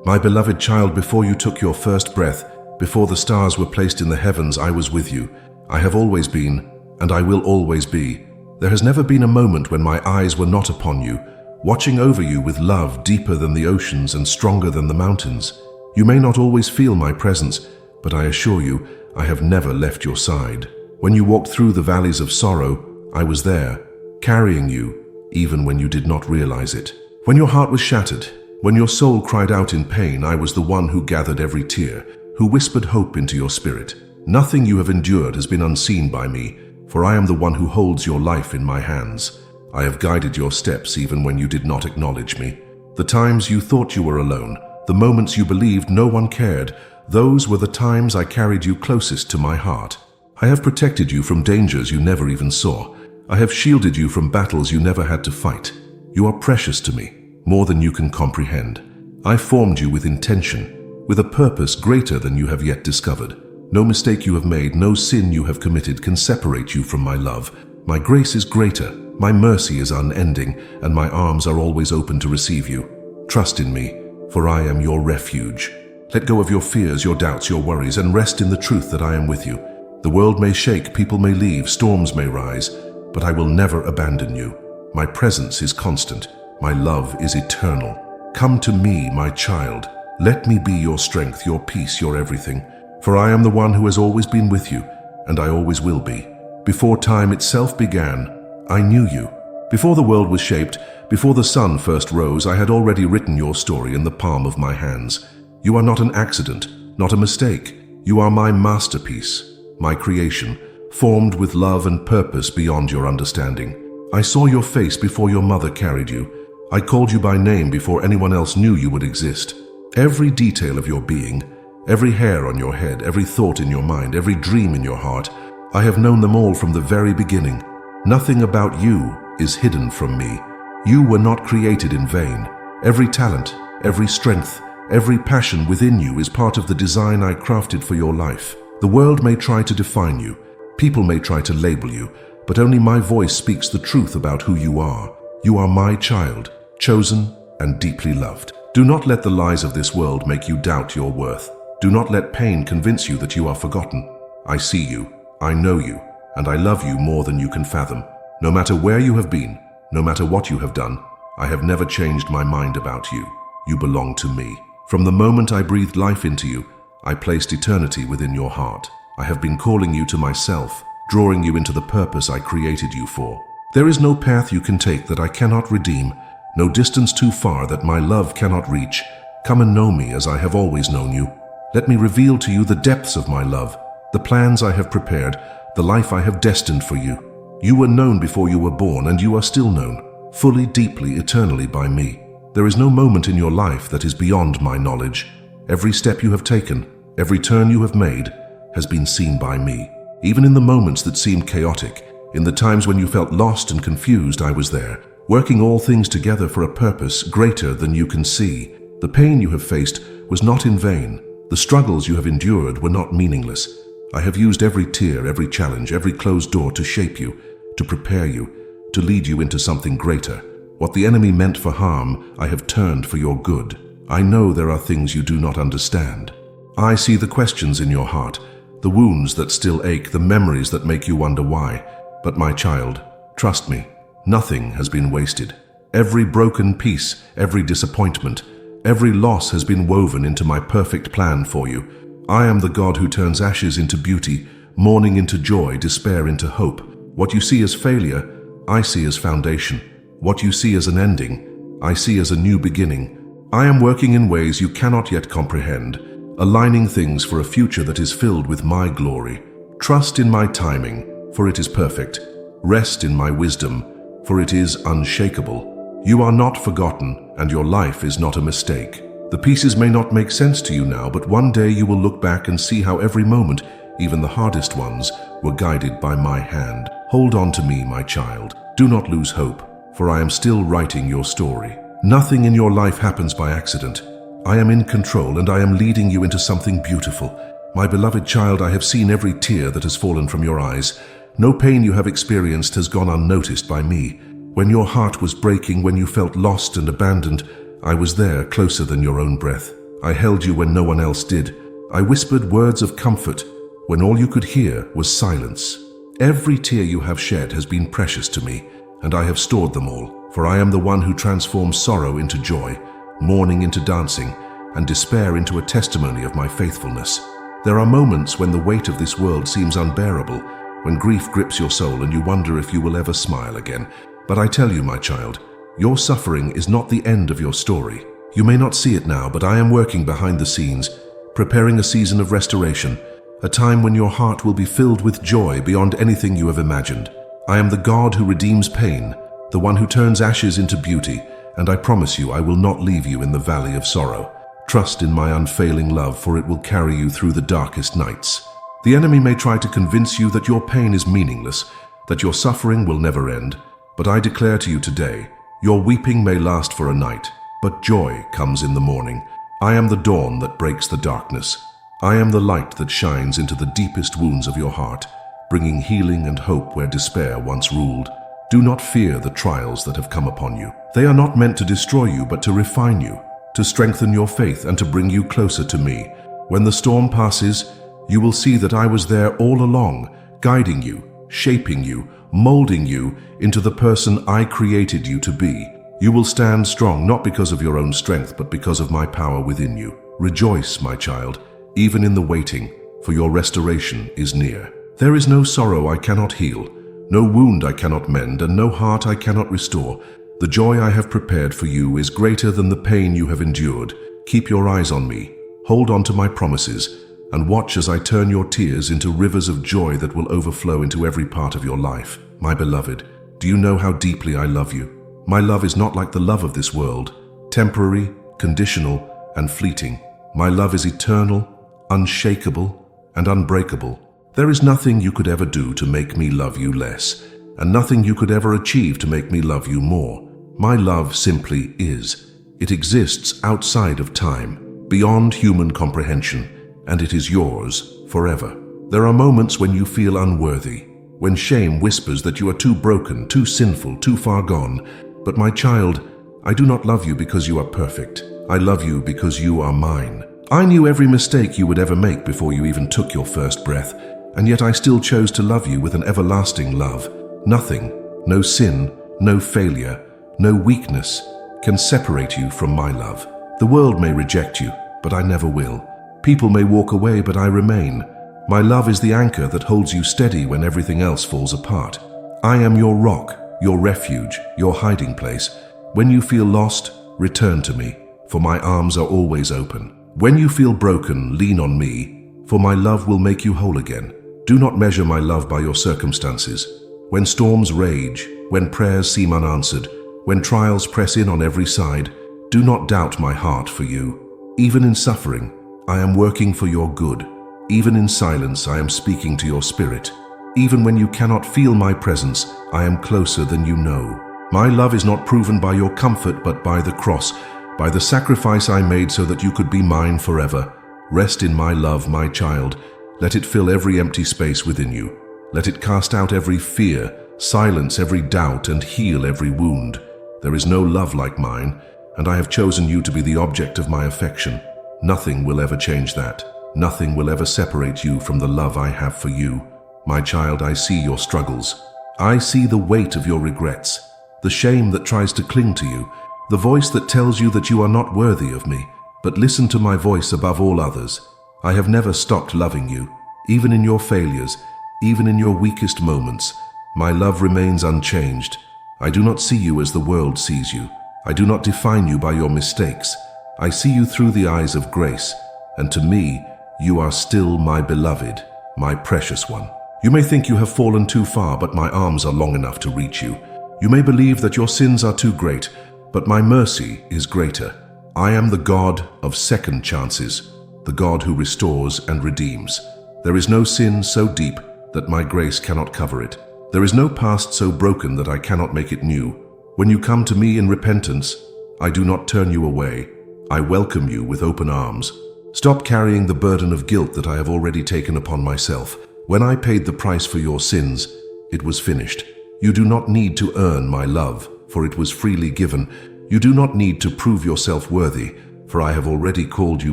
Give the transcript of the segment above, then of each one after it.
My beloved child, before you took your first breath, before the stars were placed in the heavens, I was with you. I have always been, and I will always be. There has never been a moment when my eyes were not upon you, watching over you with love deeper than the oceans and stronger than the mountains. You may not always feel my presence, but I assure you, I have never left your side. When you walked through the valleys of sorrow, I was there, carrying you, even when you did not realize it. When your heart was shattered, when your soul cried out in pain, I was the one who gathered every tear, who whispered hope into your spirit. Nothing you have endured has been unseen by me, for I am the one who holds your life in my hands. I have guided your steps even when you did not acknowledge me. The times you thought you were alone, the moments you believed no one cared, those were the times I carried you closest to my heart. I have protected you from dangers you never even saw. I have shielded you from battles you never had to fight. You are precious to me, more than you can comprehend. I formed you with intention, with a purpose greater than you have yet discovered. No mistake you have made, no sin you have committed can separate you from my love. My grace is greater, my mercy is unending, and my arms are always open to receive you. Trust in me, for I am your refuge. Let go of your fears, your doubts, your worries, and rest in the truth that I am with you. The world may shake, people may leave, storms may rise, but I will never abandon you. My presence is constant. My love is eternal. Come to me, my child. Let me be your strength, your peace, your everything. For I am the one who has always been with you, and I always will be. Before time itself began, I knew you. Before the world was shaped, before the sun first rose, I had already written your story in the palm of my hands. You are not an accident, not a mistake. You are my masterpiece, my creation, formed with love and purpose beyond your understanding. I saw your face before your mother carried you. I called you by name before anyone else knew you would exist. Every detail of your being, every hair on your head, every thought in your mind, every dream in your heart, I have known them all from the very beginning. Nothing about you is hidden from me. You were not created in vain. Every talent, every strength, every passion within you is part of the design I crafted for your life. The world may try to define you. People may try to label you, but only my voice speaks the truth about who you are. You are my child, chosen and deeply loved. Do not let the lies of this world make you doubt your worth. Do not let pain convince you that you are forgotten. I see you, I know you, and I love you more than you can fathom. No matter where you have been, no matter what you have done, I have never changed my mind about you. You belong to me. From the moment I breathed life into you, I placed eternity within your heart. I have been calling you to myself, drawing you into the purpose I created you for. There is no path you can take that I cannot redeem, no distance too far that my love cannot reach. Come and know me as I have always known you. Let me reveal to you the depths of my love, the plans I have prepared, the life I have destined for you. You were known before you were born, and you are still known, fully, deeply, eternally by me. There is no moment in your life that is beyond my knowledge. Every step you have taken, every turn you have made, has been seen by me. Even in the moments that seemed chaotic, in the times when you felt lost and confused, I was there, working all things together for a purpose greater than you can see. The pain you have faced was not in vain. The struggles you have endured were not meaningless. I have used every tear, every challenge, every closed door to shape you, to prepare you, to lead you into something greater. What the enemy meant for harm, I have turned for your good. I know there are things you do not understand. I see the questions in your heart, the wounds that still ache, the memories that make you wonder why. But my child, trust me, nothing has been wasted. Every broken piece, every disappointment, every loss has been woven into my perfect plan for you. I am the God who turns ashes into beauty, mourning into joy, despair into hope. What you see as failure, I see as foundation. What you see as an ending, I see as a new beginning. I am working in ways you cannot yet comprehend, aligning things for a future that is filled with my glory. Trust in my timing, for it is perfect. Rest in my wisdom, for it is unshakable. You are not forgotten, and your life is not a mistake. The pieces may not make sense to you now, but one day you will look back and see how every moment, even the hardest ones, were guided by my hand. Hold on to me, my child. Do not lose hope, for I am still writing your story. Nothing in your life happens by accident. I am in control, and I am leading you into something beautiful. My beloved child, I have seen every tear that has fallen from your eyes. No pain you have experienced has gone unnoticed by me. When your heart was breaking, when you felt lost and abandoned, I was there, closer than your own breath. I held you when no one else did. I whispered words of comfort when all you could hear was silence. Every tear you have shed has been precious to me, and I have stored them all, for I am the one who transforms sorrow into joy, mourning into dancing, and despair into a testimony of my faithfulness. There are moments when the weight of this world seems unbearable, when grief grips your soul and you wonder if you will ever smile again. But I tell you, my child, your suffering is not the end of your story. You may not see it now, but I am working behind the scenes, preparing a season of restoration, a time when your heart will be filled with joy beyond anything you have imagined. I am the God who redeems pain, the one who turns ashes into beauty, and I promise you I will not leave you in the valley of sorrow. Trust in my unfailing love, for it will carry you through the darkest nights. The enemy may try to convince you that your pain is meaningless, that your suffering will never end, but I declare to you today, your weeping may last for a night, but joy comes in the morning. I am the dawn that breaks the darkness. I am the light that shines into the deepest wounds of your heart, bringing healing and hope where despair once ruled. Do not fear the trials that have come upon you. They are not meant to destroy you, but to refine you, to strengthen your faith and to bring you closer to me. When the storm passes, you will see that I was there all along, guiding you, shaping you, molding you into the person I created you to be. You will stand strong not because of your own strength, but because of my power within you. Rejoice, my child, even in the waiting, for your restoration is near. There is no sorrow I cannot heal, no wound I cannot mend, and no heart I cannot restore. The joy I have prepared for you is greater than the pain you have endured. Keep your eyes on me, hold on to my promises, and watch as I turn your tears into rivers of joy that will overflow into every part of your life. My beloved, do you know how deeply I love you? My love is not like the love of this world, temporary, conditional, and fleeting. My love is eternal, unshakable, and unbreakable. There is nothing you could ever do to make me love you less, and nothing you could ever achieve to make me love you more. My love simply is. It exists outside of time, beyond human comprehension, and it is yours forever. There are moments when you feel unworthy, when shame whispers that you are too broken, too sinful, too far gone. But my child, I do not love you because you are perfect. I love you because you are mine. I knew every mistake you would ever make before you even took your first breath, and yet I still chose to love you with an everlasting love. Nothing, no sin, no failure, no weakness can separate you from my love. The world may reject you, but I never will. People may walk away, but I remain. My love is the anchor that holds you steady when everything else falls apart. I am your rock, your refuge, your hiding place. When you feel lost, return to me, for my arms are always open. When you feel broken, lean on me, for my love will make you whole again. Do not measure my love by your circumstances. When storms rage, when prayers seem unanswered, when trials press in on every side, do not doubt my heart for you. Even in suffering, I am working for your good. Even in silence, I am speaking to your spirit. Even when you cannot feel my presence, I am closer than you know. My love is not proven by your comfort, but by the cross, by the sacrifice I made so that you could be mine forever. Rest in my love, my child. Let it fill every empty space within you. Let it cast out every fear, silence every doubt, and heal every wound. There is no love like mine, and I have chosen you to be the object of my affection. Nothing will ever change that. Nothing will ever separate you from the love I have for you. My child, I see your struggles. I see the weight of your regrets, the shame that tries to cling to you, the voice that tells you that you are not worthy of me. But listen to my voice above all others. I have never stopped loving you, even in your failures, even in your weakest moments. My love remains unchanged. I do not see you as the world sees you. I do not define you by your mistakes. I see you through the eyes of grace, and to me, you are still my beloved, my precious one. You may think you have fallen too far, but my arms are long enough to reach you. You may believe that your sins are too great, but my mercy is greater. I am the God of second chances, the God who restores and redeems. There is no sin so deep that my grace cannot cover it. There is no past so broken that I cannot make it new. When you come to me in repentance, I do not turn you away. I welcome you with open arms. Stop carrying the burden of guilt that I have already taken upon myself. When I paid the price for your sins, it was finished. You do not need to earn my love, for it was freely given. You do not need to prove yourself worthy, for I have already called you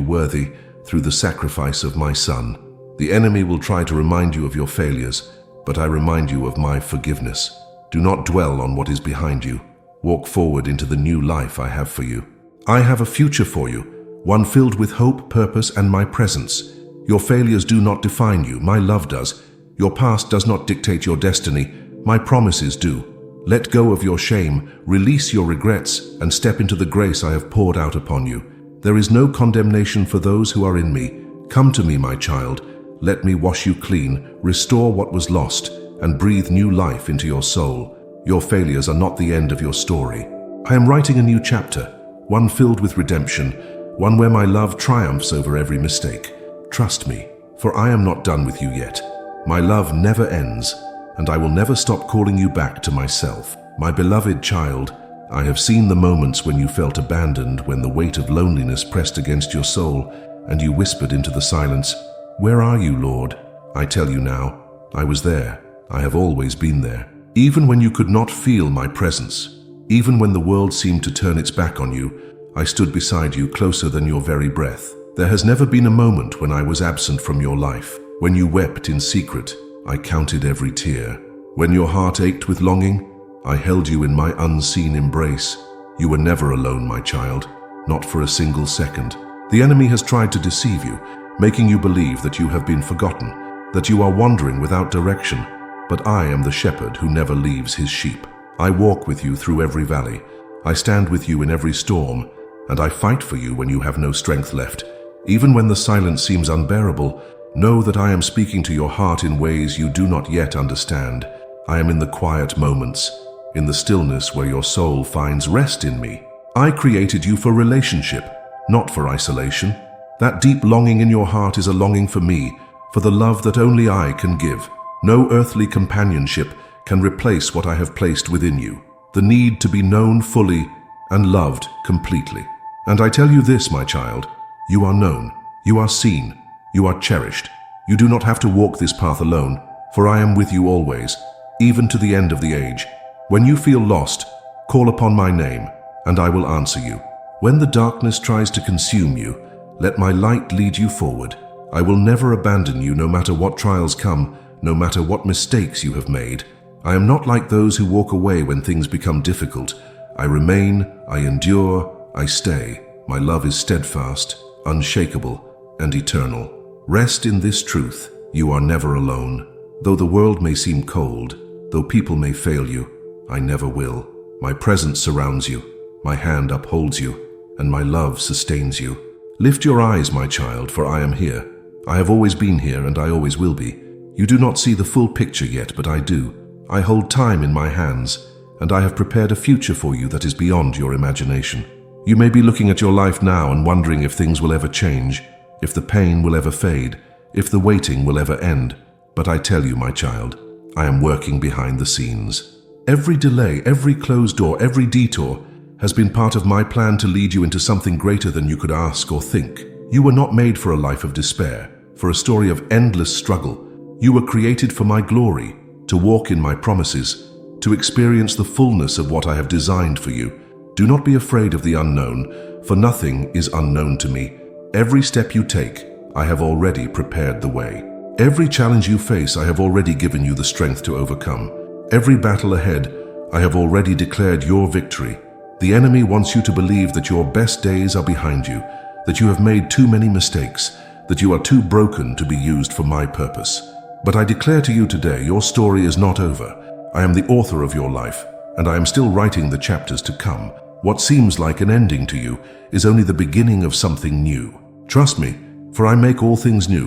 worthy through the sacrifice of my Son. The enemy will try to remind you of your failures, but I remind you of my forgiveness. Do not dwell on what is behind you. Walk forward into the new life I have for you. I have a future for you, one filled with hope, purpose, and my presence. Your failures do not define you, my love does. Your past does not dictate your destiny, my promises do. Let go of your shame, release your regrets, and step into the grace I have poured out upon you. There is no condemnation for those who are in me. Come to me, my child. Let me wash you clean, restore what was lost, and breathe new life into your soul. Your failures are not the end of your story. I am writing a new chapter, one filled with redemption, one where my love triumphs over every mistake. Trust me, for I am not done with you yet. My love never ends, and I will never stop calling you back to myself. My beloved child, I have seen the moments when you felt abandoned, when the weight of loneliness pressed against your soul, and you whispered into the silence, "Where are you, Lord?" I tell you now, I was there. I have always been there. Even when you could not feel my presence, even when the world seemed to turn its back on you, I stood beside you, closer than your very breath. There has never been a moment when I was absent from your life. When you wept in secret, I counted every tear. When your heart ached with longing, I held you in my unseen embrace. You were never alone, my child, not for a single second. The enemy has tried to deceive you, making you believe that you have been forgotten, that you are wandering without direction. But I am the shepherd who never leaves his sheep. I walk with you through every valley. I stand with you in every storm, and I fight for you when you have no strength left. Even when the silence seems unbearable, know that I am speaking to your heart in ways you do not yet understand. I am in the quiet moments, in the stillness where your soul finds rest in me. I created you for relationship, not for isolation. That deep longing in your heart is a longing for me, for the love that only I can give. No earthly companionship can replace what I have placed within you, the need to be known fully and loved completely. And I tell you this, my child, you are known, you are seen, you are cherished. You do not have to walk this path alone, for I am with you always, even to the end of the age. When you feel lost, call upon my name, and I will answer you. When the darkness tries to consume you, let my light lead you forward. I will never abandon you, no matter what trials come, no matter what mistakes you have made. I am not like those who walk away when things become difficult. I remain, I endure, I stay. My love is steadfast, unshakable, and eternal. Rest in this truth. You are never alone. Though the world may seem cold, though people may fail you, I never will. My presence surrounds you, my hand upholds you, and my love sustains you. Lift your eyes, my child, for I am here. I have always been here, and I always will be. You do not see the full picture yet, but I do. I hold time in my hands, and I have prepared a future for you that is beyond your imagination. You may be looking at your life now and wondering if things will ever change, if the pain will ever fade, if the waiting will ever end. But I tell you, my child, I am working behind the scenes. Every delay, every closed door, every detour has been part of my plan to lead you into something greater than you could ask or think. You were not made for a life of despair, for a story of endless struggle. You were created for my glory, to walk in my promises, to experience the fullness of what I have designed for you. Do not be afraid of the unknown, for nothing is unknown to me. Every step you take, I have already prepared the way. Every challenge you face, I have already given you the strength to overcome. Every battle ahead, I have already declared your victory. The enemy wants you to believe that your best days are behind you, that you have made too many mistakes, that you are too broken to be used for my purpose. But I declare to you today, your story is not over. I am the author of your life, and I am still writing the chapters to come. What seems like an ending to you is only the beginning of something new. Trust me, for I make all things new,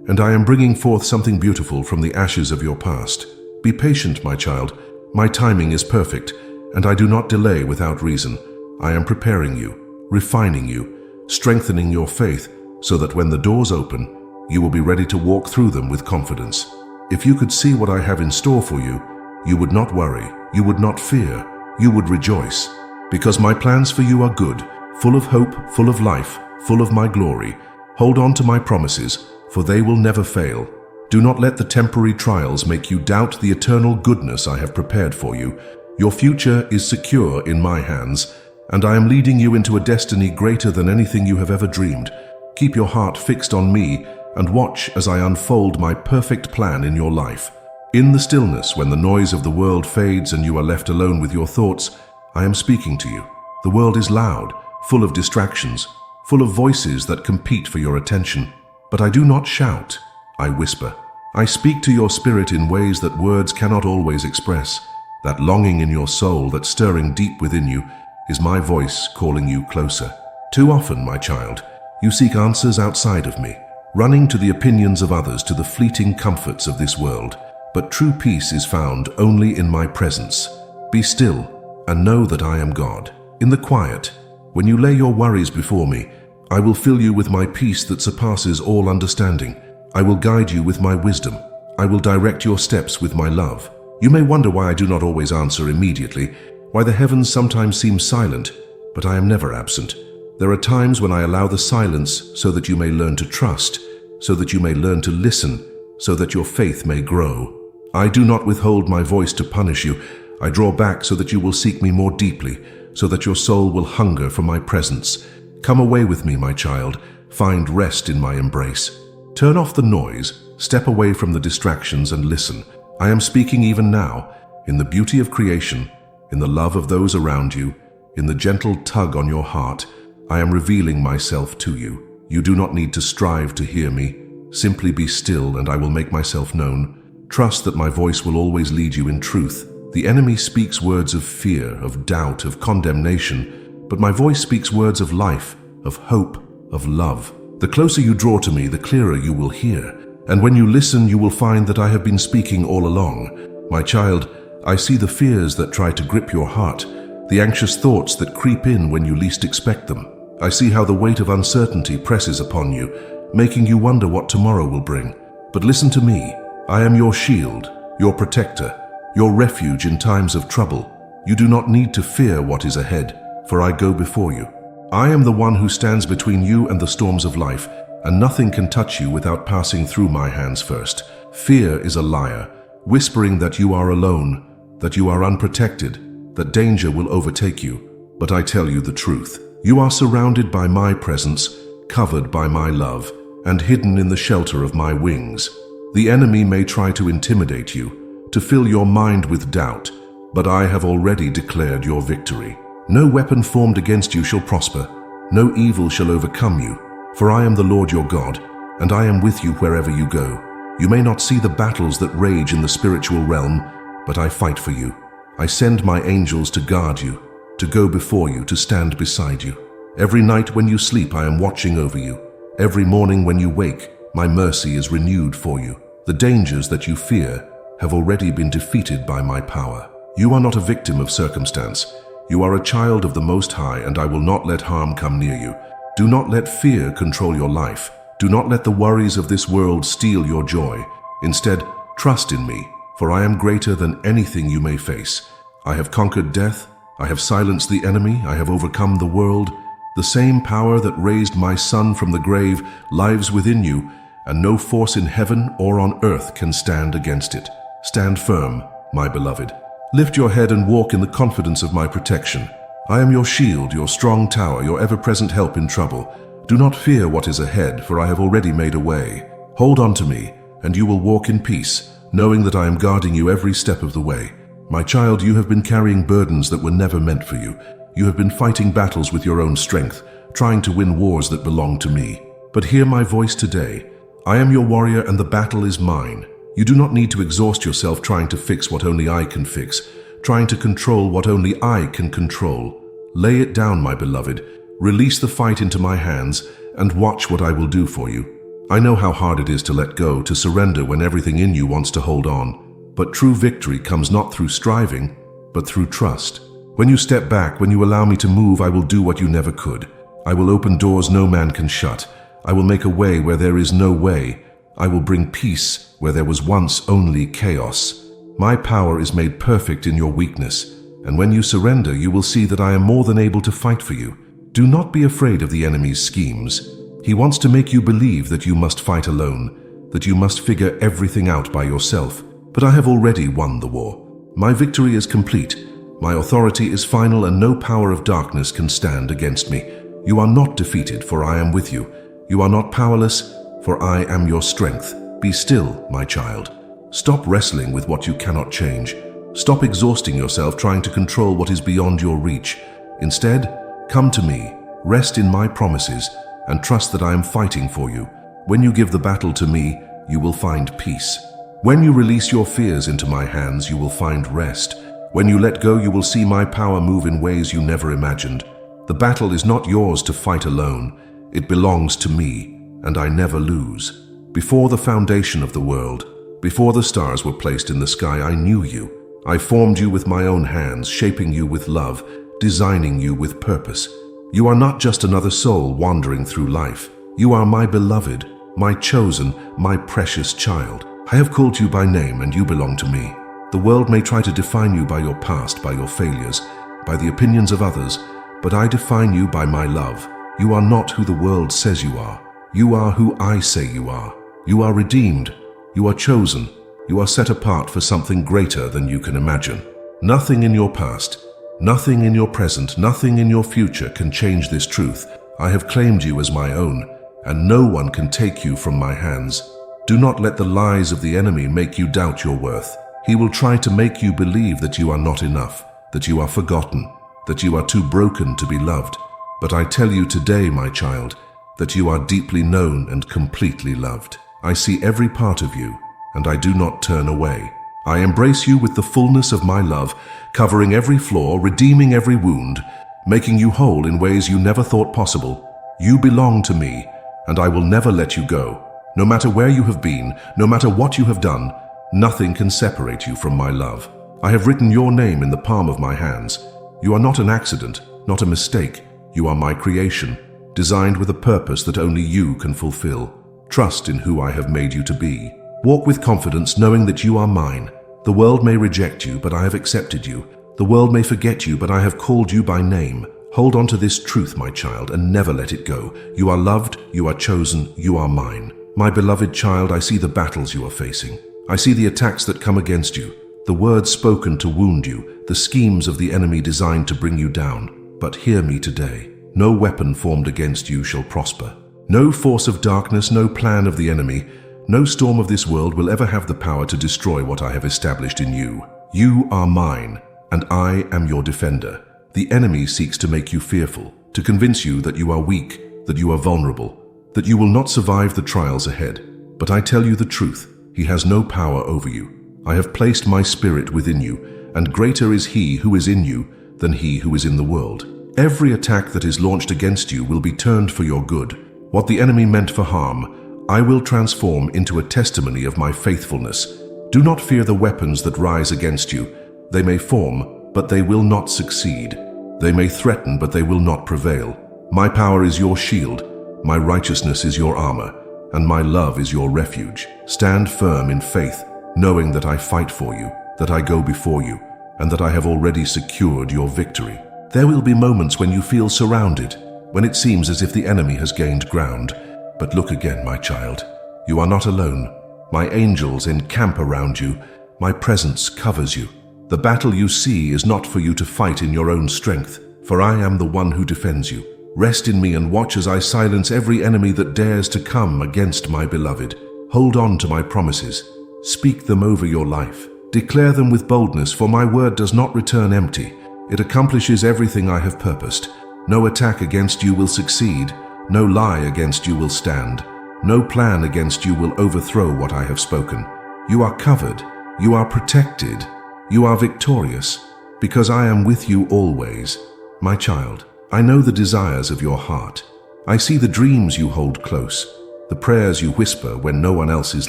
and I am bringing forth something beautiful from the ashes of your past. Be patient, my child. My timing is perfect, and I do not delay without reason. I am preparing you, refining you, strengthening your faith, so that when the doors open, you will be ready to walk through them with confidence. If you could see what I have in store for you, you would not worry, you would not fear, you would rejoice. Because my plans for you are good, full of hope, full of life, full of my glory. Hold on to my promises, for they will never fail. Do not let the temporary trials make you doubt the eternal goodness I have prepared for you. Your future is secure in my hands, and I am leading you into a destiny greater than anything you have ever dreamed. Keep your heart fixed on me and watch as I unfold my perfect plan in your life. In the stillness, when the noise of the world fades and you are left alone with your thoughts, I am speaking to you. The world is loud, full of distractions, full of voices that compete for your attention. But I do not shout, I whisper. I speak to your spirit in ways that words cannot always express. That longing in your soul, that stirring deep within you, is my voice calling you closer. Too often, my child, you seek answers outside of me, running to the opinions of others, to the fleeting comforts of this world. But true peace is found only in my presence. Be still and know that I am God. In the quiet, when you lay your worries before me, I will fill you with my peace that surpasses all understanding. I will guide you with my wisdom. I will direct your steps with my love. You may wonder why I do not always answer immediately, why the heavens sometimes seem silent, but I am never absent. There are times when I allow the silence so that you may learn to trust, so that you may learn to listen, so that your faith may grow. I do not withhold my voice to punish you. I draw back so that you will seek me more deeply, so that your soul will hunger for my presence. Come away with me, my child. Find rest in my embrace. Turn off the noise, step away from the distractions and listen. I am speaking even now, in the beauty of creation, in the love of those around you, in the gentle tug on your heart. I am revealing myself to you. You do not need to strive to hear me. Simply be still and I will make myself known. Trust that my voice will always lead you in truth. The enemy speaks words of fear, of doubt, of condemnation, but my voice speaks words of life, of hope, of love. The closer you draw to me, the clearer you will hear. And when you listen, you will find that I have been speaking all along. My child, I see the fears that try to grip your heart, the anxious thoughts that creep in when you least expect them. I see how the weight of uncertainty presses upon you, making you wonder what tomorrow will bring. But listen to me. I am your shield, your protector, your refuge in times of trouble. You do not need to fear what is ahead, for I go before you. I am the one who stands between you and the storms of life, and nothing can touch you without passing through my hands first. Fear is a liar, whispering that you are alone, that you are unprotected, that danger will overtake you. But I tell you the truth. You are surrounded by my presence, covered by my love, and hidden in the shelter of my wings. The enemy may try to intimidate you, to fill your mind with doubt, but I have already declared your victory. No weapon formed against you shall prosper. No evil shall overcome you, for I am the Lord your God, and I am with you wherever you go. You may not see the battles that rage in the spiritual realm, but I fight for you. I send my angels to guard you, to go before you, to stand beside you. Every night when you sleep, I am watching over you. Every morning when you wake, my mercy is renewed for you. The dangers that you fear have already been defeated by my power. You are not a victim of circumstance. You are a child of the Most High, and I will not let harm come near you. Do not let fear control your life. Do not let the worries of this world steal your joy. Instead, trust in me, for I am greater than anything you may face. I have conquered death. I have silenced the enemy. I have overcome the world. The same power that raised my son from the grave lives within you, and no force in heaven or on earth can stand against it. Stand firm, my beloved. Lift your head and walk in the confidence of my protection. I am your shield, your strong tower, your ever-present help in trouble. Do not fear what is ahead, for I have already made a way. Hold on to me, and you will walk in peace, knowing that I am guarding you every step of the way. My child, you have been carrying burdens that were never meant for you. You have been fighting battles with your own strength, trying to win wars that belong to me. But hear my voice today. I am your warrior, and the battle is mine. You do not need to exhaust yourself trying to fix what only I can fix, trying to control what only I can control. Lay it down, my beloved. Release the fight into my hands and watch what I will do for you. I know how hard it is to let go, to surrender when everything in you wants to hold on. But true victory comes not through striving, but through trust. When you step back, when you allow me to move, I will do what you never could. I will open doors no man can shut. I will make a way where there is no way. I will bring peace where there was once only chaos. My power is made perfect in your weakness, and when you surrender, you will see that I am more than able to fight for you. Do not be afraid of the enemy's schemes. He wants to make you believe that you must fight alone, that you must figure everything out by yourself. But I have already won the war. My victory is complete, My authority is final and no power of darkness can stand against me. You are not defeated, for I am with you. You are not powerless, for I am your strength. Be still, my child. Stop wrestling with what you cannot change. Stop exhausting yourself trying to control what is beyond your reach. Instead, come to me, rest in my promises, and trust that I am fighting for you. When you give the battle to me, you will find peace. When you release your fears into my hands, you will find rest. When you let go, you will see my power move in ways you never imagined. The battle is not yours to fight alone. It belongs to me, and I never lose. Before the foundation of the world, before the stars were placed in the sky, I knew you. I formed you with my own hands, shaping you with love, designing you with purpose. You are not just another soul wandering through life. You are my beloved, my chosen, my precious child. I have called you by name and you belong to me. The world may try to define you by your past, by your failures, by the opinions of others, but I define you by my love. You are not who the world says you are. You are who I say you are. You are redeemed. You are chosen. You are set apart for something greater than you can imagine. Nothing in your past, nothing in your present, nothing in your future can change this truth. I have claimed you as my own, and no one can take you from my hands. Do not let the lies of the enemy make you doubt your worth. He will try to make you believe that you are not enough, that you are forgotten, that you are too broken to be loved. But I tell you today, my child, that you are deeply known and completely loved. I see every part of you, and I do not turn away. I embrace you with the fullness of my love, covering every flaw, redeeming every wound, making you whole in ways you never thought possible. You belong to me, and I will never let you go. No matter where you have been, no matter what you have done, nothing can separate you from my love. I have written your name in the palm of my hands. You are not an accident, not a mistake. You are my creation, designed with a purpose that only you can fulfill. Trust in who I have made you to be. Walk with confidence, knowing that you are mine. The world may reject you, but I have accepted you. The world may forget you, but I have called you by name. Hold on to this truth, my child, and never let it go. You are loved, you are chosen, you are mine. My beloved child, I see the battles you are facing. I see the attacks that come against you, the words spoken to wound you, the schemes of the enemy designed to bring you down. But hear me today. No weapon formed against you shall prosper. No force of darkness, no plan of the enemy, no storm of this world will ever have the power to destroy what I have established in you. You are mine, and I am your defender. The enemy seeks to make you fearful, to convince you that you are weak, that you are vulnerable, that you will not survive the trials ahead. But I tell you the truth, he has no power over you. I have placed my spirit within you, and greater is he who is in you than he who is in the world. Every attack that is launched against you will be turned for your good. What the enemy meant for harm, I will transform into a testimony of my faithfulness. Do not fear the weapons that rise against you. They may form, but they will not succeed. They may threaten, but they will not prevail. My power is your shield, my righteousness is your armor, and my love is your refuge. Stand firm in faith, knowing that I fight for you, that I go before you, and that I have already secured your victory. There will be moments when you feel surrounded, when it seems as if the enemy has gained ground. But look again, my child. You are not alone. My angels encamp around you. My presence covers you. The battle you see is not for you to fight in your own strength, for I am the one who defends you. Rest in me and watch as I silence every enemy that dares to come against my beloved. Hold on to my promises. Speak them over your life. Declare them with boldness, for my word does not return empty. It accomplishes everything I have purposed. No attack against you will succeed. No lie against you will stand. No plan against you will overthrow what I have spoken. You are covered. You are protected. You are victorious, because I am with you always. My child, I know the desires of your heart. I see the dreams you hold close, the prayers you whisper when no one else is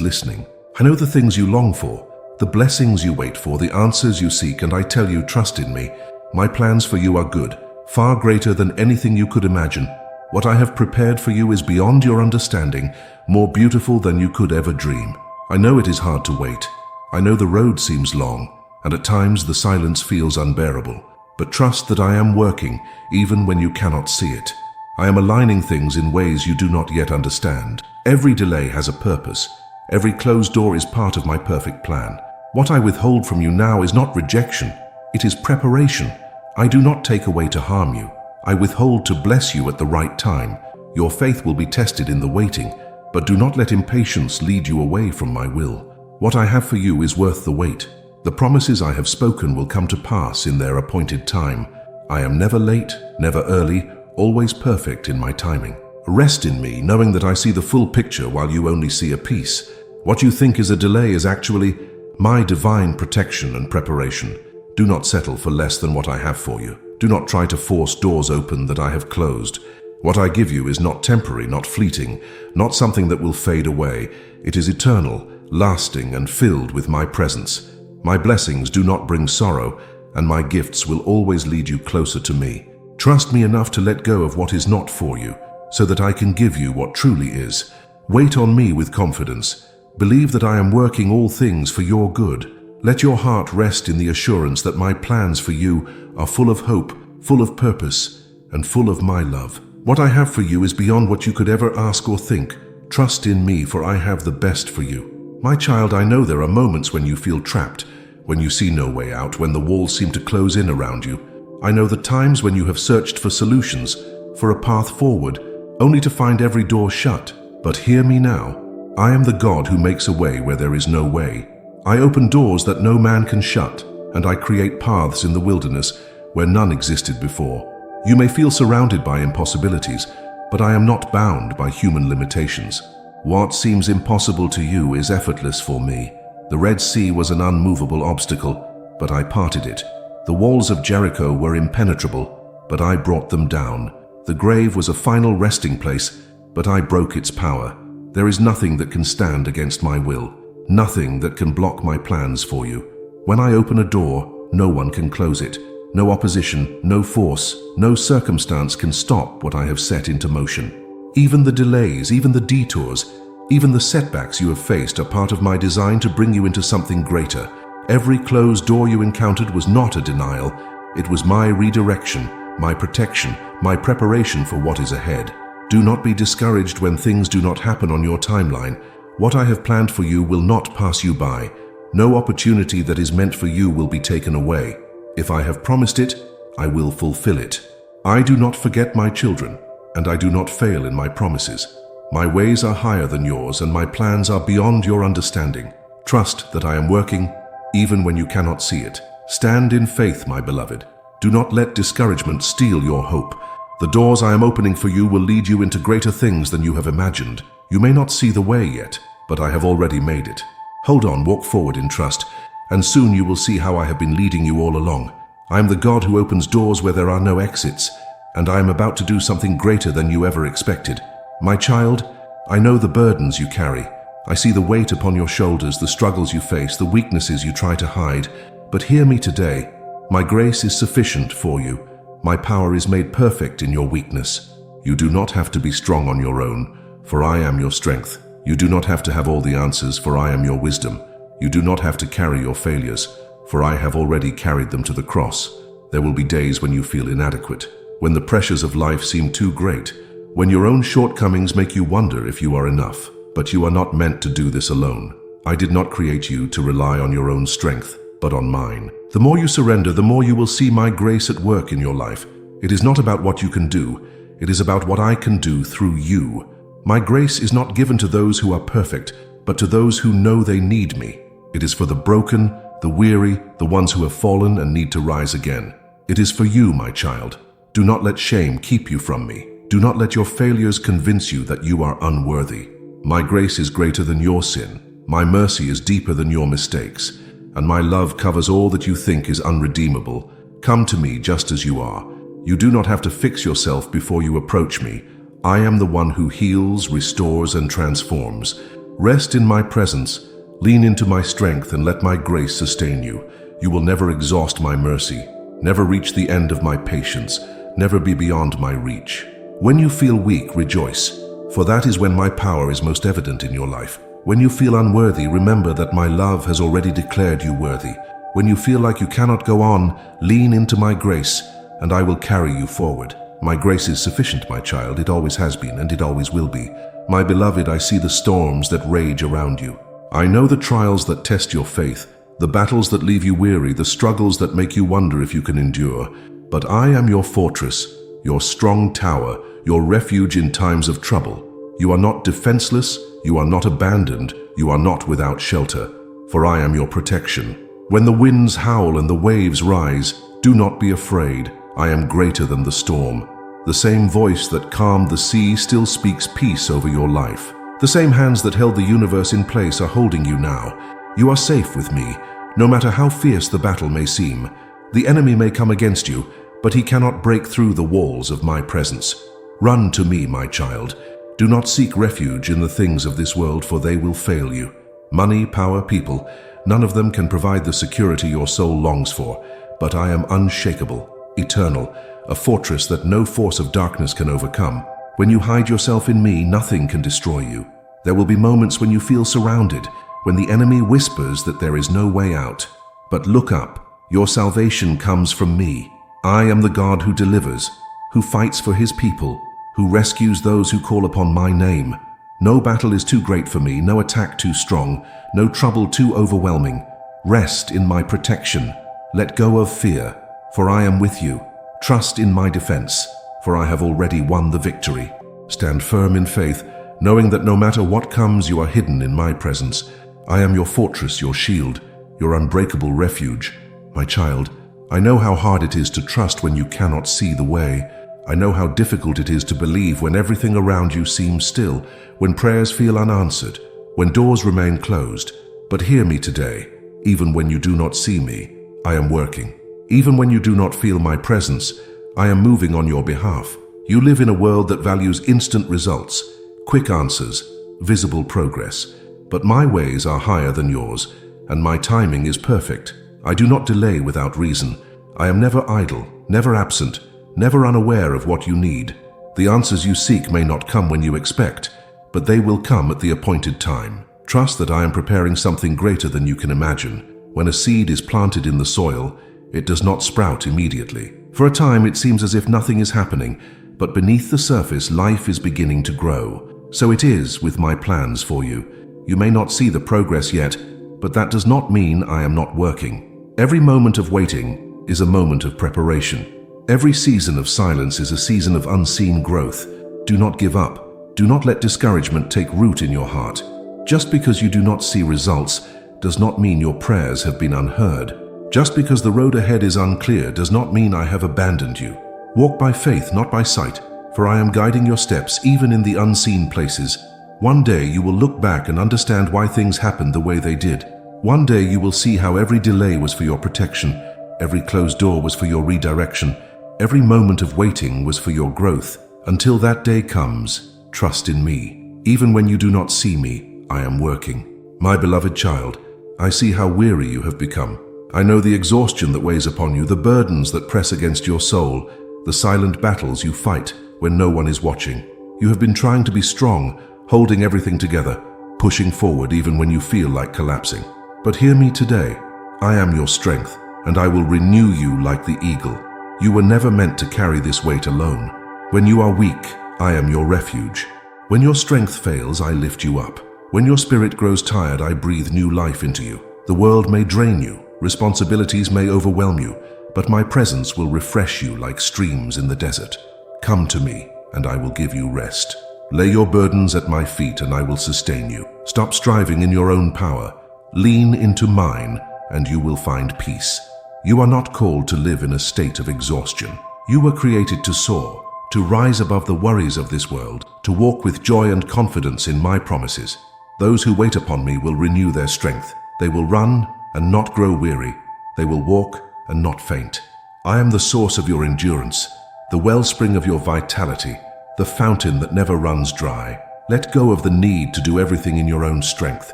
listening. I know the things you long for, the blessings you wait for, the answers you seek, and I tell you, trust in me. My plans for you are good, far greater than anything you could imagine. What I have prepared for you is beyond your understanding, more beautiful than you could ever dream. I know it is hard to wait. I know the road seems long, and at times the silence feels unbearable. But trust that I am working, even when you cannot see it. I am aligning things in ways you do not yet understand. Every delay has a purpose. Every closed door is part of my perfect plan. What I withhold from you now is not rejection. It is preparation. I do not take away to harm you. I withhold to bless you at the right time. Your faith will be tested in the waiting, but do not let impatience lead you away from my will. What I have for you is worth the wait. The promises I have spoken will come to pass in their appointed time. I am never late, never early, always perfect in my timing. Rest in me, knowing that I see the full picture while you only see a piece. What you think is a delay is actually my divine protection and preparation. Do not settle for less than what I have for you. Do not try to force doors open that I have closed. What I give you is not temporary, not fleeting, not something that will fade away. It is eternal, lasting, and filled with my presence. My blessings do not bring sorrow, and my gifts will always lead you closer to me. Trust me enough to let go of what is not for you, so that I can give you what truly is. Wait on me with confidence. Believe that I am working all things for your good. Let your heart rest in the assurance that my plans for you are full of hope, full of purpose, and full of my love. What I have for you is beyond what you could ever ask or think. Trust in me, for I have the best for you. My child, I know there are moments when you feel trapped, when you see no way out, when the walls seem to close in around you. I know the times when you have searched for solutions, for a path forward, only to find every door shut. But hear me now. I am the God who makes a way where there is no way. I open doors that no man can shut, and I create paths in the wilderness where none existed before. You may feel surrounded by impossibilities, but I am not bound by human limitations. What seems impossible to you is effortless for me. The Red Sea was an unmovable obstacle, but I parted it. The walls of Jericho were impenetrable, but I brought them down. The grave was a final resting place, but I broke its power. There is nothing that can stand against my will, nothing that can block my plans for you. When I open a door, no one can close it. No opposition, no force, no circumstance can stop what I have set into motion. Even the delays, even the detours, even the setbacks you have faced are part of my design to bring you into something greater. Every closed door you encountered was not a denial. It was my redirection, my protection, my preparation for what is ahead. Do not be discouraged when things do not happen on your timeline. What I have planned for you will not pass you by. No opportunity that is meant for you will be taken away. If I have promised it, I will fulfill it. I do not forget my children, and I do not fail in my promises. My ways are higher than yours, and my plans are beyond your understanding. Trust that I am working, even when you cannot see it. Stand in faith, my beloved. Do not let discouragement steal your hope. The doors I am opening for you will lead you into greater things than you have imagined. You may not see the way yet, but I have already made it. Hold on, walk forward in trust, and soon you will see how I have been leading you all along. I am the God who opens doors where there are no exits, and I am about to do something greater than you ever expected. My child, I know the burdens you carry. I see the weight upon your shoulders, the struggles you face, the weaknesses you try to hide. But hear me today. My grace is sufficient for you. My power is made perfect in your weakness. You do not have to be strong on your own, for I am your strength. You do not have to have all the answers, for I am your wisdom. You do not have to carry your failures, for I have already carried them to the cross. There will be days when you feel inadequate, when the pressures of life seem too great, when your own shortcomings make you wonder if you are enough. But you are not meant to do this alone. I did not create you to rely on your own strength, but on mine. The more you surrender, the more you will see my grace at work in your life. It is not about what you can do. It is about what I can do through you. My grace is not given to those who are perfect, but to those who know they need me. It is for the broken, the weary, the ones who have fallen and need to rise again. It is for you, my child. Do not let shame keep you from me. Do not let your failures convince you that you are unworthy. My grace is greater than your sin. My mercy is deeper than your mistakes. And my love covers all that you think is unredeemable. Come to me just as you are. You do not have to fix yourself before you approach me. I am the one who heals, restores, and transforms. Rest in my presence. Lean into my strength and let my grace sustain you. You will never exhaust my mercy, never reach the end of my patience, never be beyond my reach. When you feel weak, rejoice, for that is when my power is most evident in your life. When you feel unworthy, remember that my love has already declared you worthy. When you feel like you cannot go on, lean into my grace, and I will carry you forward. My grace is sufficient, my child. It always has been, and it always will be. My beloved, I see the storms that rage around you. I know the trials that test your faith. the battles that leave you weary, the struggles that make you wonder if you can endure. But I am your fortress, your strong tower, your refuge in times of trouble. You are not defenseless, you are not abandoned, you are not without shelter, for I am your protection. When the winds howl and the waves rise, do not be afraid. I am greater than the storm. The same voice that calmed the sea still speaks peace over your life. The same hands that held the universe in place are holding you now. You are safe with me, no matter how fierce the battle may seem. The enemy may come against you, but he cannot break through the walls of my presence. Run to me, my child. Do not seek refuge in the things of this world, for they will fail you. Money, power, people, none of them can provide the security your soul longs for. But I am unshakable, eternal, a fortress that no force of darkness can overcome. When you hide yourself in me, nothing can destroy you. There will be moments when you feel surrounded, when the enemy whispers that there is no way out. But look up, your salvation comes from me. I am the God who delivers, who fights for his people, who rescues those who call upon my name. No battle is too great for me, no attack too strong, no trouble too overwhelming. Rest in my protection. Let go of fear, for I am with you. Trust in my defense, for I have already won the victory. Stand firm in faith, knowing that no matter what comes, you are hidden in my presence. I am your fortress, your shield, your unbreakable refuge. My child, I know how hard it is to trust when you cannot see the way. I know how difficult it is to believe when everything around you seems still, when prayers feel unanswered, when doors remain closed. But hear me today. Even when you do not see me, I am working. Even when you do not feel my presence, I am moving on your behalf. You live in a world that values instant results, quick answers, visible progress. But my ways are higher than yours, and my timing is perfect. I do not delay without reason. I am never idle, never absent, never unaware of what you need. The answers you seek may not come when you expect, but they will come at the appointed time. Trust that I am preparing something greater than you can imagine. When a seed is planted in the soil, it does not sprout immediately. For a time, it seems as if nothing is happening, but beneath the surface, life is beginning to grow. So it is with my plans for you. You may not see the progress yet, but that does not mean I am not working. Every moment of waiting is a moment of preparation. Every season of silence is a season of unseen growth. Do not give up. Do not let discouragement take root in your heart. Just because you do not see results does not mean your prayers have been unheard. Just because the road ahead is unclear does not mean I have abandoned you. Walk by faith, not by sight, for I am guiding your steps even in the unseen places. One day you will look back and understand why things happened the way they did. One day you will see how every delay was for your protection, every closed door was for your redirection, every moment of waiting was for your growth. Until that day comes, trust in me. Even when you do not see me, I am working. My beloved child, I see how weary you have become. I know the exhaustion that weighs upon you, the burdens that press against your soul, the silent battles you fight when no one is watching. You have been trying to be strong, holding everything together, pushing forward even when you feel like collapsing. But hear me today. I am your strength, and I will renew you like the eagle. You were never meant to carry this weight alone. When you are weak, I am your refuge. When your strength fails, I lift you up. When your spirit grows tired, I breathe new life into you. The world may drain you, responsibilities may overwhelm you, but my presence will refresh you like streams in the desert. Come to me, and I will give you rest. Lay your burdens at my feet, and I will sustain you. Stop striving in your own power. Lean into mine, and you will find peace. You are not called to live in a state of exhaustion. You were created to soar, to rise above the worries of this world, to walk with joy and confidence in my promises. Those who wait upon me will renew their strength. They will run and not grow weary. They will walk and not faint. I am the source of your endurance, the wellspring of your vitality, the fountain that never runs dry. Let go of the need to do everything in your own strength.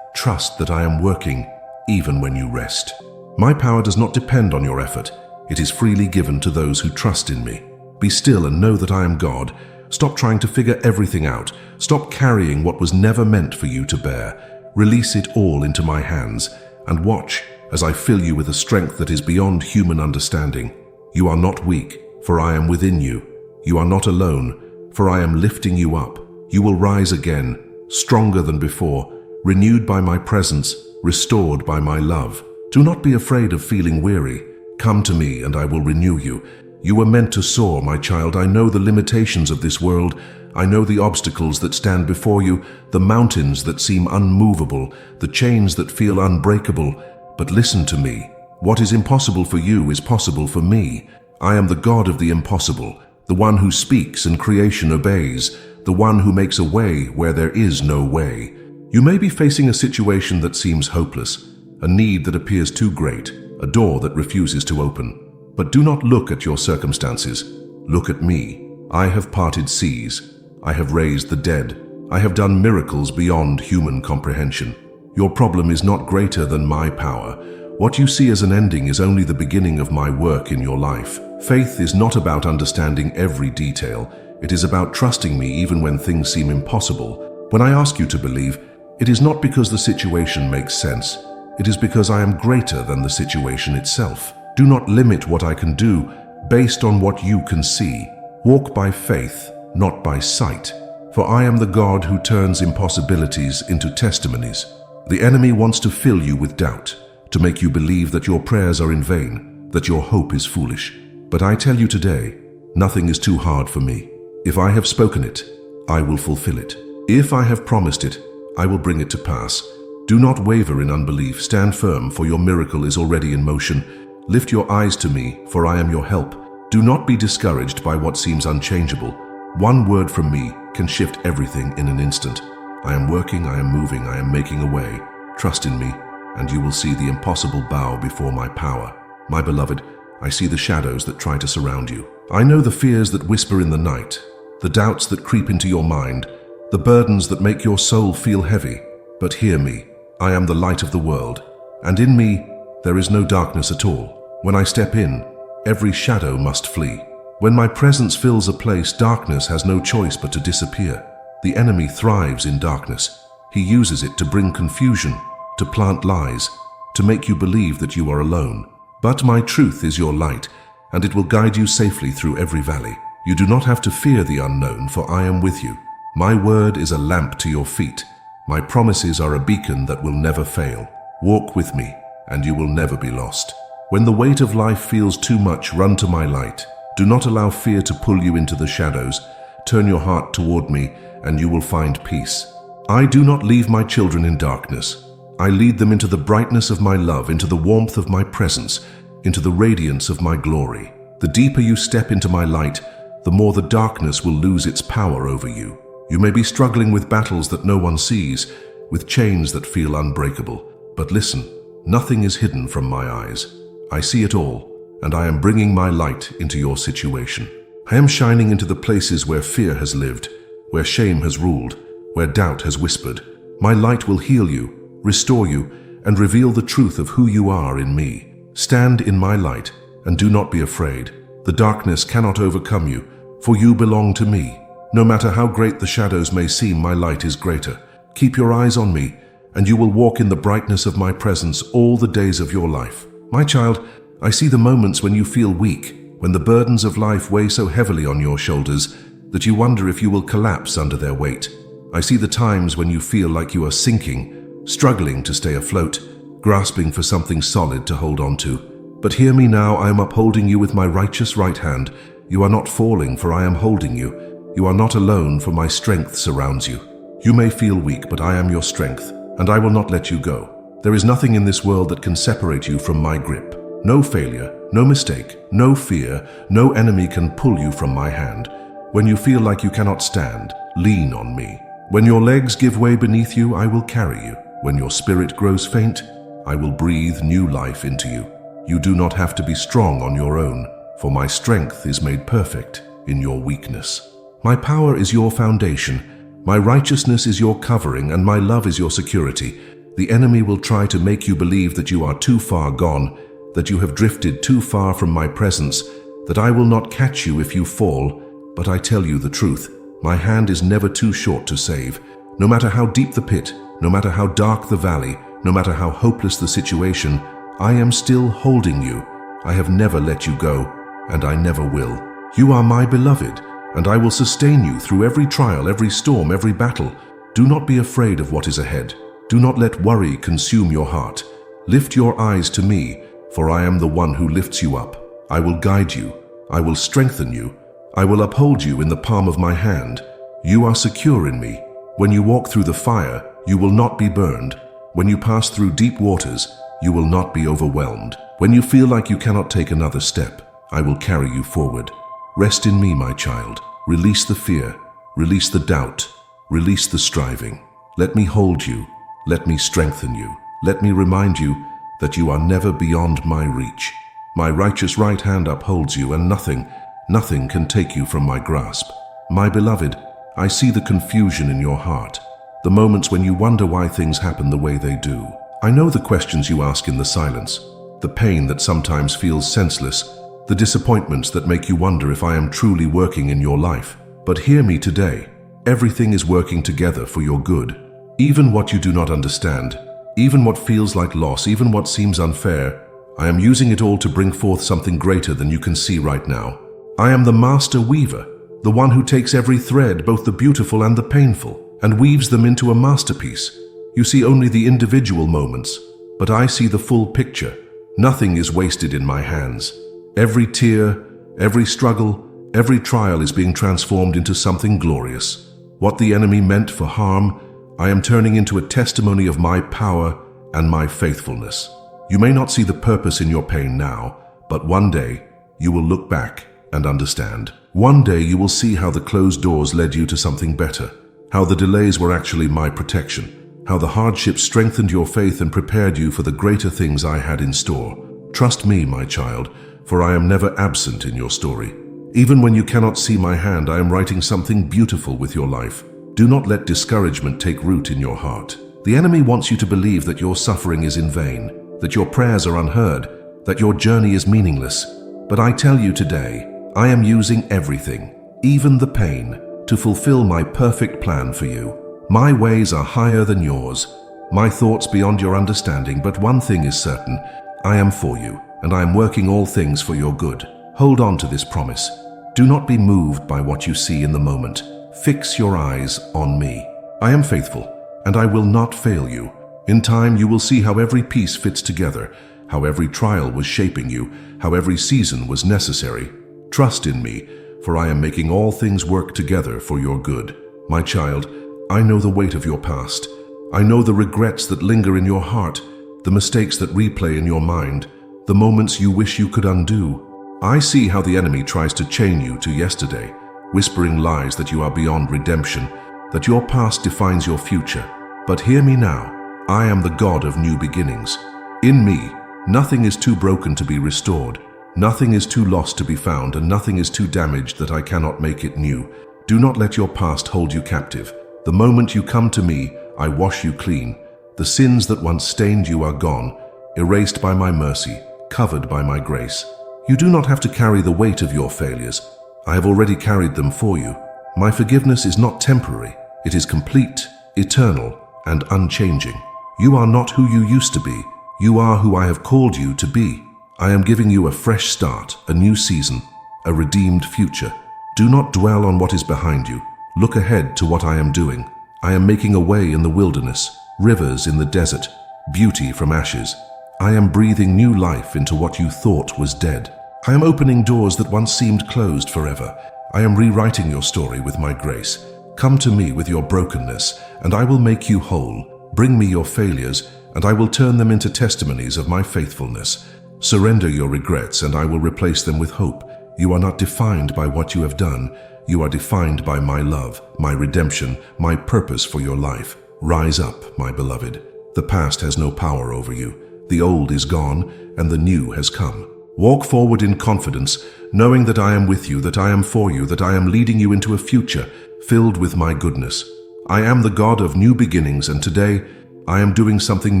Trust that I am working even when you rest. My power does not depend on your effort. It is freely given to those who trust in me. Be still and know that I am God. Stop trying to figure everything out. Stop carrying what was never meant for you to bear. Release it all into my hands and watch as I fill you with a strength that is beyond human understanding. You are not weak, for I am within you. You are not alone, for I am lifting you up. You will rise again, stronger than before, renewed by my presence, restored by my love. Do not be afraid of feeling weary. Come to me and I will renew you. You were meant to soar, my child. I know the limitations of this world. I know the obstacles that stand before you, the mountains that seem unmovable, the chains that feel unbreakable. But listen to me. What is impossible for you is possible for me. I am the God of the impossible, the one who speaks and creation obeys, the one who makes a way where there is no way. You may be facing a situation that seems hopeless, a need that appears too great, a door that refuses to open. But do not look at your circumstances. Look at me. I have parted seas. I have raised the dead. I have done miracles beyond human comprehension. Your problem is not greater than my power. What you see as an ending is only the beginning of my work in your life. Faith is not about understanding every detail. It is about trusting me even when things seem impossible. When I ask you to believe, it is not because the situation makes sense. It is because I am greater than the situation itself. Do not limit what I can do based on what you can see. Walk by faith, not by sight. For I am the God who turns impossibilities into testimonies. The enemy wants to fill you with doubt, to make you believe that your prayers are in vain, that your hope is foolish. But I tell you today, nothing is too hard for me. If I have spoken it, I will fulfill it. If I have promised it, I will bring it to pass. Do not waver in unbelief. Stand firm, for your miracle is already in motion. Lift your eyes to me, for I am your help. Do not be discouraged by what seems unchangeable. One word from me can shift everything in an instant. I am working, I am moving, I am making a way. Trust in me, and you will see the impossible bow before my power. My beloved, I see the shadows that try to surround you. I know the fears that whisper in the night, the doubts that creep into your mind, the burdens that make your soul feel heavy. But hear me, I am the light of the world, and in me there is no darkness at all. When I step in, every shadow must flee. When my presence fills a place, darkness has no choice but to disappear. The enemy thrives in darkness. He uses it to bring confusion, to plant lies, to make you believe that you are alone. But my truth is your light, and it will guide you safely through every valley. You do not have to fear the unknown, for I am with you. My word is a lamp to your feet. My promises are a beacon that will never fail. Walk with me, and you will never be lost. When the weight of life feels too much, run to my light. Do not allow fear to pull you into the shadows. Turn your heart toward me, and you will find peace. I do not leave my children in darkness. I lead them into the brightness of my love, into the warmth of my presence, into the radiance of my glory. The deeper you step into my light, the more the darkness will lose its power over you. You may be struggling with battles that no one sees, with chains that feel unbreakable. But listen, nothing is hidden from my eyes. I see it all, and I am bringing my light into your situation. I am shining into the places where fear has lived, where shame has ruled, where doubt has whispered. My light will heal you, restore you, and reveal the truth of who you are in me. Stand in my light, and do not be afraid. The darkness cannot overcome you, for you belong to me. No matter how great the shadows may seem, my light is greater. Keep your eyes on me, and you will walk in the brightness of my presence all the days of your life. My child, I see the moments when you feel weak, when the burdens of life weigh so heavily on your shoulders that you wonder if you will collapse under their weight. I see the times when you feel like you are sinking, struggling to stay afloat, grasping for something solid to hold on to. But hear me now, I am upholding you with my righteous right hand. You are not falling, for I am holding you. You are not alone, for my strength surrounds you. You may feel weak, but I am your strength, and I will not let you go. There is nothing in this world that can separate you from my grip. No failure, no mistake, no fear, no enemy can pull you from my hand. When you feel like you cannot stand, lean on me. When your legs give way beneath you, I will carry you. When your spirit grows faint, I will breathe new life into you. You do not have to be strong on your own, for my strength is made perfect in your weakness. My power is your foundation, my righteousness is your covering, and my love is your security. The enemy will try to make you believe that you are too far gone, that you have drifted too far from my presence, that I will not catch you if you fall. But I tell you the truth, my hand is never too short to save. No matter how deep the pit, no matter how dark the valley, no matter how hopeless the situation, I am still holding you. I have never let you go, and I never will. You are my beloved, and I will sustain you through every trial, every storm, every battle. Do not be afraid of what is ahead. Do not let worry consume your heart. Lift your eyes to me, for I am the one who lifts you up. I will guide you. I will strengthen you. I will uphold you in the palm of my hand. You are secure in me. When you walk through the fire, you will not be burned. When you pass through deep waters, you will not be overwhelmed. When you feel like you cannot take another step, I will carry you forward. Rest in me, my child. Release the fear. Release the doubt. Release the striving. Let me hold you. Let me strengthen you. Let me remind you that you are never beyond my reach. My righteous right hand upholds you, and nothing can take you from my grasp. My beloved, I see the confusion in your heart, the moments when you wonder why things happen the way they do. I know the questions you ask in the silence, the pain that sometimes feels senseless, the disappointments that make you wonder if I am truly working in your life. But hear me today. Everything is working together for your good. Even what you do not understand, even what feels like loss, even what seems unfair, I am using it all to bring forth something greater than you can see right now. I am the master weaver, the one who takes every thread, both the beautiful and the painful, and weaves them into a masterpiece. You see only the individual moments, but I see the full picture. Nothing is wasted in my hands. Every tear, every struggle, every trial is being transformed into something glorious. What the enemy meant for harm, I am turning into a testimony of my power and my faithfulness. You may not see the purpose in your pain now, but one day you will look back and understand. One day you will see how the closed doors led you to something better, how the delays were actually my protection, how the hardships strengthened your faith and prepared you for the greater things I had in store. Trust me, my child, for I am never absent in your story. Even when you cannot see my hand, I am writing something beautiful with your life. Do not let discouragement take root in your heart. The enemy wants you to believe that your suffering is in vain, that your prayers are unheard, that your journey is meaningless. But I tell you today, I am using everything, even the pain, to fulfill my perfect plan for you. My ways are higher than yours, my thoughts beyond your understanding, but one thing is certain, I am for you, and I am working all things for your good. Hold on to this promise. Do not be moved by what you see in the moment. Fix your eyes on me. I am faithful, and I will not fail you. In time you will see how every piece fits together, how every trial was shaping you, how every season was necessary. Trust in me, for I am making all things work together for your good. My child, I know the weight of your past. I know the regrets that linger in your heart, the mistakes that replay in your mind, the moments you wish you could undo. I see how the enemy tries to chain you to yesterday, whispering lies that you are beyond redemption, that your past defines your future. But hear me now. I am the God of new beginnings. In me, nothing is too broken to be restored. Nothing is too lost to be found, and nothing is too damaged that I cannot make it new. Do not let your past hold you captive. The moment you come to me, I wash you clean. The sins that once stained you are gone, erased by my mercy, covered by my grace. You do not have to carry the weight of your failures. I have already carried them for you. My forgiveness is not temporary. It is complete, eternal, and unchanging. You are not who you used to be. You are who I have called you to be. I am giving you a fresh start, a new season, a redeemed future. Do not dwell on what is behind you. Look ahead to what I am doing. I am making a way in the wilderness, rivers in the desert, beauty from ashes. I am breathing new life into what you thought was dead. I am opening doors that once seemed closed forever. I am rewriting your story with my grace. Come to me with your brokenness, and I will make you whole. Bring me your failures, and I will turn them into testimonies of my faithfulness. Surrender your regrets, and I will replace them with hope. You are not defined by what you have done. You are defined by my love, my redemption, my purpose for your life. Rise up, my beloved. The past has no power over you. The old is gone, and the new has come. Walk forward in confidence, knowing that I am with you, that I am for you, that I am leading you into a future filled with my goodness. I am the God of new beginnings, and today I am doing something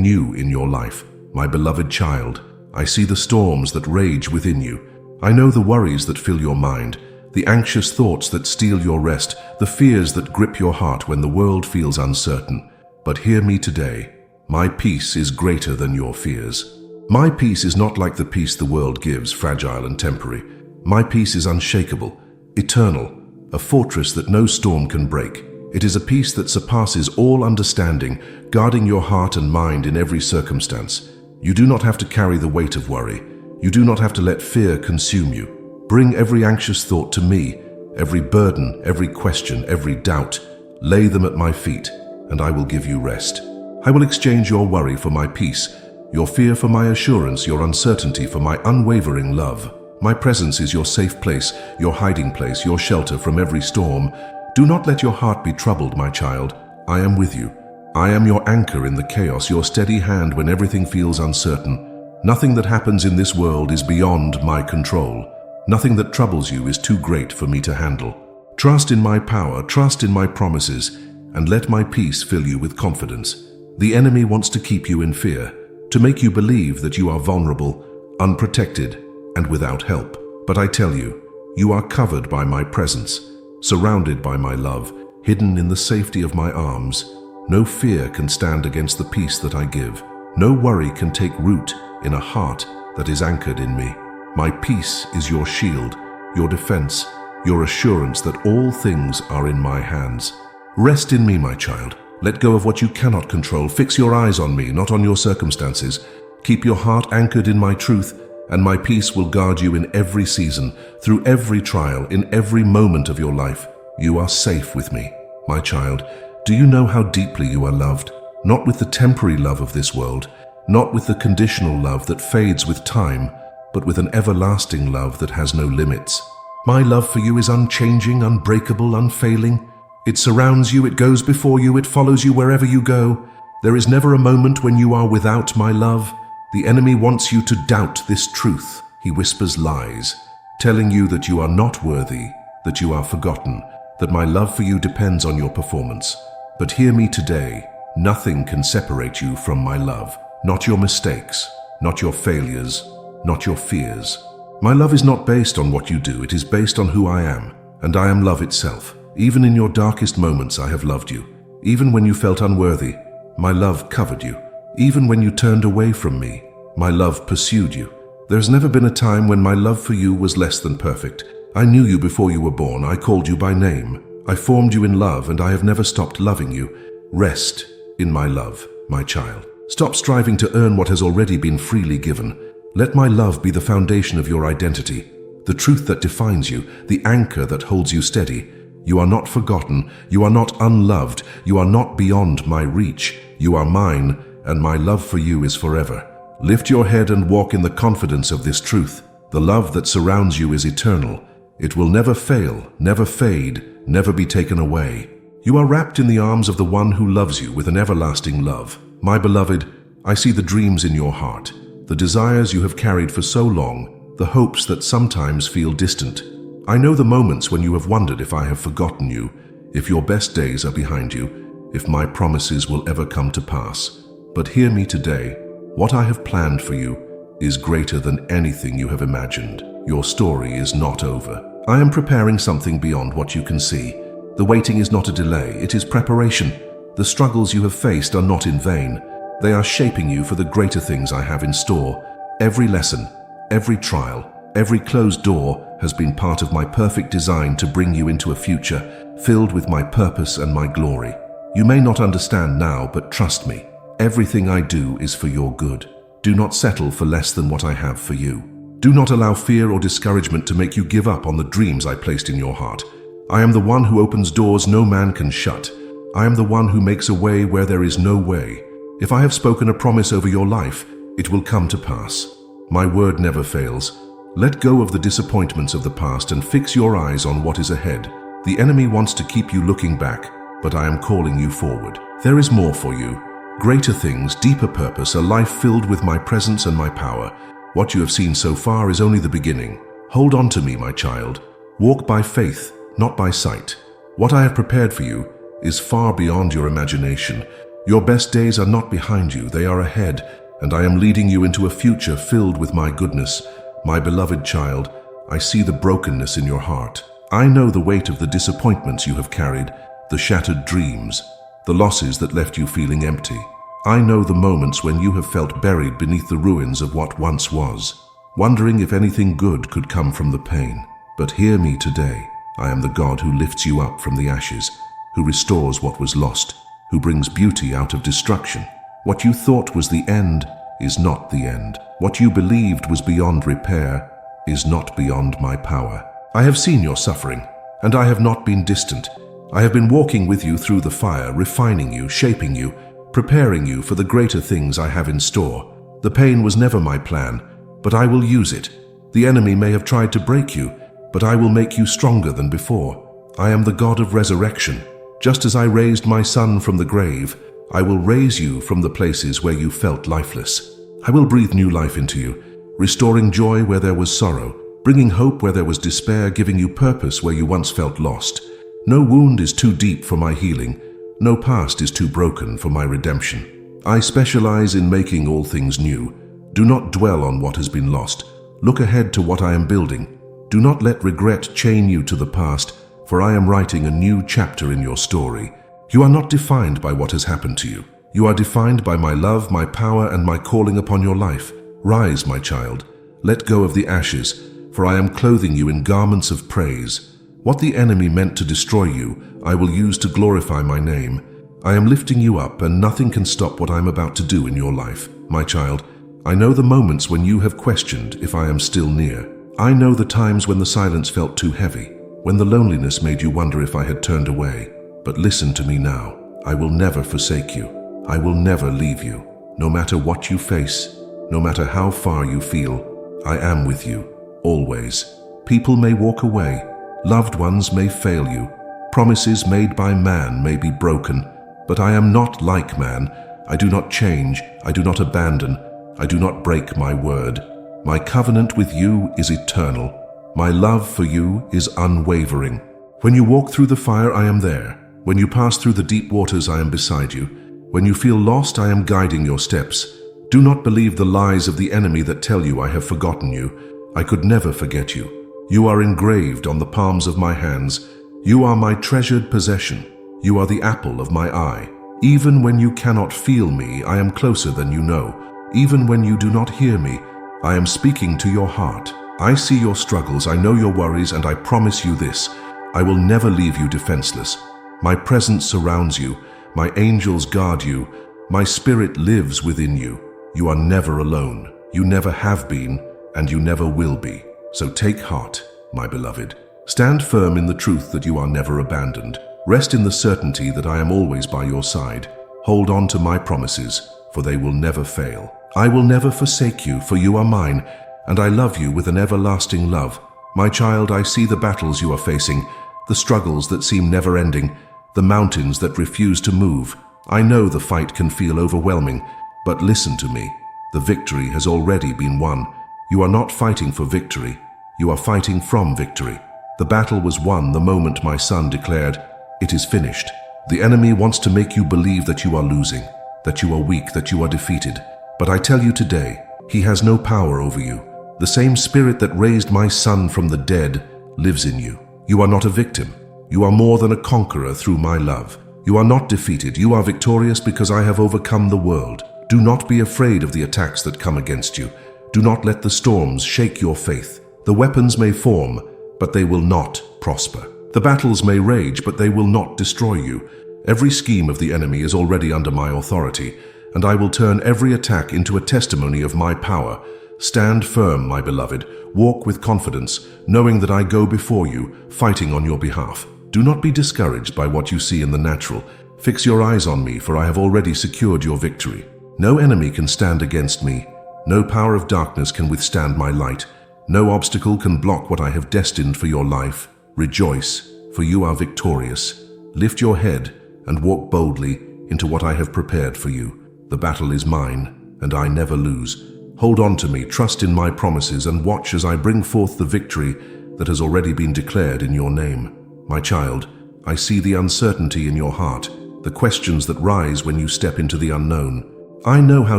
new in your life. My beloved child, I see the storms that rage within you. I know the worries that fill your mind, the anxious thoughts that steal your rest, the fears that grip your heart when the world feels uncertain. But hear me today. My peace is greater than your fears. My peace is not like the peace the world gives, fragile and temporary. My peace is unshakable, eternal, a fortress that no storm can break. It is a peace that surpasses all understanding, guarding your heart and mind in every circumstance. You do not have to carry the weight of worry. You do not have to let fear consume you. Bring every anxious thought to me, every burden, every question, every doubt. Lay them at my feet, and I will give you rest. I will exchange your worry for my peace, your fear for my assurance, your uncertainty for my unwavering love. My presence is your safe place, your hiding place, your shelter from every storm. Do not let your heart be troubled, my child. I am with you. I am your anchor in the chaos, your steady hand when everything feels uncertain. Nothing that happens in this world is beyond my control. Nothing that troubles you is too great for me to handle. Trust in my power, trust in my promises, and let my peace fill you with confidence. The enemy wants to keep you in fear, to make you believe that you are vulnerable, unprotected, and without help. But I tell you, you are covered by my presence, surrounded by my love, hidden in the safety of my arms. No fear can stand against the peace that I give. No worry can take root in a heart that is anchored in me. My peace is your shield, your defense, your assurance that all things are in my hands. Rest in me, my child. Let go of what you cannot control. Fix your eyes on me, not on your circumstances. Keep your heart anchored in my truth, and my peace will guard you in every season, through every trial, in every moment of your life. You are safe with me, my child. Do you know how deeply you are loved? Not with the temporary love of this world, not with the conditional love that fades with time, but with an everlasting love that has no limits. My love for you is unchanging, unbreakable, unfailing. It surrounds you, it goes before you, it follows you wherever you go. There is never a moment when you are without my love. The enemy wants you to doubt this truth. He whispers lies, telling you that you are not worthy, that you are forgotten, that my love for you depends on your performance. But hear me today, nothing can separate you from my love. Not your mistakes, not your failures, not your fears. My love is not based on what you do, it is based on who I am, and I am love itself. Even in your darkest moments I have loved you. Even when you felt unworthy, my love covered you. Even when you turned away from me, my love pursued you. There has never been a time when my love for you was less than perfect. I knew you before you were born. I called you by name. I formed you in love, and I have never stopped loving you. Rest in my love, my child. Stop striving to earn what has already been freely given. Let my love be the foundation of your identity, the truth that defines you, the anchor that holds you steady. You are not forgotten. You are not unloved. You are not beyond my reach. You are mine, and my love for you is forever. Lift your head and walk in the confidence of this truth. The love that surrounds you is eternal. It will never fail, never fade, never be taken away. You are wrapped in the arms of the one who loves you with an everlasting love. My beloved, I see the dreams in your heart, the desires you have carried for so long, the hopes that sometimes feel distant. I know the moments when you have wondered if I have forgotten you, if your best days are behind you, if my promises will ever come to pass. But hear me today. What I have planned for you is greater than anything you have imagined. Your story is not over. I am preparing something beyond what you can see. The waiting is not a delay, it is preparation. The struggles you have faced are not in vain. They are shaping you for the greater things I have in store. Every lesson, every trial, every closed door has been part of my perfect design to bring you into a future filled with my purpose and my glory. You may not understand now, but trust me, everything I do is for your good. Do not settle for less than what I have for you. Do not allow fear or discouragement to make you give up on the dreams I placed in your heart. I am the one who opens doors no man can shut. I am the one who makes a way where there is no way. If I have spoken a promise over your life, it will come to pass. My word never fails. Let go of the disappointments of the past and fix your eyes on what is ahead. The enemy wants to keep you looking back, but I am calling you forward. There is more for you. Greater things, deeper purpose, a life filled with my presence and my power. What you have seen so far is only the beginning. Hold on to me, my child. Walk by faith, not by sight. What I have prepared for you is far beyond your imagination. Your best days are not behind you, they are ahead, and I am leading you into a future filled with my goodness. My beloved child, I see the brokenness in your heart. I know the weight of the disappointments you have carried, the shattered dreams, the losses that left you feeling empty. I know the moments when you have felt buried beneath the ruins of what once was, wondering if anything good could come from the pain. But hear me today. I am the God who lifts you up from the ashes, who restores what was lost, who brings beauty out of destruction. What you thought was the end is not the end. What you believed was beyond repair is not beyond my power. I have seen your suffering, and I have not been distant. I have been walking with you through the fire, refining you, shaping you, preparing you for the greater things I have in store. The pain was never my plan, but I will use it. The enemy may have tried to break you, but I will make you stronger than before. I am the God of resurrection. Just as I raised my son from the grave, I will raise you from the places where you felt lifeless. I will breathe new life into you, restoring joy where there was sorrow, bringing hope where there was despair, giving you purpose where you once felt lost. No wound is too deep for my healing. No past is too broken for my redemption. I specialize in making all things new. Do not dwell on what has been lost. Look ahead to what I am building. Do not let regret chain you to the past, for I am writing a new chapter in your story. You are not defined by what has happened to you. You are defined by my love, my power, and my calling upon your life. Rise, my child. Let go of the ashes, for I am clothing you in garments of praise. What the enemy meant to destroy you, I will use to glorify my name. I am lifting you up, and nothing can stop what I am about to do in your life. My child, I know the moments when you have questioned if I am still near. I know the times when the silence felt too heavy, when the loneliness made you wonder if I had turned away. But listen to me now. I will never forsake you. I will never leave you. No matter what you face, no matter how far you feel, I am with you, always. People may walk away. Loved ones may fail you. Promises made by man may be broken. But I am not like man. I do not change. I do not abandon. I do not break my word. My covenant with you is eternal. My love for you is unwavering. When you walk through the fire, I am there. When you pass through the deep waters, I am beside you. When you feel lost, I am guiding your steps. Do not believe the lies of the enemy that tell you I have forgotten you. I could never forget you. You are engraved on the palms of my hands. You are my treasured possession. You are the apple of my eye. Even when you cannot feel me, I am closer than you know. Even when you do not hear me, I am speaking to your heart. I see your struggles, I know your worries, and I promise you this: I will never leave you defenseless. My presence surrounds you. My angels guard you. My spirit lives within you. You are never alone. You never have been, and you never will be. So take heart, my beloved. Stand firm in the truth that you are never abandoned. Rest in the certainty that I am always by your side. Hold on to my promises, for they will never fail. I will never forsake you, for you are mine, and I love you with an everlasting love. My child, I see the battles you are facing, the struggles that seem never-ending, the mountains that refuse to move. I know the fight can feel overwhelming, but listen to me. The victory has already been won. You are not fighting for victory. You are fighting from victory. The battle was won the moment my son declared, "It is finished." The enemy wants to make you believe that you are losing, that you are weak, that you are defeated. But I tell you today, he has no power over you. The same spirit that raised my son from the dead lives in you. You are not a victim. You are more than a conqueror through my love. You are not defeated. You are victorious because I have overcome the world. Do not be afraid of the attacks that come against you. Do not let the storms shake your faith. The weapons may form, but they will not prosper. The battles may rage, but they will not destroy you. Every scheme of the enemy is already under my authority, and I will turn every attack into a testimony of my power. Stand firm, my beloved. Walk with confidence, knowing that I go before you, fighting on your behalf. Do not be discouraged by what you see in the natural. Fix your eyes on me, for I have already secured your victory. No enemy can stand against me. No power of darkness can withstand my light. No obstacle can block what I have destined for your life. Rejoice, for you are victorious. Lift your head and walk boldly into what I have prepared for you. The battle is mine, and I never lose. Hold on to me, trust in my promises, and watch as I bring forth the victory that has already been declared in your name. My child, I see the uncertainty in your heart, the questions that rise when you step into the unknown. I know how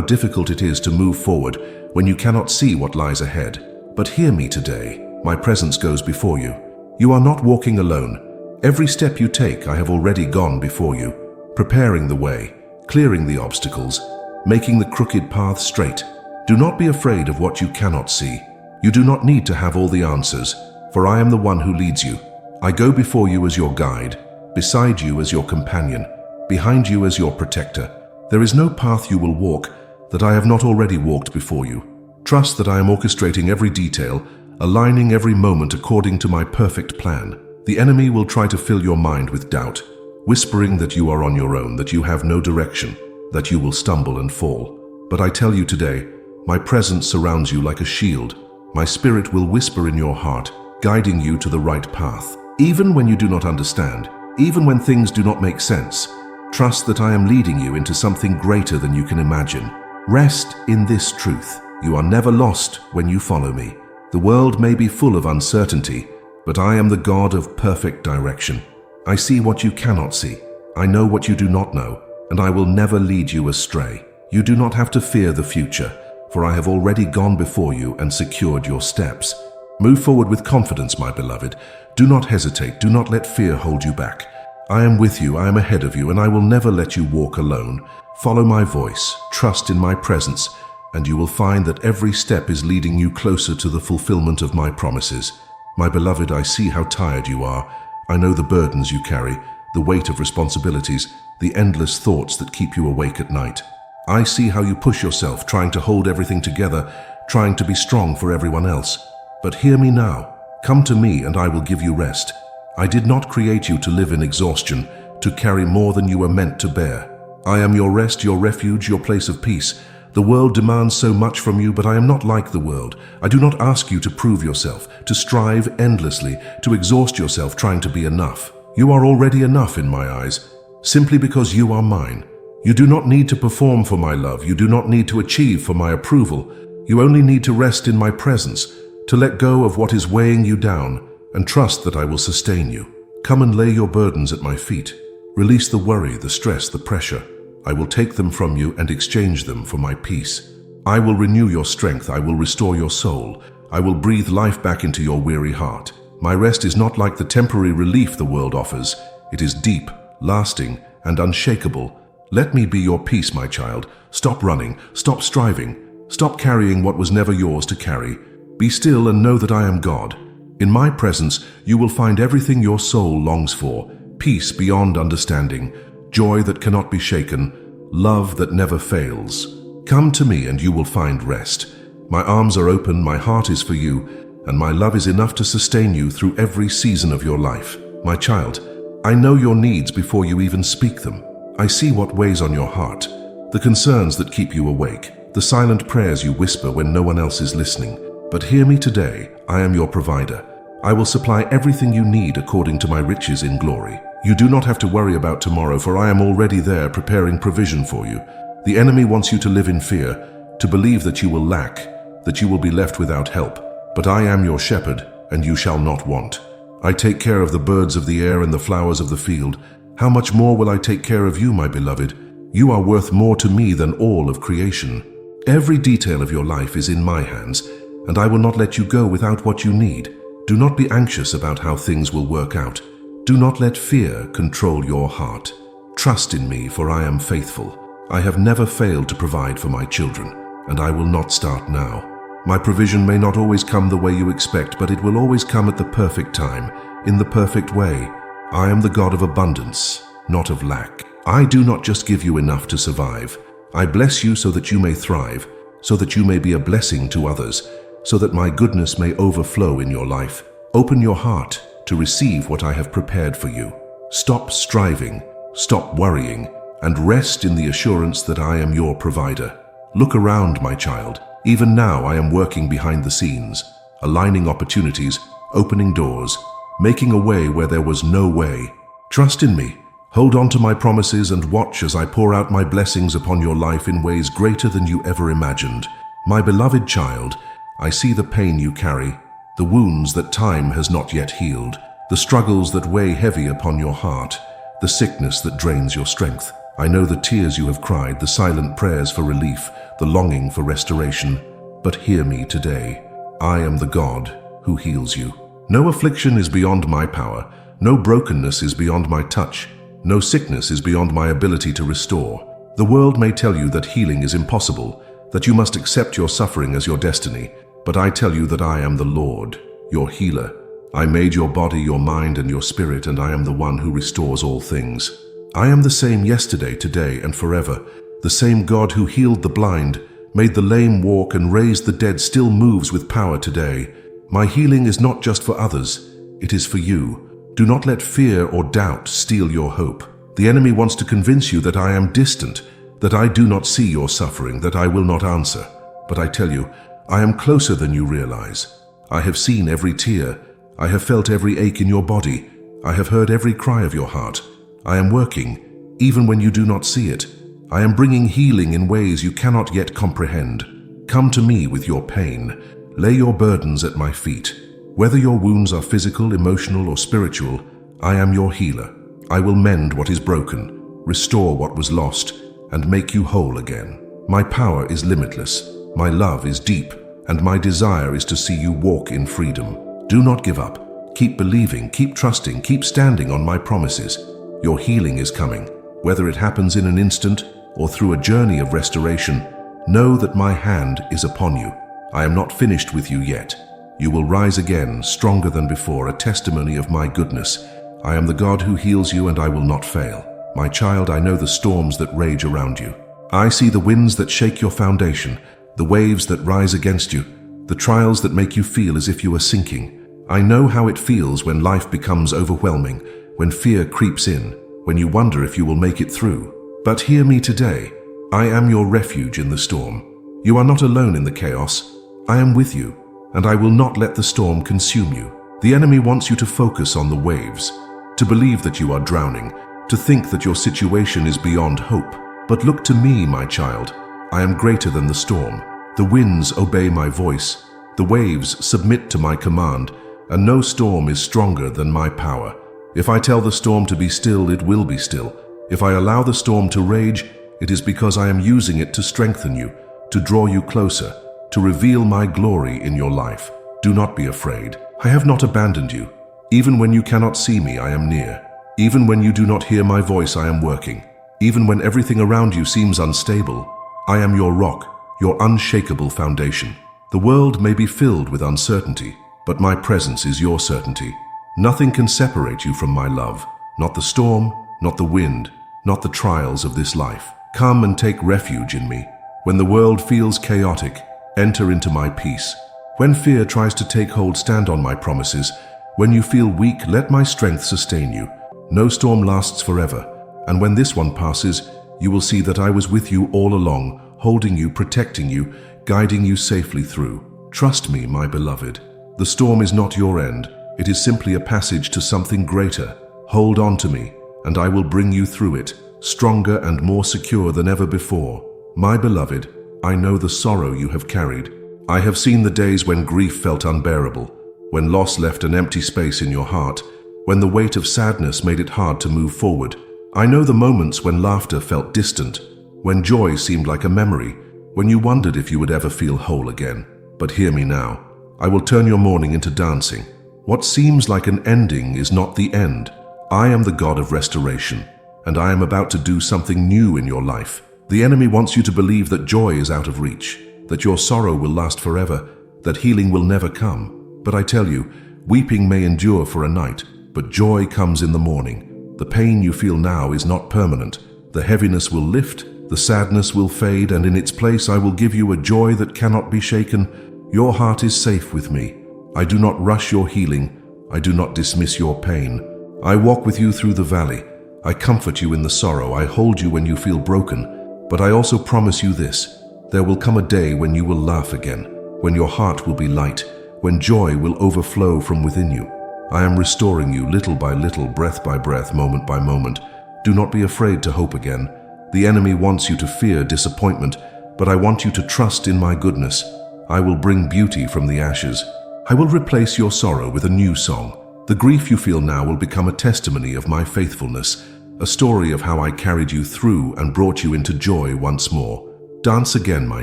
difficult it is to move forward when you cannot see what lies ahead. But hear me today. My presence goes before you. You are not walking alone. Every step you take, I have already gone before you, preparing the way, clearing the obstacles, making the crooked path straight. Do not be afraid of what you cannot see. You do not need to have all the answers, for I am the one who leads you. I go before you as your guide, beside you as your companion, behind you as your protector. There is no path you will walk that I have not already walked before you. Trust that I am orchestrating every detail, aligning every moment according to my perfect plan. The enemy will try to fill your mind with doubt, whispering that you are on your own, that you have no direction, that you will stumble and fall. But I tell you today, my presence surrounds you like a shield. My spirit will whisper in your heart, guiding you to the right path. Even when you do not understand, even when things do not make sense, trust that I am leading you into something greater than you can imagine. Rest in this truth. You are never lost when you follow me. The world may be full of uncertainty, but I am the God of perfect direction. I see what you cannot see. I know what you do not know, and I will never lead you astray. You do not have to fear the future, for I have already gone before you and secured your steps. Move forward with confidence, my beloved. Do not hesitate. Do not let fear hold you back. I am with you. I am ahead of you, and I will never let you walk alone. Follow my voice, trust in my presence, and you will find that every step is leading you closer to the fulfillment of my promises. My beloved, I see how tired you are. I know the burdens you carry, the weight of responsibilities, the endless thoughts that keep you awake at night. I see how you push yourself, trying to hold everything together, trying to be strong for everyone else. But hear me now. Come to me and I will give you rest. I did not create you to live in exhaustion, to carry more than you were meant to bear. I am your rest, your refuge, your place of peace. The world demands so much from you, but I am not like the world. I do not ask you to prove yourself, to strive endlessly, to exhaust yourself trying to be enough. You are already enough in my eyes, simply because you are mine. You do not need to perform for my love. You do not need to achieve for my approval. You only need to rest in my presence, to let go of what is weighing you down, and trust that I will sustain you. Come and lay your burdens at my feet. Release the worry, the stress, the pressure. I will take them from you and exchange them for my peace. I will renew your strength. I will restore your soul. I will breathe life back into your weary heart. My rest is not like the temporary relief the world offers. It is deep, lasting, and unshakable. Let me be your peace, my child. Stop running. Stop striving. Stop carrying what was never yours to carry. Be still and know that I am God. In my presence, you will find everything your soul longs for. Peace beyond understanding, joy that cannot be shaken, love that never fails. Come to me and you will find rest. My arms are open, my heart is for you, and my love is enough to sustain you through every season of your life. My child, I know your needs before you even speak them. I see what weighs on your heart, the concerns that keep you awake, the silent prayers you whisper when no one else is listening. But hear me today, I am your provider. I will supply everything you need according to my riches in glory. You do not have to worry about tomorrow, for I am already there preparing provision for you. The enemy wants you to live in fear, to believe that you will lack, that you will be left without help. But I am your shepherd, and you shall not want. I take care of the birds of the air and the flowers of the field. How much more will I take care of you, my beloved? You are worth more to me than all of creation. Every detail of your life is in my hands, and I will not let you go without what you need. Do not be anxious about how things will work out. Do not let fear control your heart. Trust in me, for I am faithful. I have never failed to provide for my children, and I will not start now. My provision may not always come the way you expect, but it will always come at the perfect time, in the perfect way. I am the God of abundance, not of lack. I do not just give you enough to survive. I bless you so that you may thrive, so that you may be a blessing to others, so that my goodness may overflow in your life. Open your heart to receive what I have prepared for you. Stop striving, stop worrying, and rest in the assurance that I am your provider. Look around, my child. Even now I am working behind the scenes, aligning opportunities, opening doors, making a way where there was no way. Trust in me. Hold on to my promises and watch as I pour out my blessings upon your life in ways greater than you ever imagined. My beloved child, I see the pain you carry, the wounds that time has not yet healed, the struggles that weigh heavy upon your heart, the sickness that drains your strength. I know the tears you have cried, the silent prayers for relief, the longing for restoration. But hear me today. I am the God who heals you. No affliction is beyond my power. No brokenness is beyond my touch. No sickness is beyond my ability to restore. The world may tell you that healing is impossible, that you must accept your suffering as your destiny. But I tell you that I am the Lord, your healer. I made your body, your mind, and your spirit, and I am the one who restores all things. I am the same yesterday, today, and forever. The same God who healed the blind, made the lame walk, and raised the dead still moves with power today. My healing is not just for others, it is for you. Do not let fear or doubt steal your hope. The enemy wants to convince you that I am distant, that I do not see your suffering, that I will not answer. But I tell you, I am closer than you realize. I have seen every tear. I have felt every ache in your body. I have heard every cry of your heart. I am working, even when you do not see it. I am bringing healing in ways you cannot yet comprehend. Come to me with your pain. Lay your burdens at my feet. Whether your wounds are physical, emotional, or spiritual, I am your healer. I will mend what is broken, restore what was lost, and make you whole again. My power is limitless. My love is deep, and my desire is to see you walk in freedom. Do not give up. Keep believing, keep trusting, keep standing on my promises. Your healing is coming. Whether it happens in an instant or through a journey of restoration, know that my hand is upon you. I am not finished with you yet. You will rise again, stronger than before, a testimony of my goodness. I am the God who heals you, and I will not fail. My child, I know the storms that rage around you. I see the winds that shake your foundation, the waves that rise against you, the trials that make you feel as if you are sinking. I know how it feels when life becomes overwhelming, when fear creeps in, when you wonder if you will make it through. But hear me today. I am your refuge in the storm. You are not alone in the chaos. I am with you, and I will not let the storm consume you. The enemy wants you to focus on the waves, to believe that you are drowning, to think that your situation is beyond hope. But look to me, my child. I am greater than the storm. The winds obey my voice. The waves submit to my command, and no storm is stronger than my power. If I tell the storm to be still, it will be still. If I allow the storm to rage, it is because I am using it to strengthen you, to draw you closer, to reveal my glory in your life. Do not be afraid. I have not abandoned you. Even when you cannot see me, I am near. Even when you do not hear my voice, I am working. Even when everything around you seems unstable, I am your rock, your unshakable foundation. The world may be filled with uncertainty, but my presence is your certainty. Nothing can separate you from my love, not the storm, not the wind, not the trials of this life. Come and take refuge in me. When the world feels chaotic, enter into my peace. When fear tries to take hold, stand on my promises. When you feel weak, let my strength sustain you. No storm lasts forever, and when this one passes, you will see that I was with you all along, holding you, protecting you, guiding you safely through. Trust me, my beloved. The storm is not your end. It is simply a passage to something greater. Hold on to me, and I will bring you through it, stronger and more secure than ever before. My beloved, I know the sorrow you have carried. I have seen the days when grief felt unbearable, when loss left an empty space in your heart, when the weight of sadness made it hard to move forward. I know the moments when laughter felt distant, when joy seemed like a memory, when you wondered if you would ever feel whole again. But hear me now. I will turn your mourning into dancing. What seems like an ending is not the end. I am the God of restoration, and I am about to do something new in your life. The enemy wants you to believe that joy is out of reach, that your sorrow will last forever, that healing will never come. But I tell you, weeping may endure for a night, but joy comes in the morning. The pain you feel now is not permanent. The heaviness will lift, the sadness will fade, and in its place I will give you a joy that cannot be shaken. Your heart is safe with me. I do not rush your healing. I do not dismiss your pain. I walk with you through the valley. I comfort you in the sorrow. I hold you when you feel broken. But I also promise you this: there will come a day when you will laugh again, when your heart will be light, when joy will overflow from within you. I am restoring you little by little, breath by breath, moment by moment. Do not be afraid to hope again. The enemy wants you to fear disappointment, but I want you to trust in my goodness. I will bring beauty from the ashes. I will replace your sorrow with a new song. The grief you feel now will become a testimony of my faithfulness, a story of how I carried you through and brought you into joy once more. Dance again, my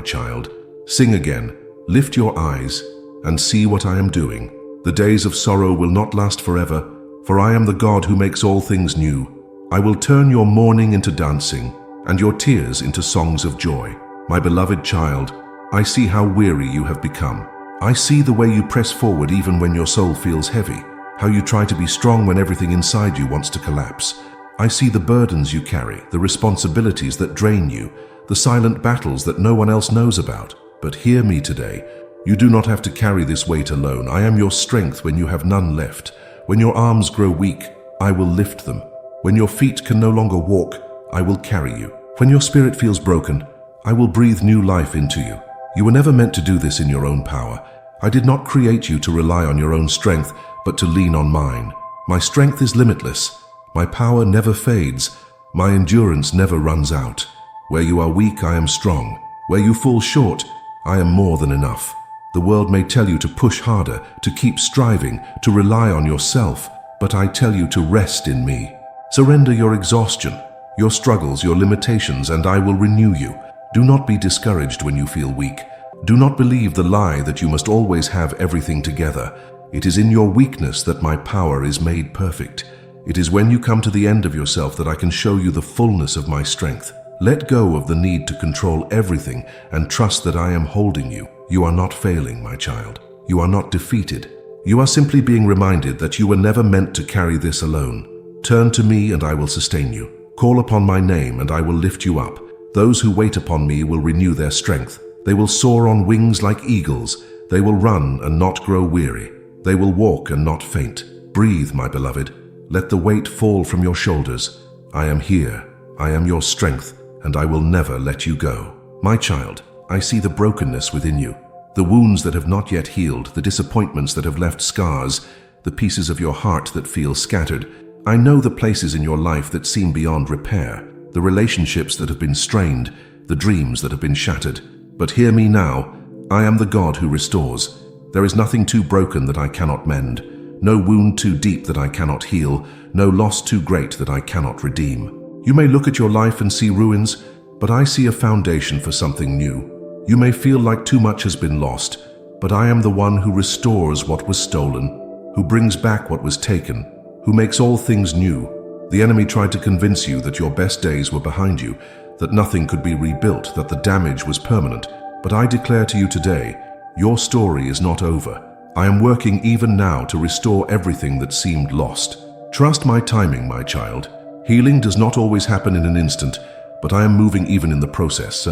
child. Sing again. Lift your eyes and see what I am doing. The days of sorrow will not last forever, for I am the God who makes all things new. I will turn your mourning into dancing and your tears into songs of joy. My beloved child, I see how weary you have become. I see the way you press forward even when your soul feels heavy, how you try to be strong when everything inside you wants to collapse. I see the burdens you carry, the responsibilities that drain you, the silent battles that no one else knows about. But hear me today. You do not have to carry this weight alone. I am your strength when you have none left. When your arms grow weak, I will lift them. When your feet can no longer walk, I will carry you. When your spirit feels broken, I will breathe new life into you. You were never meant to do this in your own power. I did not create you to rely on your own strength, but to lean on mine. My strength is limitless. My power never fades. My endurance never runs out. Where you are weak, I am strong. Where you fall short, I am more than enough. The world may tell you to push harder, to keep striving, to rely on yourself, but I tell you to rest in me. Surrender your exhaustion, your struggles, your limitations, and I will renew you. Do not be discouraged when you feel weak. Do not believe the lie that you must always have everything together. It is in your weakness that my power is made perfect. It is when you come to the end of yourself that I can show you the fullness of my strength. Let go of the need to control everything and trust that I am holding you. You are not failing, my child. You are not defeated. You are simply being reminded that you were never meant to carry this alone. Turn to me and I will sustain you. Call upon my name and I will lift you up. Those who wait upon me will renew their strength. They will soar on wings like eagles. They will run and not grow weary. They will walk and not faint. Breathe, my beloved. Let the weight fall from your shoulders. I am here. I am your strength, and I will never let you go. My child, I see the brokenness within you, the wounds that have not yet healed, the disappointments that have left scars, the pieces of your heart that feel scattered. I know the places in your life that seem beyond repair, the relationships that have been strained, the dreams that have been shattered. But hear me now. I am the God who restores. There is nothing too broken that I cannot mend, no wound too deep that I cannot heal, no loss too great that I cannot redeem. You may look at your life and see ruins, but I see a foundation for something new. You may feel like too much has been lost, but I am the one who restores what was stolen, who brings back what was taken, who makes all things new. The enemy tried to convince you that your best days were behind you, that nothing could be rebuilt, that the damage was permanent. But I declare to you today, your story is not over. I am working even now to restore everything that seemed lost. Trust my timing, my child. Healing does not always happen in an instant, but I am moving even in the process.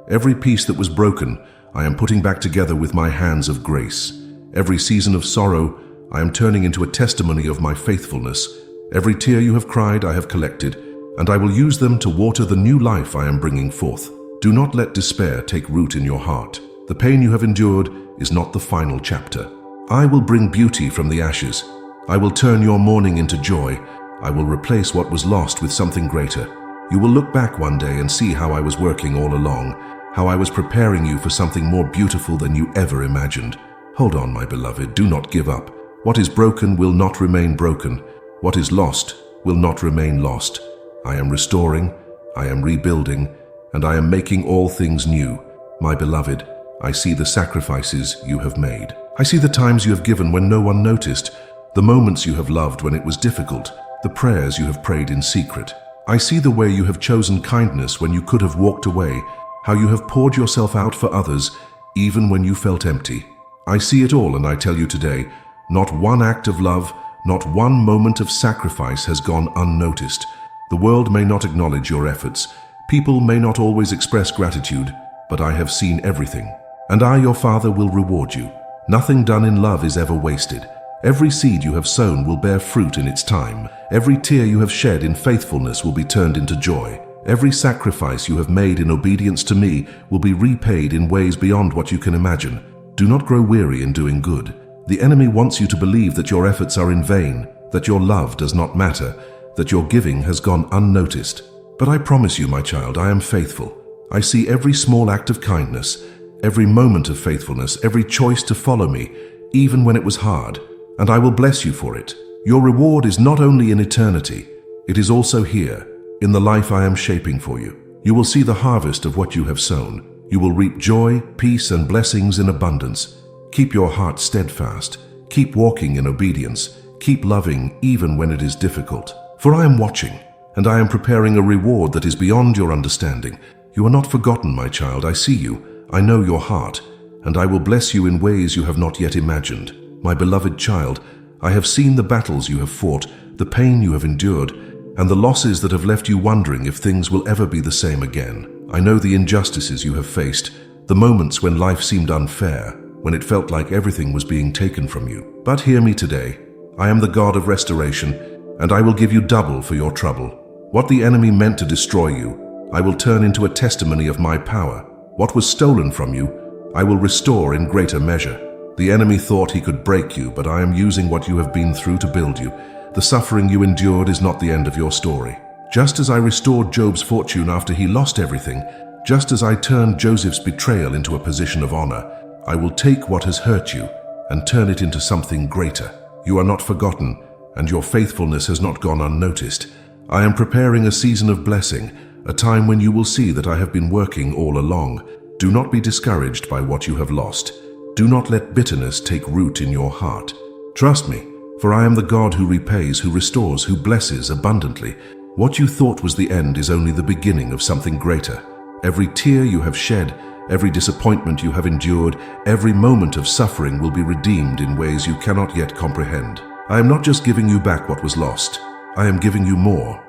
Every piece that was broken, I am putting back together with my hands of grace. Every season of sorrow, I am turning into a testimony of my faithfulness. Every tear you have cried, I have collected, and I will use them to water the new life I am bringing forth. Do not let despair take root in your heart. The pain you have endured is not the final chapter. I will bring beauty from the ashes. I will turn your mourning into joy. I will replace what was lost with something greater. You will look back one day and see how I was working all along, how I was preparing you for something more beautiful than you ever imagined. Hold on, my beloved, do not give up. What is broken will not remain broken. What is lost will not remain lost. I am restoring, I am rebuilding, and I am making all things new. My beloved, I see the sacrifices you have made. I see the times you have given when no one noticed, the moments you have loved when it was difficult, the prayers you have prayed in secret. I see the way you have chosen kindness when you could have walked away, how you have poured yourself out for others, even when you felt empty. I see it all, and I tell you today, not one act of love, not one moment of sacrifice has gone unnoticed. The world may not acknowledge your efforts. People may not always express gratitude, but I have seen everything. And I, your Father, will reward you. Nothing done in love is ever wasted. Every seed you have sown will bear fruit in its time. Every tear you have shed in faithfulness will be turned into joy. Every sacrifice you have made in obedience to me will be repaid in ways beyond what you can imagine. Do not grow weary in doing good. The enemy wants you to believe that your efforts are in vain, that your love does not matter, that your giving has gone unnoticed. But I promise you, my child, I am faithful. I see every small act of kindness, every moment of faithfulness, every choice to follow me, even when it was hard, and I will bless you for it. Your reward is not only in eternity, it is also here, in the life I am shaping for you. You will see the harvest of what you have sown. You will reap joy, peace, and blessings in abundance. Keep your heart steadfast. Keep walking in obedience. Keep loving even when it is difficult. For I am watching, and I am preparing a reward that is beyond your understanding. You are not forgotten, my child. I see you. I know your heart, and I will bless you in ways you have not yet imagined. My beloved child, I have seen the battles you have fought, the pain you have endured, and the losses that have left you wondering if things will ever be the same again. I know the injustices you have faced, the moments when life seemed unfair, when it felt like everything was being taken from you. But hear me today. I am the God of restoration, and I will give you double for your trouble. What the enemy meant to destroy you, I will turn into a testimony of my power. What was stolen from you, I will restore in greater measure. The enemy thought he could break you, but I am using what you have been through to build you. The suffering you endured is not the end of your story. Just as I restored Job's fortune after he lost everything, just as I turned Joseph's betrayal into a position of honor, I will take what has hurt you and turn it into something greater. You are not forgotten, and your faithfulness has not gone unnoticed. I am preparing a season of blessing, a time when you will see that I have been working all along. Do not be discouraged by what you have lost. Do not let bitterness take root in your heart. Trust me, for I am the God who repays, who restores, who blesses abundantly. What you thought was the end is only the beginning of something greater. Every tear you have shed, every disappointment you have endured, every moment of suffering will be redeemed in ways you cannot yet comprehend. I am not just giving you back what was lost. I am giving you more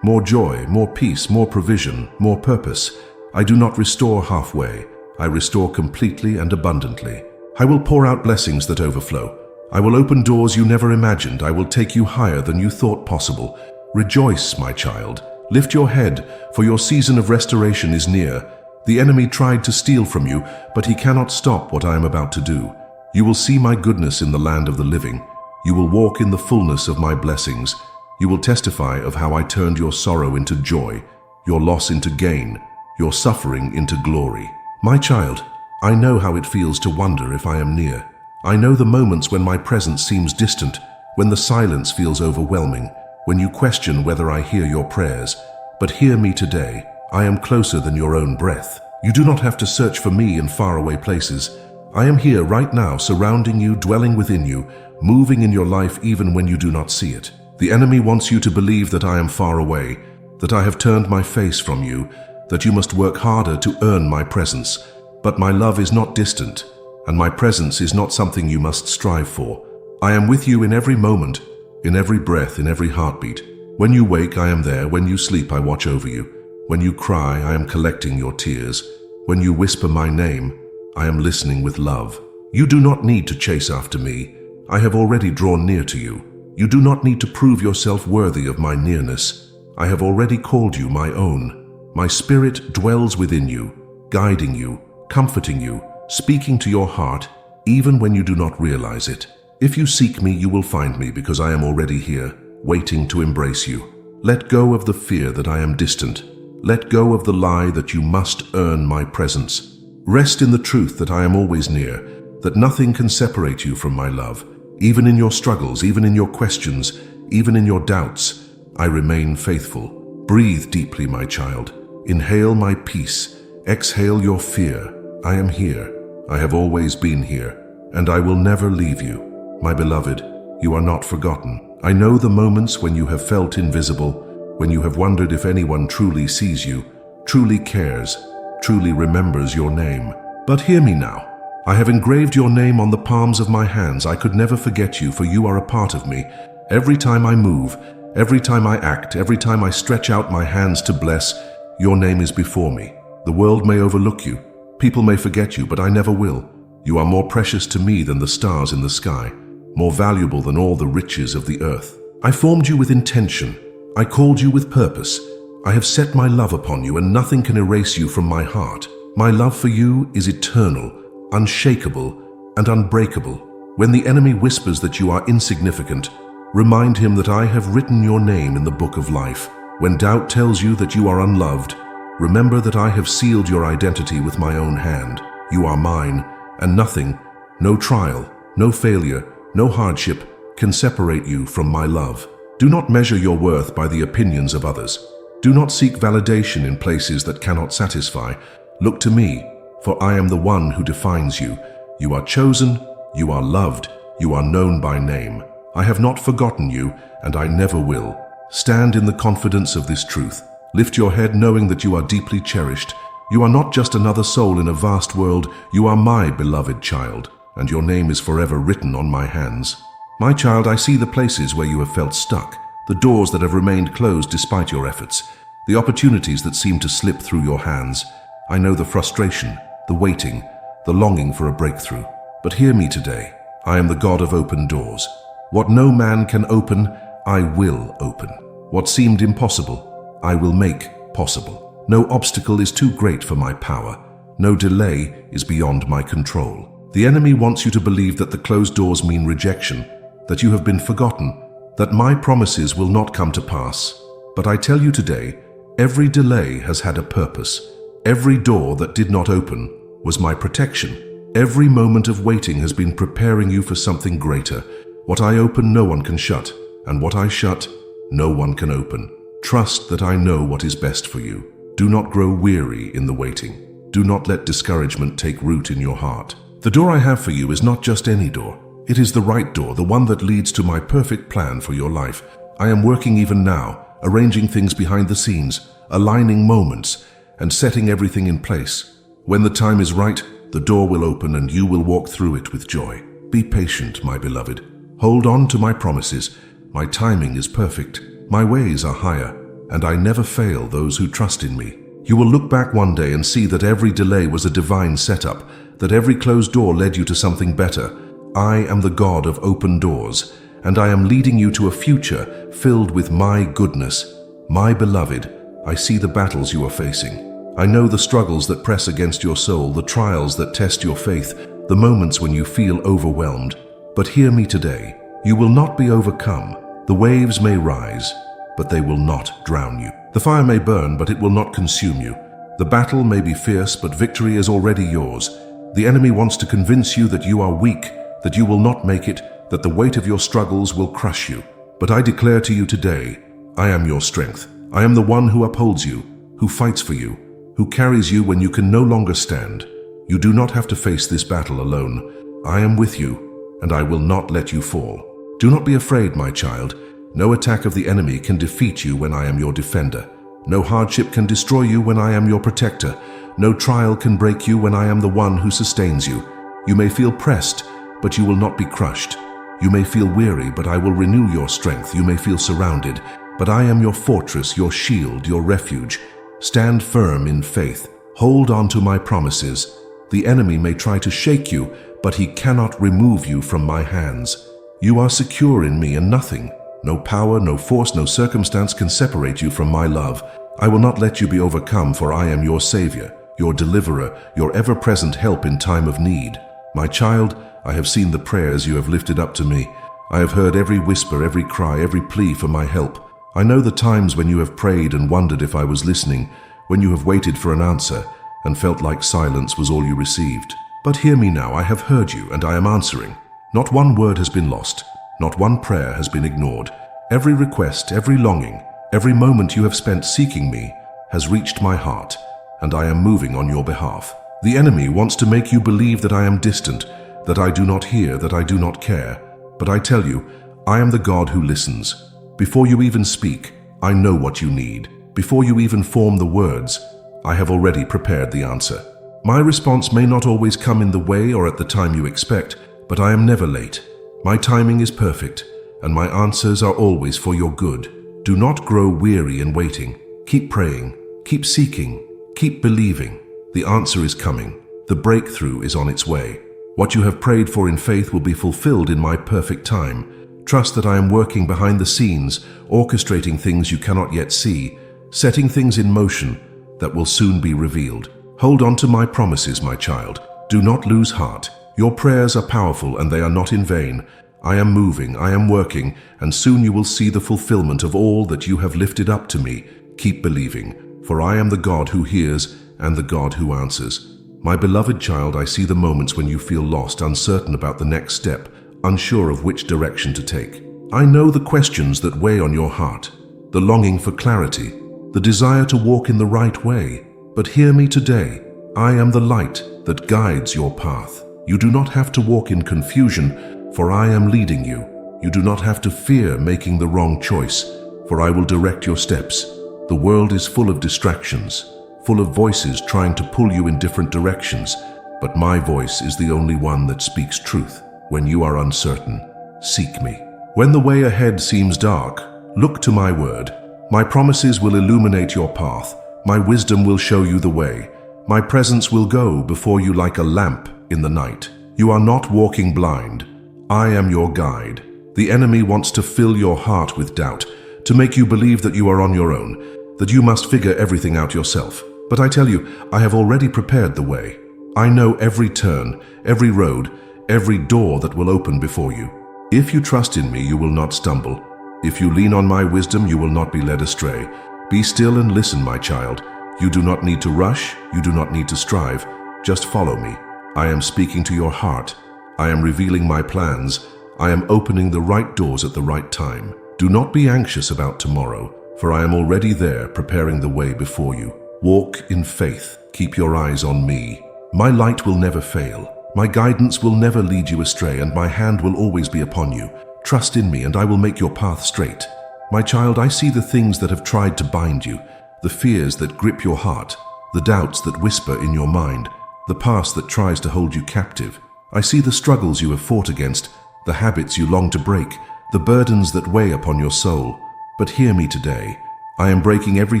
joy, more peace, more provision, more purpose. I do not restore halfway. I restore completely and abundantly. I will pour out blessings that overflow. I will open doors you never imagined. I will take you higher than you thought possible. Rejoice, my child. Lift your head, for your season of restoration is near. The enemy tried to steal from you, but he cannot stop what I am about to do. You will see my goodness in the land of the living. You will walk in the fullness of my blessings. You will testify of how I turned your sorrow into joy, your loss into gain, your suffering into glory. My child, I know how it feels to wonder if I am near. I know the moments when my presence seems distant, when the silence feels overwhelming, when you question whether I hear your prayers. But hear me today. I am closer than your own breath. You do not have to search for me in faraway places. I am here right now, surrounding you, dwelling within you, moving in your life even when you do not see it. The enemy wants you to believe that I am far away, that I have turned my face from you, that you must work harder to earn my presence. But my love is not distant, and my presence is not something you must strive for. I am with you in every moment, in every breath, in every heartbeat. When you wake, I am there. When you sleep, I watch over you. When you cry, I am collecting your tears. When you whisper my name, I am listening with love. You do not need to chase after me. I have already drawn near to you. You do not need to prove yourself worthy of my nearness. I have already called you my own. My spirit dwells within you, guiding you, comforting you, speaking to your heart, even when you do not realize it. If you seek me, you will find me, because I am already here, waiting to embrace you. Let go of the fear that I am distant. Let go of the lie that you must earn my presence. Rest in the truth that I am always near, that nothing can separate you from my love. Even in your struggles, even in your questions, even in your doubts, I remain faithful. Breathe deeply, my child. Inhale my peace. Exhale your fear. I am here. I have always been here, and I will never leave you. My beloved, you are not forgotten. I know the moments when you have felt invisible, when you have wondered if anyone truly sees you, truly cares, truly remembers your name. But hear me now. I have engraved your name on the palms of my hands. I could never forget you, for you are a part of me. Every time I move, every time I act, every time I stretch out my hands to bless, your name is before me. The world may overlook you. People may forget you, but I never will. You are more precious to me than the stars in the sky, more valuable than all the riches of the earth. I formed you with intention. I called you with purpose. I have set my love upon you, and nothing can erase you from my heart. My love for you is eternal, unshakable, and unbreakable. When the enemy whispers that you are insignificant, remind him that I have written your name in the book of life. When doubt tells you that you are unloved, remember that I have sealed your identity with my own hand. You are mine, and nothing, no trial, no failure, no hardship can separate you from my love. Do not measure your worth by the opinions of others. Do not seek validation in places that cannot satisfy. Look to me, for I am the one who defines you. You are chosen, you are loved, you are known by name. I have not forgotten you, and I never will. Stand in the confidence of this truth. Lift your head knowing that you are deeply cherished. You are not just another soul in a vast world. You are my beloved child, and your name is forever written on my hands. My child, I see the places where you have felt stuck, the doors that have remained closed despite your efforts, the opportunities that seem to slip through your hands. I know the frustration, the waiting, the longing for a breakthrough. But hear me today. I am the God of open doors. What no man can open, I will open. What seemed impossible, I will make possible. No obstacle is too great for my power. No delay is beyond my control. The enemy wants you to believe that the closed doors mean rejection, that you have been forgotten, that my promises will not come to pass. But I tell you today, every delay has had a purpose. Every door that did not open was my protection. Every moment of waiting has been preparing you for something greater. What I open, no one can shut, and what I shut, no one can open. Trust that I know what is best for you. Do not grow weary in the waiting. Do not let discouragement take root in your heart. The door I have for you is not just any door. It is the right door, the one that leads to my perfect plan for your life. I am working even now, arranging things behind the scenes, aligning moments, and setting everything in place. When the time is right, the door will open and you will walk through it with joy. Be patient, my beloved. Hold on to my promises. My timing is perfect. My ways are higher, and I never fail those who trust in me. You will look back one day and see that every delay was a divine setup, that every closed door led you to something better. I am the God of open doors, and I am leading you to a future filled with my goodness. My beloved, I see the battles you are facing. I know the struggles that press against your soul, the trials that test your faith, the moments when you feel overwhelmed. But hear me today. You will not be overcome. The waves may rise, but they will not drown you. The fire may burn, but it will not consume you. The battle may be fierce, but victory is already yours. The enemy wants to convince you that you are weak, that you will not make it, that the weight of your struggles will crush you. But I declare to you today, I am your strength. I am the one who upholds you, who fights for you, who carries you when you can no longer stand. You do not have to face this battle alone. I am with you, and I will not let you fall. Do not be afraid, my child. No attack of the enemy can defeat you when I am your defender. No hardship can destroy you when I am your protector. No trial can break you when I am the one who sustains you. You may feel pressed, but you will not be crushed. You may feel weary, but I will renew your strength. You may feel surrounded, but I am your fortress, your shield, your refuge. Stand firm in faith. Hold on to my promises. The enemy may try to shake you, but he cannot remove you from my hands. You are secure in me, and nothing, no power, no force, no circumstance can separate you from my love. I will not let you be overcome, for I am your Savior, your deliverer, your ever-present help in time of need. My child, I have seen the prayers you have lifted up to me. I have heard every whisper, every cry, every plea for my help. I know the times when you have prayed and wondered if I was listening, when you have waited for an answer and felt like silence was all you received. But hear me now, I have heard you and I am answering. Not one word has been lost. Not one prayer has been ignored. Every request, every longing, every moment you have spent seeking me has reached my heart, and I am moving on your behalf. The enemy wants to make you believe that I am distant, that I do not hear, that I do not care. But I tell you, I am the God who listens. Before you even speak, I know what you need. Before you even form the words, I have already prepared the answer. My response may not always come in the way or at the time you expect, but I am never late. My timing is perfect, and my answers are always for your good. Do not grow weary in waiting. Keep praying, keep seeking, keep believing. The answer is coming. The breakthrough is on its way. What you have prayed for in faith will be fulfilled in my perfect time. Trust that I am working behind the scenes, orchestrating things you cannot yet see, setting things in motion that will soon be revealed. Hold on to my promises, my child. Do not lose heart. Your prayers are powerful and they are not in vain. I am moving, I am working, and soon you will see the fulfillment of all that you have lifted up to me. Keep believing, for I am the God who hears and the God who answers. My beloved child, I see the moments when you feel lost, uncertain about the next step, unsure of which direction to take. I know the questions that weigh on your heart, the longing for clarity, the desire to walk in the right way. But hear me today. I am the light that guides your path. You do not have to walk in confusion, for I am leading you. You do not have to fear making the wrong choice, for I will direct your steps. The world is full of distractions, full of voices trying to pull you in different directions, but my voice is the only one that speaks truth. When you are uncertain, seek me. When the way ahead seems dark, look to my word. My promises will illuminate your path. My wisdom will show you the way. My presence will go before you like a lamp in the night. You are not walking blind. I am your guide. The enemy wants to fill your heart with doubt, to make you believe that you are on your own, that you must figure everything out yourself. But I tell you, I have already prepared the way. I know every turn, every road, every door that will open before you. If you trust in me, you will not stumble. If you lean on my wisdom, you will not be led astray. Be still and listen, my child. You do not need to rush, you do not need to strive. Just follow me. I am speaking to your heart. I am revealing my plans. I am opening the right doors at the right time. Do not be anxious about tomorrow, for I am already there preparing the way before you. Walk in faith. Keep your eyes on me. My light will never fail. My guidance will never lead you astray, and my hand will always be upon you. Trust in me, and I will make your path straight. My child, I see the things that have tried to bind you, the fears that grip your heart, the doubts that whisper in your mind, the past that tries to hold you captive. I see the struggles you have fought against, the habits you long to break, the burdens that weigh upon your soul. But hear me today. I am breaking every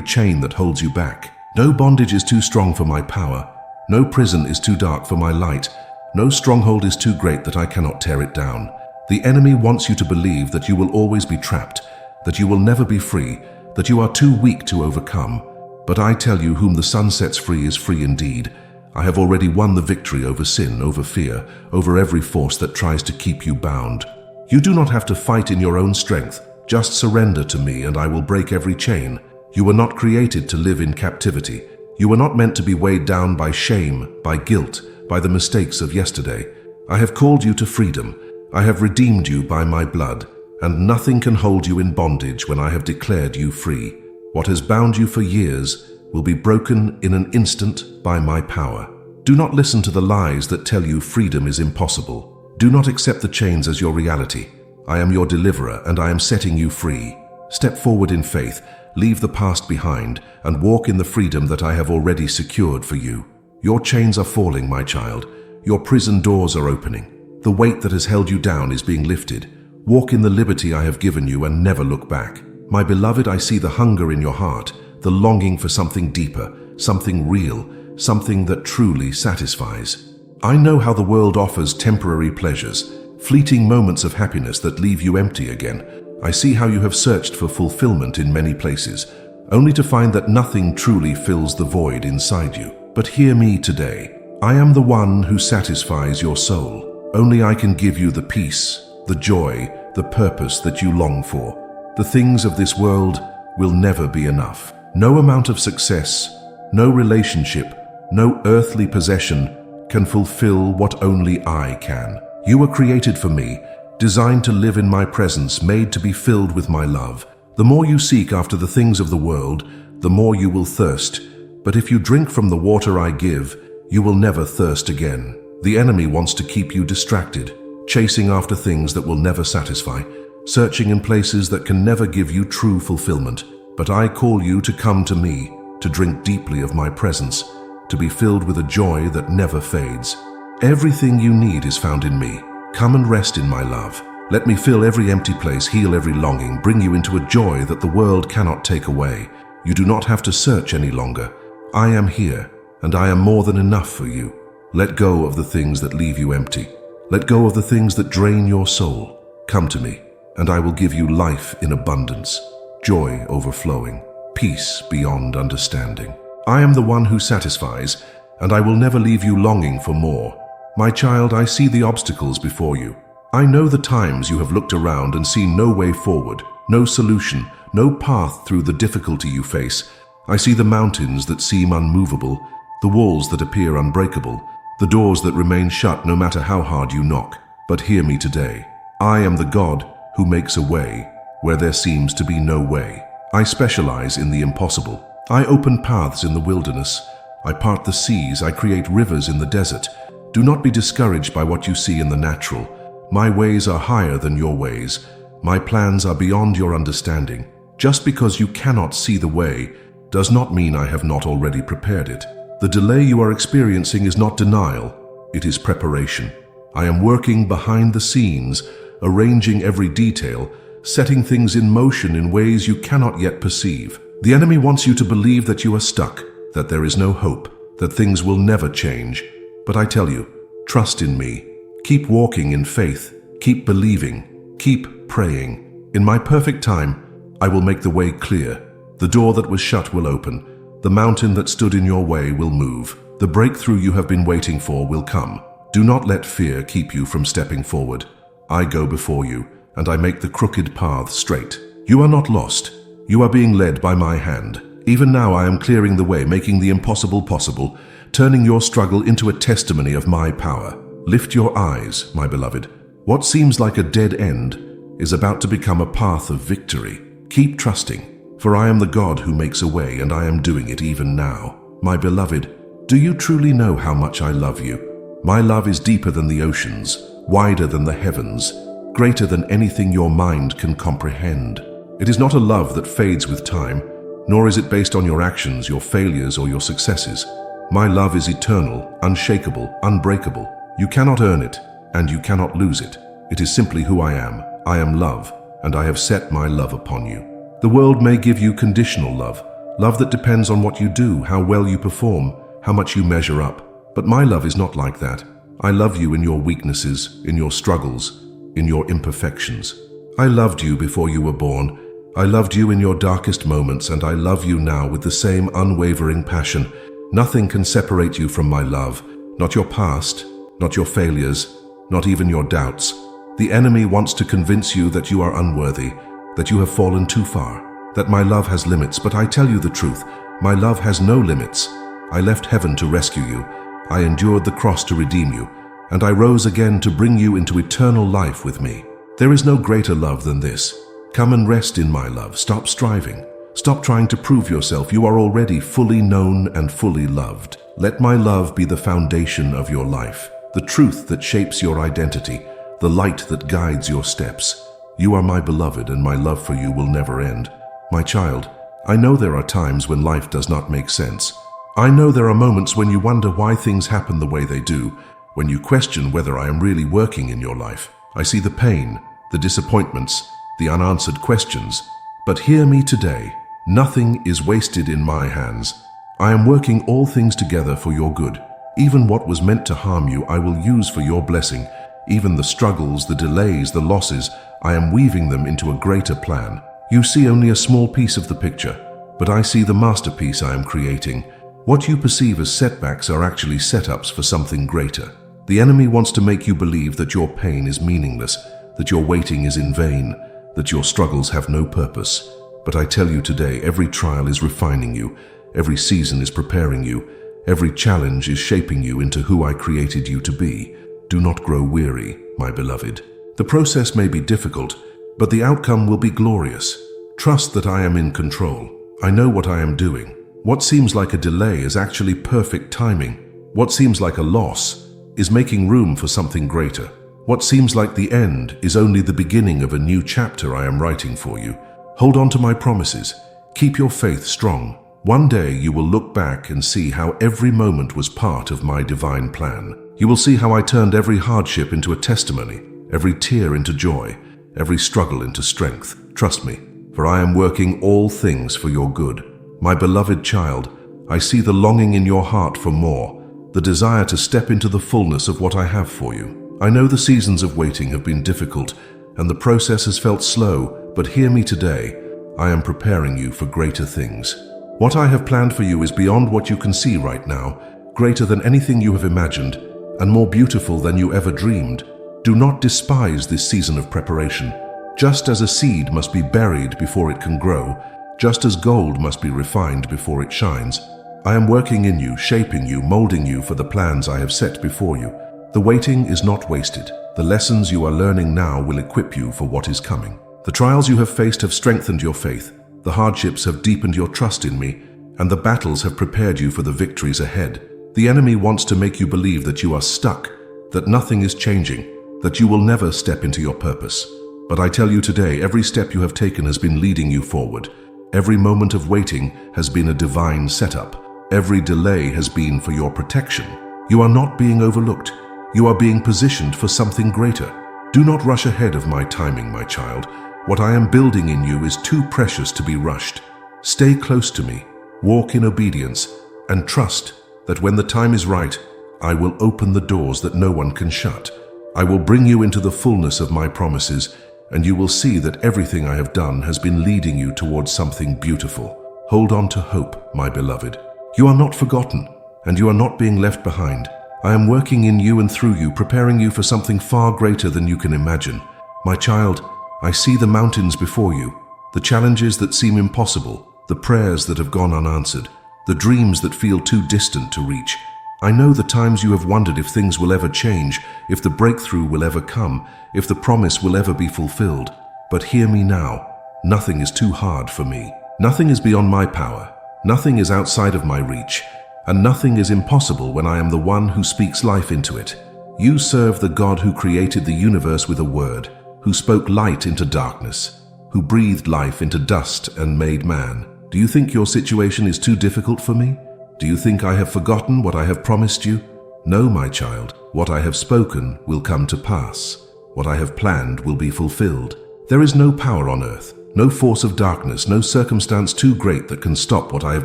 chain that holds you back. No bondage is too strong for my power. No prison is too dark for my light. No stronghold is too great that I cannot tear it down. The enemy wants you to believe that you will always be trapped, that you will never be free, that you are too weak to overcome. But I tell you, whom the sun sets free is free indeed. I have already won the victory over sin, over fear, over every force that tries to keep you bound. You do not have to fight in your own strength. Just surrender to me and I will break every chain. You were not created to live in captivity. You were not meant to be weighed down by shame, by guilt, by the mistakes of yesterday. I have called you to freedom. I have redeemed you by my blood, and nothing can hold you in bondage when I have declared you free. What has bound you for years will be broken in an instant by my power. Do not listen to the lies that tell you freedom is impossible. Do not accept the chains as your reality. I am your deliverer, and I am setting you free. Step forward in faith, leave the past behind, and walk in the freedom that I have already secured for you. Your chains are falling, my child. Your prison doors are opening. The weight that has held you down is being lifted. Walk in the liberty I have given you and never look back. My beloved, I see the hunger in your heart, the longing for something deeper, something real, something that truly satisfies. I know how the world offers temporary pleasures, fleeting moments of happiness that leave you empty again. I see how you have searched for fulfillment in many places, only to find that nothing truly fills the void inside you. But hear me today. I am the one who satisfies your soul. Only I can give you the peace, the joy, the purpose that you long for. The things of this world will never be enough. No amount of success, no relationship, no earthly possession can fulfill what only I can. You were created for me, designed to live in my presence, made to be filled with my love. The more you seek after the things of the world, the more you will thirst. But if you drink from the water I give, you will never thirst again. The enemy wants to keep you distracted, chasing after things that will never satisfy, searching in places that can never give you true fulfillment. But I call you to come to me, to drink deeply of my presence, to be filled with a joy that never fades. Everything you need is found in me. Come and rest in my love. Let me fill every empty place, heal every longing, bring you into a joy that the world cannot take away. You do not have to search any longer. I am here, and I am more than enough for you. Let go of the things that leave you empty. Let go of the things that drain your soul. Come to me, and I will give you life in abundance, joy overflowing, peace beyond understanding. I am the one who satisfies, and I will never leave you longing for more. My child, I see the obstacles before you. I know the times you have looked around and seen no way forward, no solution, no path through the difficulty you face. I see the mountains that seem unmovable, the walls that appear unbreakable, the doors that remain shut no matter how hard you knock. But hear me today. I am the God who makes a way where there seems to be no way. I specialize in the impossible. I open paths in the wilderness. I part the seas. I create rivers in the desert. Do not be discouraged by what you see in the natural. My ways are higher than your ways. My plans are beyond your understanding. Just because you cannot see the way does not mean I have not already prepared it. The delay you are experiencing is not denial, it is preparation. I am working behind the scenes, arranging every detail, setting things in motion in ways you cannot yet perceive. The enemy wants you to believe that you are stuck, that there is no hope. that things will never change. But I tell you, trust in me. Keep walking in faith. Keep believing. Keep praying. In my perfect time, I will make the way clear. The door that was shut will open. The mountain that stood in your way will move. The breakthrough you have been waiting for will come. Do not let fear keep you from stepping forward. I go before you, and I make the crooked path straight. You are not lost. You are being led by my hand. Even now I am clearing the way, making the impossible possible, turning your struggle into a testimony of my power. Lift your eyes, my beloved. What seems like a dead end is about to become a path of victory. Keep trusting, for I am the God who makes a way, and I am doing it even now. My beloved, do you truly know how much I love you? My love is deeper than the oceans, wider than the heavens, greater than anything your mind can comprehend. It is not a love that fades with time, nor is it based on your actions, your failures, or your successes. My love is eternal, unshakable, unbreakable. You cannot earn it, and you cannot lose it. It is simply who I am. I am love, and I have set my love upon you. The world may give you conditional love, love that depends on what you do, how well you perform, how much you measure up. But my love is not like that. I love you in your weaknesses, in your struggles, in your imperfections. I loved you before you were born. I loved you in your darkest moments, and I love you now with the same unwavering passion. Nothing can separate you from my love, not your past, not your failures, not even your doubts. The enemy wants to convince you that you are unworthy, that you have fallen too far, that my love has limits, but I tell you the truth, my love has no limits. I left heaven to rescue you, I endured the cross to redeem you, and I rose again to bring you into eternal life with me. There is no greater love than this. Come and rest in my love. Stop striving. Stop trying to prove yourself. You are already fully known and fully loved. Let my love be the foundation of your life, the truth that shapes your identity, the light that guides your steps. You are my beloved, and my love for you will never end. My child, I know there are times when life does not make sense. I know there are moments when you wonder why things happen the way they do, when you question whether I am really working in your life. I see the pain, the disappointments, the unanswered questions. But hear me today. Nothing is wasted in my hands. I am working all things together for your good. Even what was meant to harm you, I will use for your blessing. Even the struggles, the delays, the losses, I am weaving them into a greater plan. You see only a small piece of the picture, but I see the masterpiece I am creating. What you perceive as setbacks are actually setups for something greater. The enemy wants to make you believe that your pain is meaningless, that your waiting is in vain, that your struggles have no purpose. But I tell you today, every trial is refining you, every season is preparing you, every challenge is shaping you into who I created you to be. Do not grow weary, my beloved. The process may be difficult, but the outcome will be glorious. Trust that I am in control. I know what I am doing. What seems like a delay is actually perfect timing. What seems like a loss is making room for something greater. What seems like the end is only the beginning of a new chapter I am writing for you. Hold on to my promises. Keep your faith strong. One day you will look back and see how every moment was part of my divine plan. You will see how I turned every hardship into a testimony, every tear into joy, every struggle into strength. Trust me, for I am working all things for your good. My beloved child, I see the longing in your heart for more, the desire to step into the fullness of what I have for you. I know the seasons of waiting have been difficult, and the process has felt slow, but hear me today. I am preparing you for greater things. What I have planned for you is beyond what you can see right now, greater than anything you have imagined, and more beautiful than you ever dreamed. Do not despise this season of preparation. Just as a seed must be buried before it can grow, just as gold must be refined before it shines, I am working in you, shaping you, molding you for the plans I have set before you. The waiting is not wasted. The lessons you are learning now will equip you for what is coming. The trials you have faced have strengthened your faith. The hardships have deepened your trust in me, and the battles have prepared you for the victories ahead. The enemy wants to make you believe that you are stuck, that nothing is changing, that you will never step into your purpose. But I tell you today, every step you have taken has been leading you forward. Every moment of waiting has been a divine setup. Every delay has been for your protection. You are not being overlooked. You are being positioned for something greater. Do not rush ahead of my timing, my child. What I am building in you is too precious to be rushed. Stay close to me, walk in obedience, and trust that when the time is right, I will open the doors that no one can shut. I will bring you into the fullness of my promises, and you will see that everything I have done has been leading you towards something beautiful. Hold on to hope, my beloved. You are not forgotten, and you are not being left behind. I am working in you and through you, preparing you for something far greater than you can imagine. My child, I see the mountains before you, the challenges that seem impossible, the prayers that have gone unanswered, the dreams that feel too distant to reach. I know the times you have wondered if things will ever change, if the breakthrough will ever come, if the promise will ever be fulfilled. But hear me now. Nothing is too hard for me. Nothing is beyond my power. Nothing is outside of my reach. And nothing is impossible when I am the one who speaks life into it. You serve the God who created the universe with a word, who spoke light into darkness, who breathed life into dust and made man. Do you think your situation is too difficult for me? Do you think I have forgotten what I have promised you? No, my child, what I have spoken will come to pass. What I have planned will be fulfilled. There is no power on earth, no force of darkness, no circumstance too great that can stop what I have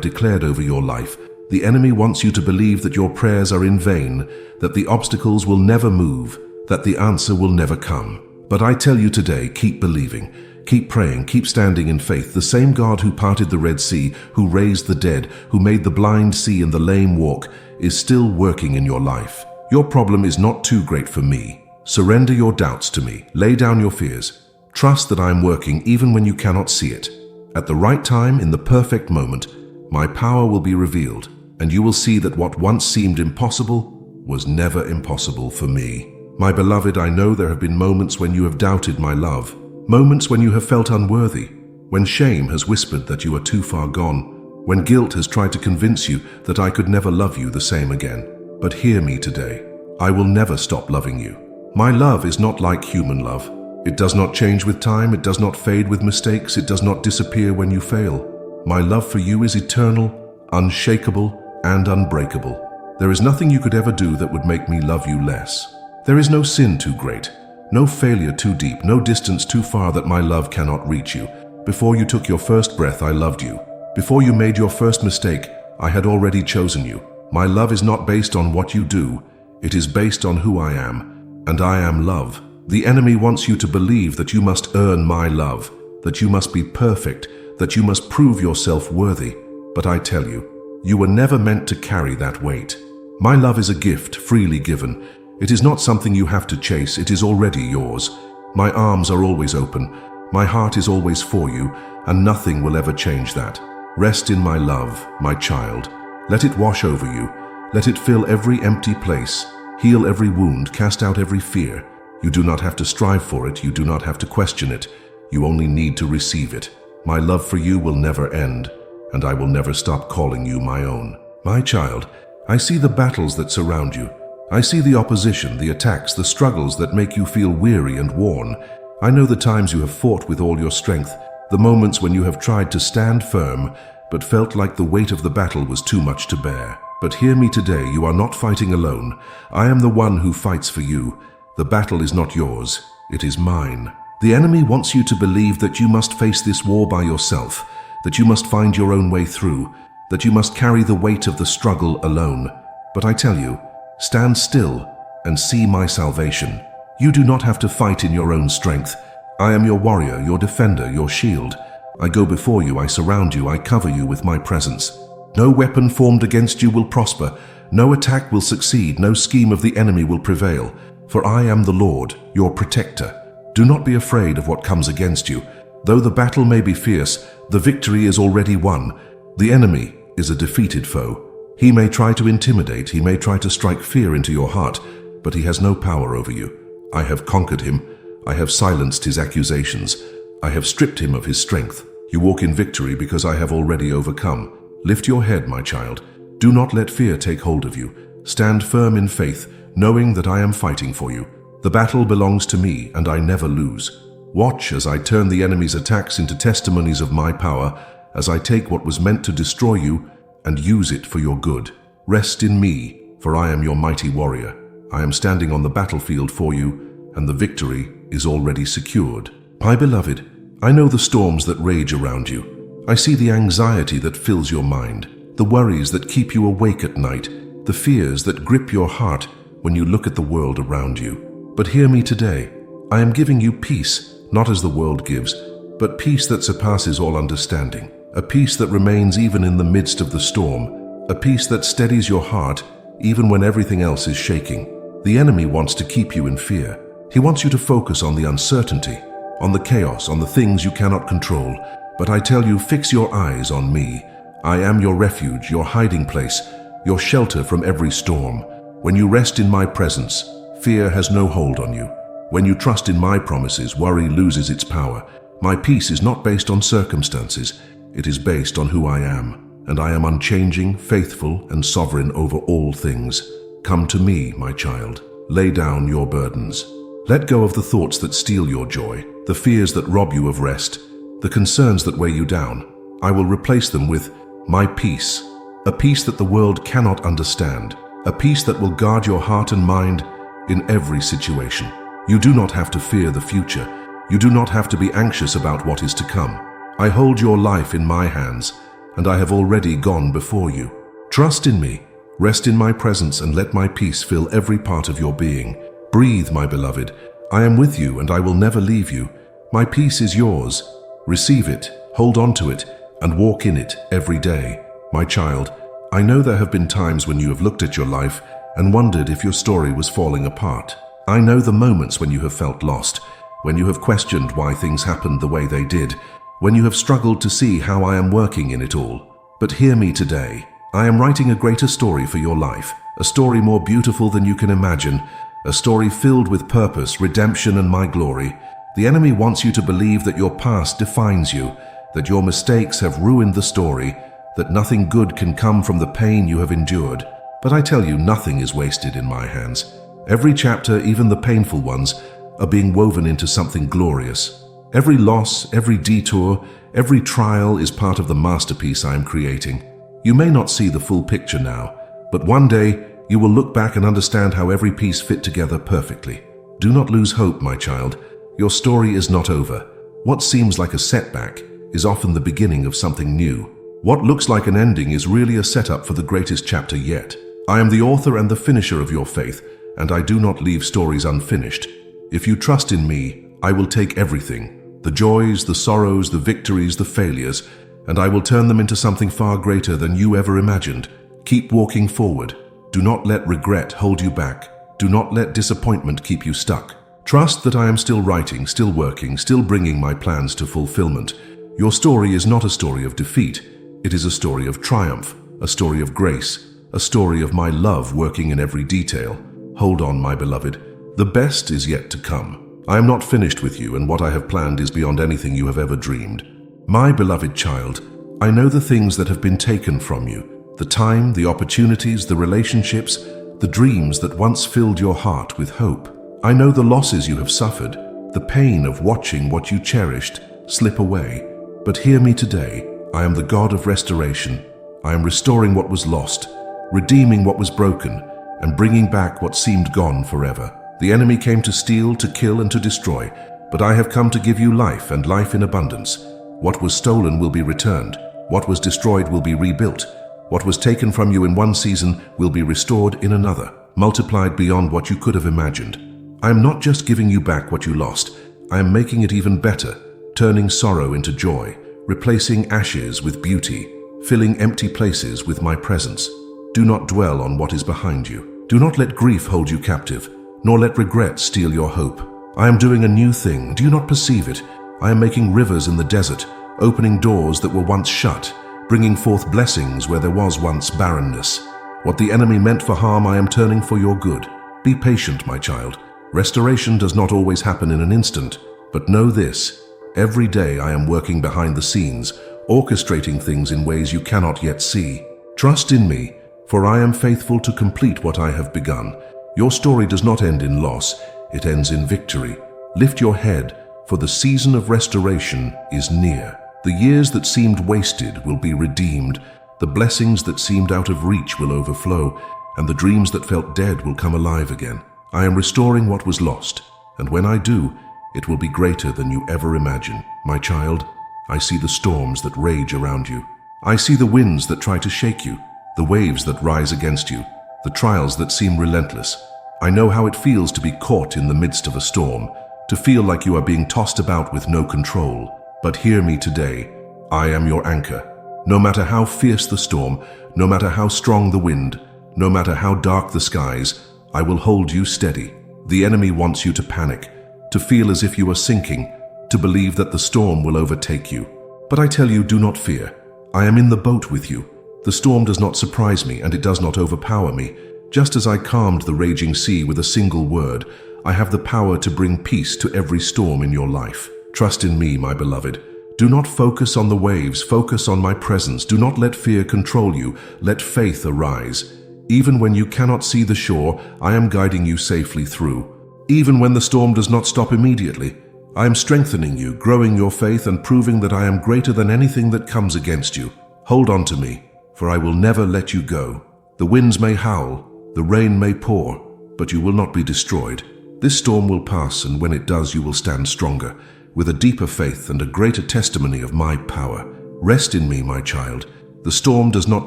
declared over your life. The enemy wants you to believe that your prayers are in vain, that the obstacles will never move, that the answer will never come. But I tell you today, keep believing. Keep praying, keep standing in faith. The same God who parted the Red Sea, who raised the dead, who made the blind see and the lame walk, is still working in your life. Your problem is not too great for me. Surrender your doubts to me. Lay down your fears. Trust that I am working even when you cannot see it. At the right time, in the perfect moment, my power will be revealed, and you will see that what once seemed impossible was never impossible for me. My beloved, I know there have been moments when you have doubted my love. Moments when you have felt unworthy, when shame has whispered that you are too far gone, when guilt has tried to convince you that I could never love you the same again. But hear me today. I will never stop loving you. My love is not like human love. It does not change with time, it does not fade with mistakes, it does not disappear when you fail. My love for you is eternal, unshakable, and unbreakable. There is nothing you could ever do that would make me love you less. There is no sin too great, no failure too deep, no distance too far that my love cannot reach you. Before you took your first breath, I loved you. Before you made your first mistake, I had already chosen you. My love is not based on what you do. It is based on who I am, and I am love. The enemy wants you to believe that you must earn my love, that you must be perfect, that you must prove yourself worthy. But I tell you, you were never meant to carry that weight. My love is a gift freely given. It is not something you have to chase, it is already yours. My arms are always open, my heart is always for you, and nothing will ever change that. Rest in my love, my child. Let it wash over you. Let it fill every empty place, heal every wound, cast out every fear. You do not have to strive for it, you do not have to question it. You only need to receive it. My love for you will never end, and I will never stop calling you my own. My child, I see the battles that surround you. I see the opposition, the attacks, the struggles that make you feel weary and worn. I know the times you have fought with all your strength, the moments when you have tried to stand firm, but felt like the weight of the battle was too much to bear. But hear me today, you are not fighting alone. I am the one who fights for you. The battle is not yours, it is mine. The enemy wants you to believe that you must face this war by yourself, that you must find your own way through, that you must carry the weight of the struggle alone. But I tell you, stand still and see my salvation. You do not have to fight in your own strength. I am your warrior, your defender, your shield. I go before you, I surround you, I cover you with my presence. No weapon formed against you will prosper. No attack will succeed, no scheme of the enemy will prevail. For I am the Lord, your protector. Do not be afraid of what comes against you. Though the battle may be fierce, the victory is already won. The enemy is a defeated foe. He may try to intimidate, he may try to strike fear into your heart, but he has no power over you. I have conquered him. I have silenced his accusations. I have stripped him of his strength. You walk in victory because I have already overcome. Lift your head, my child. Do not let fear take hold of you. Stand firm in faith, knowing that I am fighting for you. The battle belongs to me, and I never lose. Watch as I turn the enemy's attacks into testimonies of my power, as I take what was meant to destroy you and use it for your good. Rest in me, for I am your mighty warrior. I am standing on the battlefield for you, and the victory is already secured. My beloved, I know the storms that rage around you. I see the anxiety that fills your mind, the worries that keep you awake at night. the fears that grip your heart when you look at the world around you. But hear me today. I am giving you peace, not as the world gives, but peace that surpasses all understanding. A peace that remains even in the midst of the storm. A peace that steadies your heart even when everything else is shaking. The enemy wants to keep you in fear. He wants you to focus on the uncertainty, on the chaos, on the things you cannot control. But I tell you, fix your eyes on me. I am your refuge, your hiding place, your shelter from every storm. When you rest in my presence, fear has no hold on you. When you trust in my promises, worry loses its power. My peace is not based on circumstances. It is based on who I am, and I am unchanging, faithful, and sovereign over all things. Come to me, my child. Lay down your burdens. Let go of the thoughts that steal your joy, the fears that rob you of rest, the concerns that weigh you down. I will replace them with my peace, a peace that the world cannot understand, a peace that will guard your heart and mind in every situation. You do not have to fear the future. You do not have to be anxious about what is to come. I hold your life in my hands, and I have already gone before you. Trust in me, rest in my presence, and let my peace fill every part of your being. Breathe, my beloved. I am with you, and I will never leave you. My peace is yours. Receive it, hold on to it, and walk in it every day. My child, I know there have been times when you have looked at your life and wondered if your story was falling apart. I know the moments when you have felt lost, when you have questioned why things happened the way they did, when you have struggled to see how I am working in it all. But hear me today. I am writing a greater story for your life, a story more beautiful than you can imagine, a story filled with purpose, redemption, and my glory. The enemy wants you to believe that your past defines you, that your mistakes have ruined the story, that nothing good can come from the pain you have endured. But I tell you, nothing is wasted in my hands. Every chapter, even the painful ones, are being woven into something glorious. Every loss, every detour, every trial is part of the masterpiece I am creating. You may not see the full picture now, but one day you will look back and understand how every piece fit together perfectly. Do not lose hope, my child. Your story is not over. What seems like a setback is often the beginning of something new. What looks like an ending is really a setup for the greatest chapter yet. I am the author and the finisher of your faith, and I do not leave stories unfinished. If you trust in me, I will take everything, the joys, the sorrows, the victories, the failures, and I will turn them into something far greater than you ever imagined. Keep walking forward. Do not let regret hold you back. Do not let disappointment keep you stuck. Trust that I am still writing, still working, still bringing my plans to fulfillment. Your story is not a story of defeat. It is a story of triumph, a story of grace, a story of my love working in every detail. Hold on, my beloved. The best is yet to come. I am not finished with you, and what I have planned is beyond anything you have ever dreamed. My beloved child, I know the things that have been taken from you, the time, the opportunities, the relationships, the dreams that once filled your heart with hope. I know the losses you have suffered, the pain of watching what you cherished slip away. But hear me today. I am the God of restoration. I am restoring what was lost, redeeming what was broken, and bringing back what seemed gone forever. The enemy came to steal, to kill, and to destroy, but I have come to give you life, and life in abundance. What was stolen will be returned. What was destroyed will be rebuilt. What was taken from you in one season will be restored in another, multiplied beyond what you could have imagined. I am not just giving you back what you lost. I am making it even better, turning sorrow into joy, replacing ashes with beauty, filling empty places with my presence. Do not dwell on what is behind you. Do not let grief hold you captive, nor let regret steal your hope. I am doing a new thing. Do you not perceive it? I am making rivers in the desert, opening doors that were once shut, bringing forth blessings where there was once barrenness. What the enemy meant for harm, I am turning for your good. Be patient, my child. Restoration does not always happen in an instant, but know this: every day I am working behind the scenes, orchestrating things in ways you cannot yet see. Trust in me, for I am faithful to complete what I have begun. Your story does not end in loss, it ends in victory. Lift your head, for the season of restoration is near. The years that seemed wasted will be redeemed, the blessings that seemed out of reach will overflow, and the dreams that felt dead will come alive again. I am restoring what was lost, and when I do, it will be greater than you ever imagined. My child, I see the storms that rage around you. I see the winds that try to shake you, the waves that rise against you. the trials that seem relentless. I know how it feels to be caught in the midst of a storm, to feel like you are being tossed about with no control. But hear me today. I am your anchor. No matter how fierce the storm, no matter how strong the wind, no matter how dark the skies, I will hold you steady. The enemy wants you to panic, to feel as if you are sinking, to believe that the storm will overtake you. But I tell you, do not fear. I am in the boat with you. The storm does not surprise me, and it does not overpower me. Just as I calmed the raging sea with a single word, I have the power to bring peace to every storm in your life. Trust in me, my beloved. Do not focus on the waves, focus on my presence. Do not let fear control you, let faith arise. Even when you cannot see the shore, I am guiding you safely through. Even when the storm does not stop immediately, I am strengthening you, growing your faith, and proving that I am greater than anything that comes against you. Hold on to me, for I will never let you go. The winds may howl, the rain may pour, but you will not be destroyed. This storm will pass, and when it does, you will stand stronger, with a deeper faith and a greater testimony of my power. Rest in me, my child. The storm does not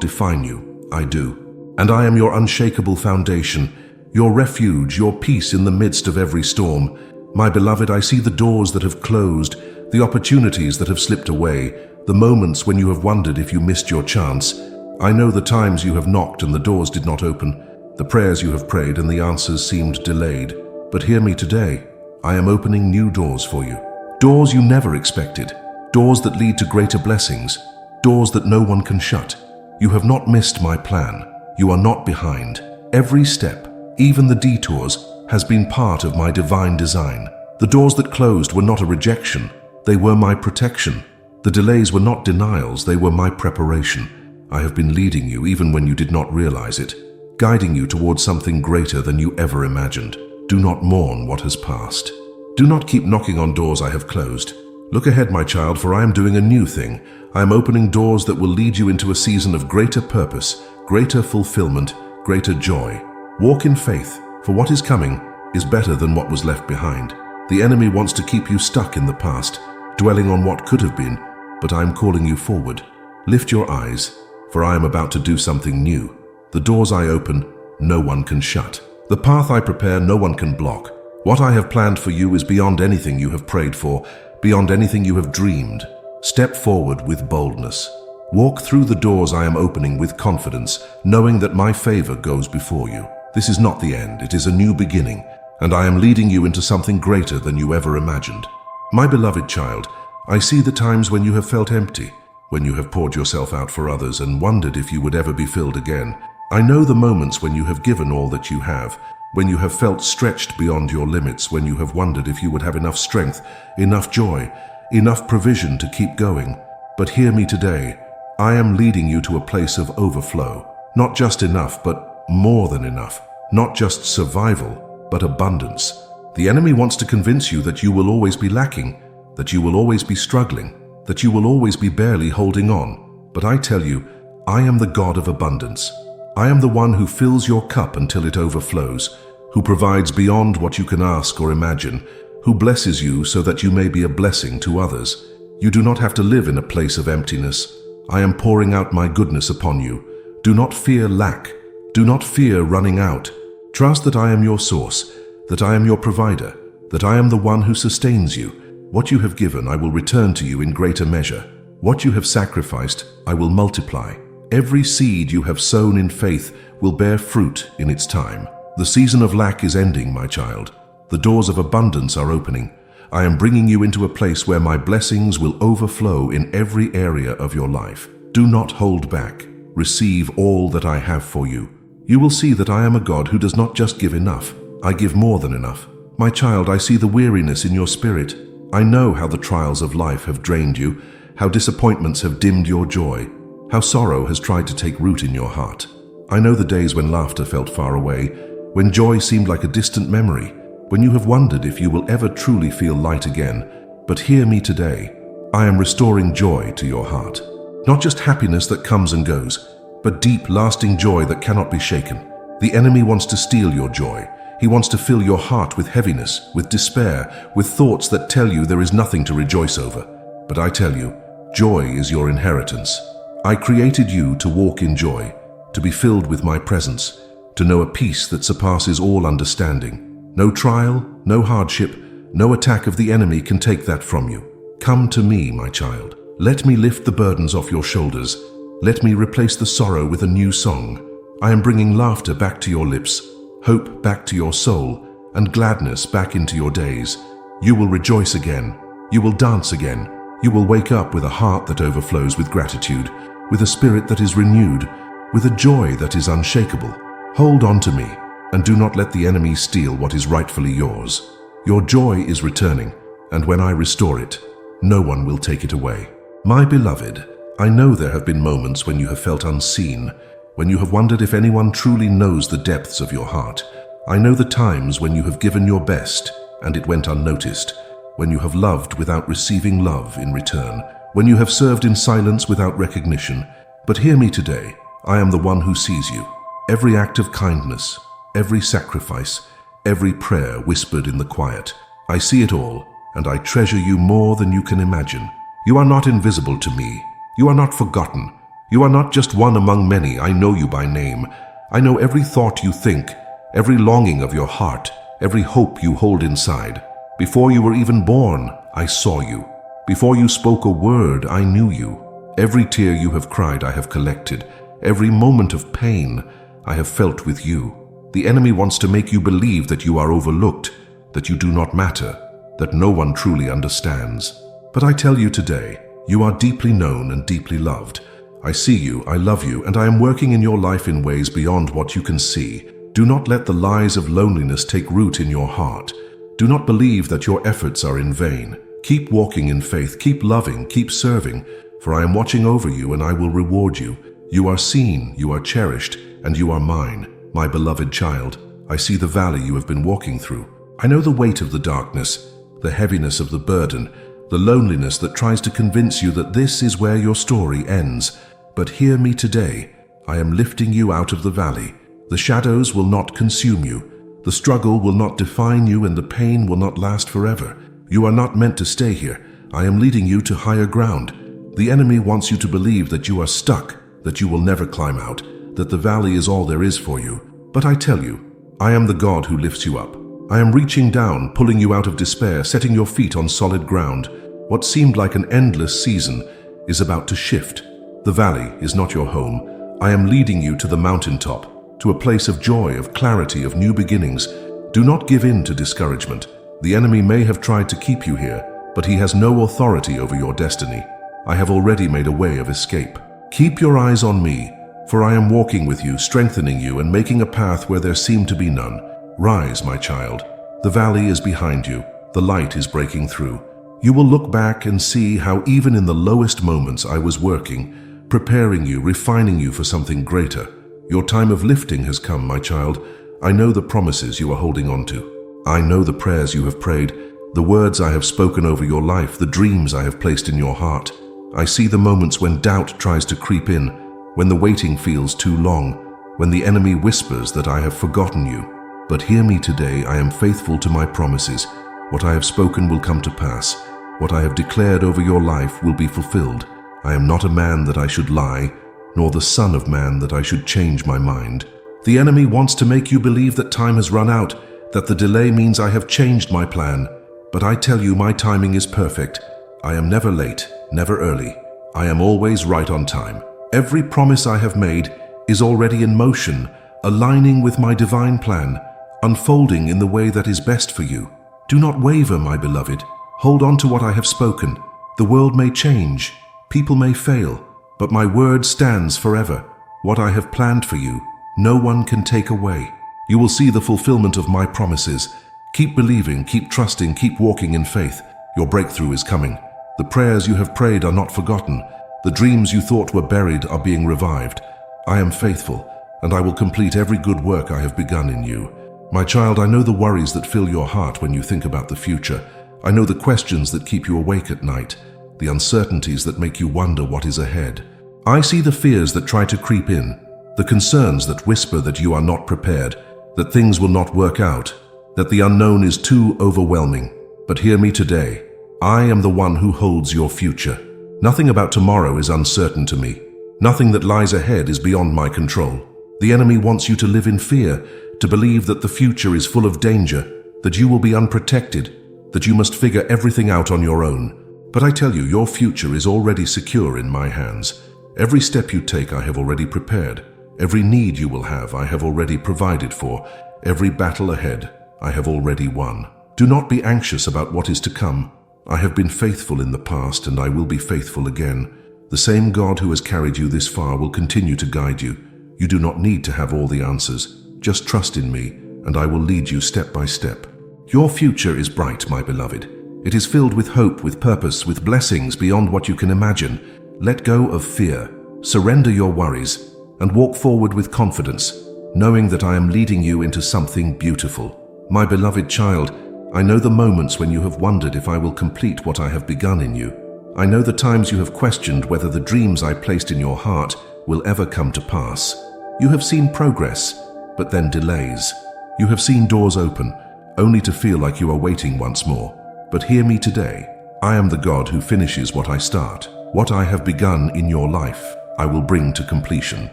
define you, I do. And I am your unshakable foundation, your refuge, your peace in the midst of every storm. My beloved, I see the doors that have closed, the opportunities that have slipped away, the moments when you have wondered if you missed your chance. I know the times you have knocked and the doors did not open, the prayers you have prayed and the answers seemed delayed. But hear me today. I am opening new doors for you. Doors you never expected. Doors that lead to greater blessings. Doors that no one can shut. You have not missed my plan. You are not behind. Every step, even the detours, has been part of my divine design. The doors that closed were not a rejection. They were my protection. The delays were not denials. They were my preparation. I have been leading you even when you did not realize it, guiding you towards something greater than you ever imagined. Do not mourn what has passed. Do not keep knocking on doors I have closed. Look ahead, my child, for I am doing a new thing. I am opening doors that will lead you into a season of greater purpose, greater fulfillment, greater joy. Walk in faith, for what is coming is better than what was left behind. The enemy wants to keep you stuck in the past, dwelling on what could have been, but I am calling you forward. Lift your eyes, for I am about to do something new. The doors I open, no one can shut. The path I prepare, no one can block. What I have planned for you is beyond anything you have prayed for, beyond anything you have dreamed. Step forward with boldness. Walk through the doors I am opening with confidence, knowing that my favor goes before you. This is not the end, it is a new beginning, and I am leading you into something greater than you ever imagined. My beloved child, I see the times when you have felt empty, when you have poured yourself out for others and wondered if you would ever be filled again. I know the moments when you have given all that you have, when you have felt stretched beyond your limits, when you have wondered if you would have enough strength, enough joy, enough provision to keep going. But hear me today. I am leading you to a place of overflow. Not just enough, but more than enough. Not just survival, but abundance. The enemy wants to convince you that you will always be lacking, that you will always be struggling, that you will always be barely holding on. But I tell you, I am the God of abundance. I am the one who fills your cup until it overflows, who provides beyond what you can ask or imagine, who blesses you so that you may be a blessing to others. You do not have to live in a place of emptiness. I am pouring out my goodness upon you. Do not fear lack. Do not fear running out. Trust that I am your source, that I am your provider, that I am the one who sustains you. What you have given, I will return to you in greater measure. What you have sacrificed, I will multiply. Every seed you have sown in faith will bear fruit in its time. The season of lack is ending, my child. The doors of abundance are opening. I am bringing you into a place where my blessings will overflow in every area of your life. Do not hold back. Receive all that I have for you. You will see that I am a God who does not just give enough. I give more than enough. My child, I see the weariness in your spirit. I know how the trials of life have drained you, how disappointments have dimmed your joy, how sorrow has tried to take root in your heart. I know the days when laughter felt far away, when joy seemed like a distant memory, when you have wondered if you will ever truly feel light again. But hear me today. I am restoring joy to your heart. Not just happiness that comes and goes, but deep, lasting joy that cannot be shaken. The enemy wants to steal your joy. He wants to fill your heart with heaviness, with despair, with thoughts that tell you there is nothing to rejoice over. But I tell you, joy is your inheritance. I created you to walk in joy, to be filled with my presence, to know a peace that surpasses all understanding. No trial, no hardship, no attack of the enemy can take that from you. Come to me, my child. Let me lift the burdens off your shoulders. Let me replace the sorrow with a new song. I am bringing laughter back to your lips, hope back to your soul, and gladness back into your days. You will rejoice again. You will dance again. You will wake up with a heart that overflows with gratitude, with a spirit that is renewed, with a joy that is unshakable. Hold on to me, and do not let the enemy steal what is rightfully yours. Your joy is returning, and when I restore it, no one will take it away. My beloved, I know there have been moments when you have felt unseen, when you have wondered if anyone truly knows the depths of your heart. I know the times when you have given your best, and it went unnoticed, when you have loved without receiving love in return, when you have served in silence without recognition. But hear me today, I am the one who sees you. Every act of kindness, every sacrifice, every prayer whispered in the quiet. I see it all, and I treasure you more than you can imagine. You are not invisible to me. You are not forgotten. You are not just one among many. I know you by name. I know every thought you think, every longing of your heart, every hope you hold inside. Before you were even born, I saw you. Before you spoke a word, I knew you. Every tear you have cried, I have collected. Every moment of pain, I have felt with you. The enemy wants to make you believe that you are overlooked, that you do not matter, that no one truly understands. But I tell you today, you are deeply known and deeply loved. I see you, I love you, and I am working in your life in ways beyond what you can see. Do not let the lies of loneliness take root in your heart. Do not believe that your efforts are in vain. Keep walking in faith, keep loving, keep serving, for I am watching over you and I will reward you. You are seen, you are cherished, and you are mine, my beloved child. I see the valley you have been walking through. I know the weight of the darkness, the heaviness of the burden, the loneliness that tries to convince you that this is where your story ends. But hear me today. I am lifting you out of the valley. The shadows will not consume you. The struggle will not define you, and the pain will not last forever. You are not meant to stay here. I am leading you to higher ground. The enemy wants you to believe that you are stuck, that you will never climb out, that the valley is all there is for you. But I tell you, I am the God who lifts you up. I am reaching down, pulling you out of despair, setting your feet on solid ground. What seemed like an endless season is about to shift. The valley is not your home. I am leading you to the mountaintop, to a place of joy, of clarity, of new beginnings. Do not give in to discouragement. The enemy may have tried to keep you here, but he has no authority over your destiny. I have already made a way of escape. Keep your eyes on me, for I am walking with you, strengthening you, and making a path where there seemed to be none. Rise, my child. The valley is behind you. The light is breaking through. You will look back and see how even in the lowest moments I was working, preparing you, refining you for something greater. Your time of lifting has come, my child. I know the promises you are holding on to. I know the prayers you have prayed, the words I have spoken over your life, the dreams I have placed in your heart. I see the moments when doubt tries to creep in, when the waiting feels too long, when the enemy whispers that I have forgotten you. But hear me today, I am faithful to my promises. What I have spoken will come to pass. What I have declared over your life will be fulfilled. I am not a man that I should lie, nor the son of man that I should change my mind. The enemy wants to make you believe that time has run out, that the delay means I have changed my plan. But I tell you, my timing is perfect. I am never late, never early. I am always right on time. Every promise I have made is already in motion, aligning with my divine plan, unfolding in the way that is best for you. Do not waver, my beloved. Hold on to what I have spoken. The world may change, people may fail, but my word stands forever. What I have planned for you, no one can take away. You will see the fulfillment of my promises. Keep believing, keep trusting, keep walking in faith. Your breakthrough is coming. The prayers you have prayed are not forgotten. The dreams you thought were buried are being revived. I am faithful, and I will complete every good work I have begun in you. My child, I know the worries that fill your heart when you think about the future. I know the questions that keep you awake at night, the uncertainties that make you wonder what is ahead. I see the fears that try to creep in, the concerns that whisper that you are not prepared, that things will not work out, that the unknown is too overwhelming. But hear me today. I am the one who holds your future. Nothing about tomorrow is uncertain to me. Nothing that lies ahead is beyond my control. The enemy wants you to live in fear, to believe that the future is full of danger, that you will be unprotected, that you must figure everything out on your own. But I tell you, your future is already secure in my hands. Every step you take I have already prepared. Every need you will have I have already provided for. Every battle ahead I have already won. Do not be anxious about what is to come. I have been faithful in the past and I will be faithful again. The same God who has carried you this far will continue to guide you. You do not need to have all the answers. Just trust in me and I will lead you step by step. Your future is bright, my beloved. It is filled with hope, with purpose, with blessings beyond what you can imagine. Let go of fear, surrender your worries, and walk forward with confidence, knowing that I am leading you into something beautiful. My beloved child, I know the moments when you have wondered if I will complete what I have begun in you. I know the times you have questioned whether the dreams I placed in your heart will ever come to pass. You have seen progress, but then delays. You have seen doors open, only to feel like you are waiting once more. But hear me today. I am the God who finishes what I start. What I have begun in your life, I will bring to completion.